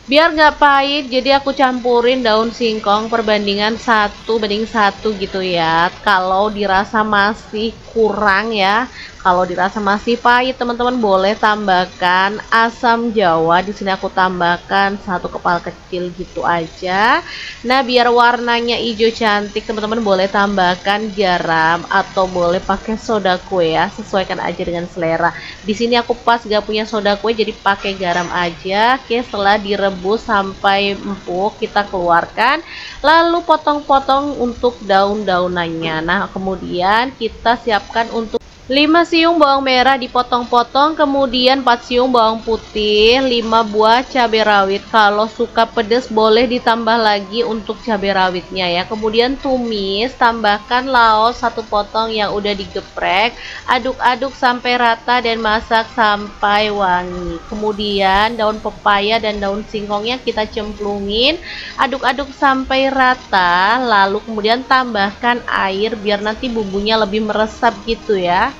Biar nggak pahit, jadi aku campurin daun singkong perbandingan 1:1 gitu ya. Kalau dirasa masih kurang ya, kalau dirasa masih pahit, teman-teman boleh tambahkan asam jawa. Di sini aku tambahkan 1 kepal kecil gitu aja. Nah, biar warnanya hijau cantik, teman-teman boleh tambahkan garam atau boleh pakai soda kue ya. Sesuaikan aja dengan selera. Di sini aku pas gak punya soda kue, jadi pakai garam aja. Oke, setelah direbus sampai empuk, kita keluarkan. Lalu potong-potong untuk daun-daunannya. Nah, kemudian kita siapkan untuk 5 siung bawang merah dipotong-potong, kemudian 4 siung bawang putih, 5 buah cabai rawit. Kalau suka pedas boleh ditambah lagi untuk cabai rawitnya ya. Kemudian tumis, tambahkan laos 1 potong yang udah digeprek. Aduk-aduk sampai rata dan masak sampai wangi. Kemudian daun pepaya dan daun singkongnya kita cemplungin, aduk-aduk sampai rata. Lalu kemudian tambahkan air biar nanti bumbunya lebih meresap gitu ya.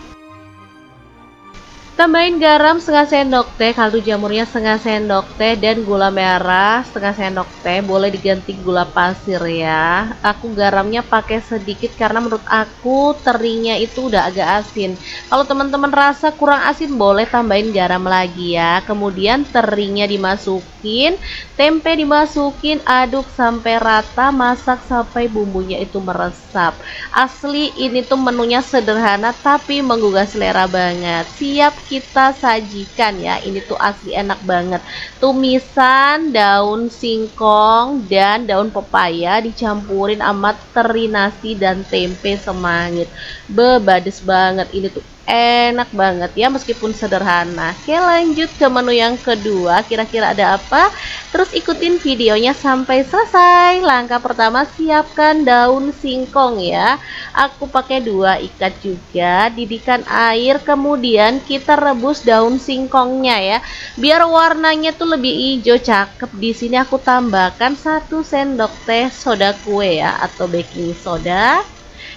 Tambahin garam setengah sendok teh, kaldu jamurnya setengah sendok teh, dan gula merah setengah sendok teh. Boleh diganti gula pasir ya. Aku garamnya pakai sedikit karena menurut aku terinya itu udah agak asin. Kalau teman-teman rasa kurang asin boleh tambahin garam lagi ya. Kemudian terinya dimasukin, tempe dimasukin, aduk sampai rata, masak sampai bumbunya itu meresap. Asli ini tuh menunya sederhana tapi menggugah selera banget. Siap kita sajikan ya. Ini tuh asli enak banget. Tumisan daun singkong dan daun pepaya dicampurin sama teri nasi dan tempe semangit. Bebades banget. Ini tuh enak banget ya meskipun sederhana. Oke, lanjut ke menu yang kedua. Kira-kira ada apa? Terus ikutin videonya sampai selesai. Langkah pertama, siapkan daun singkong ya. Aku pakai 2 ikat juga. Didihkan air, kemudian kita rebus daun singkongnya ya. Biar warnanya tuh lebih hijau cakep. Di sini aku tambahkan 1 sendok teh soda kue ya atau baking soda.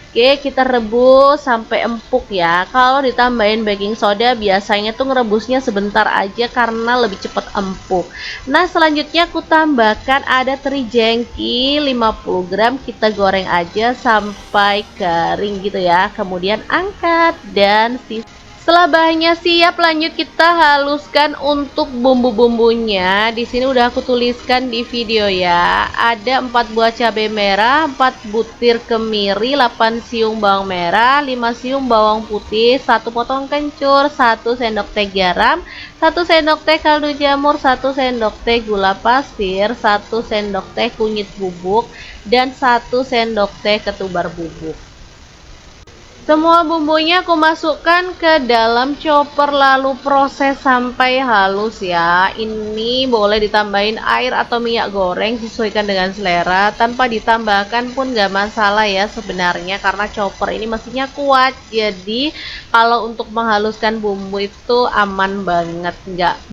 Oke, kita rebus sampai empuk ya. Kalau ditambahin baking soda biasanya tuh ngerebusnya sebentar aja karena lebih cepat empuk. Nah, selanjutnya aku tambahkan ada teri jengki 50 gram. Kita goreng aja sampai kering gitu ya. Kemudian angkat dan setelah bahannya siap, lanjut kita haluskan untuk bumbu-bumbunya. Di sini udah aku tuliskan di video ya. Ada 4 buah cabai merah, 4 butir kemiri, 8 siung bawang merah, 5 siung bawang putih, 1 potong kencur, 1 sendok teh garam, 1 sendok teh kaldu jamur, 1 sendok teh gula pasir, 1 sendok teh kunyit bubuk, dan 1 sendok teh ketumbar bubuk. Semua bumbunya aku masukkan ke dalam chopper lalu proses sampai halus ya. Ini boleh ditambahin air atau minyak goreng sesuaikan dengan selera. Tanpa ditambahkan pun gak masalah ya sebenarnya karena chopper ini mesinnya kuat. Jadi kalau untuk menghaluskan bumbu itu aman banget, nggak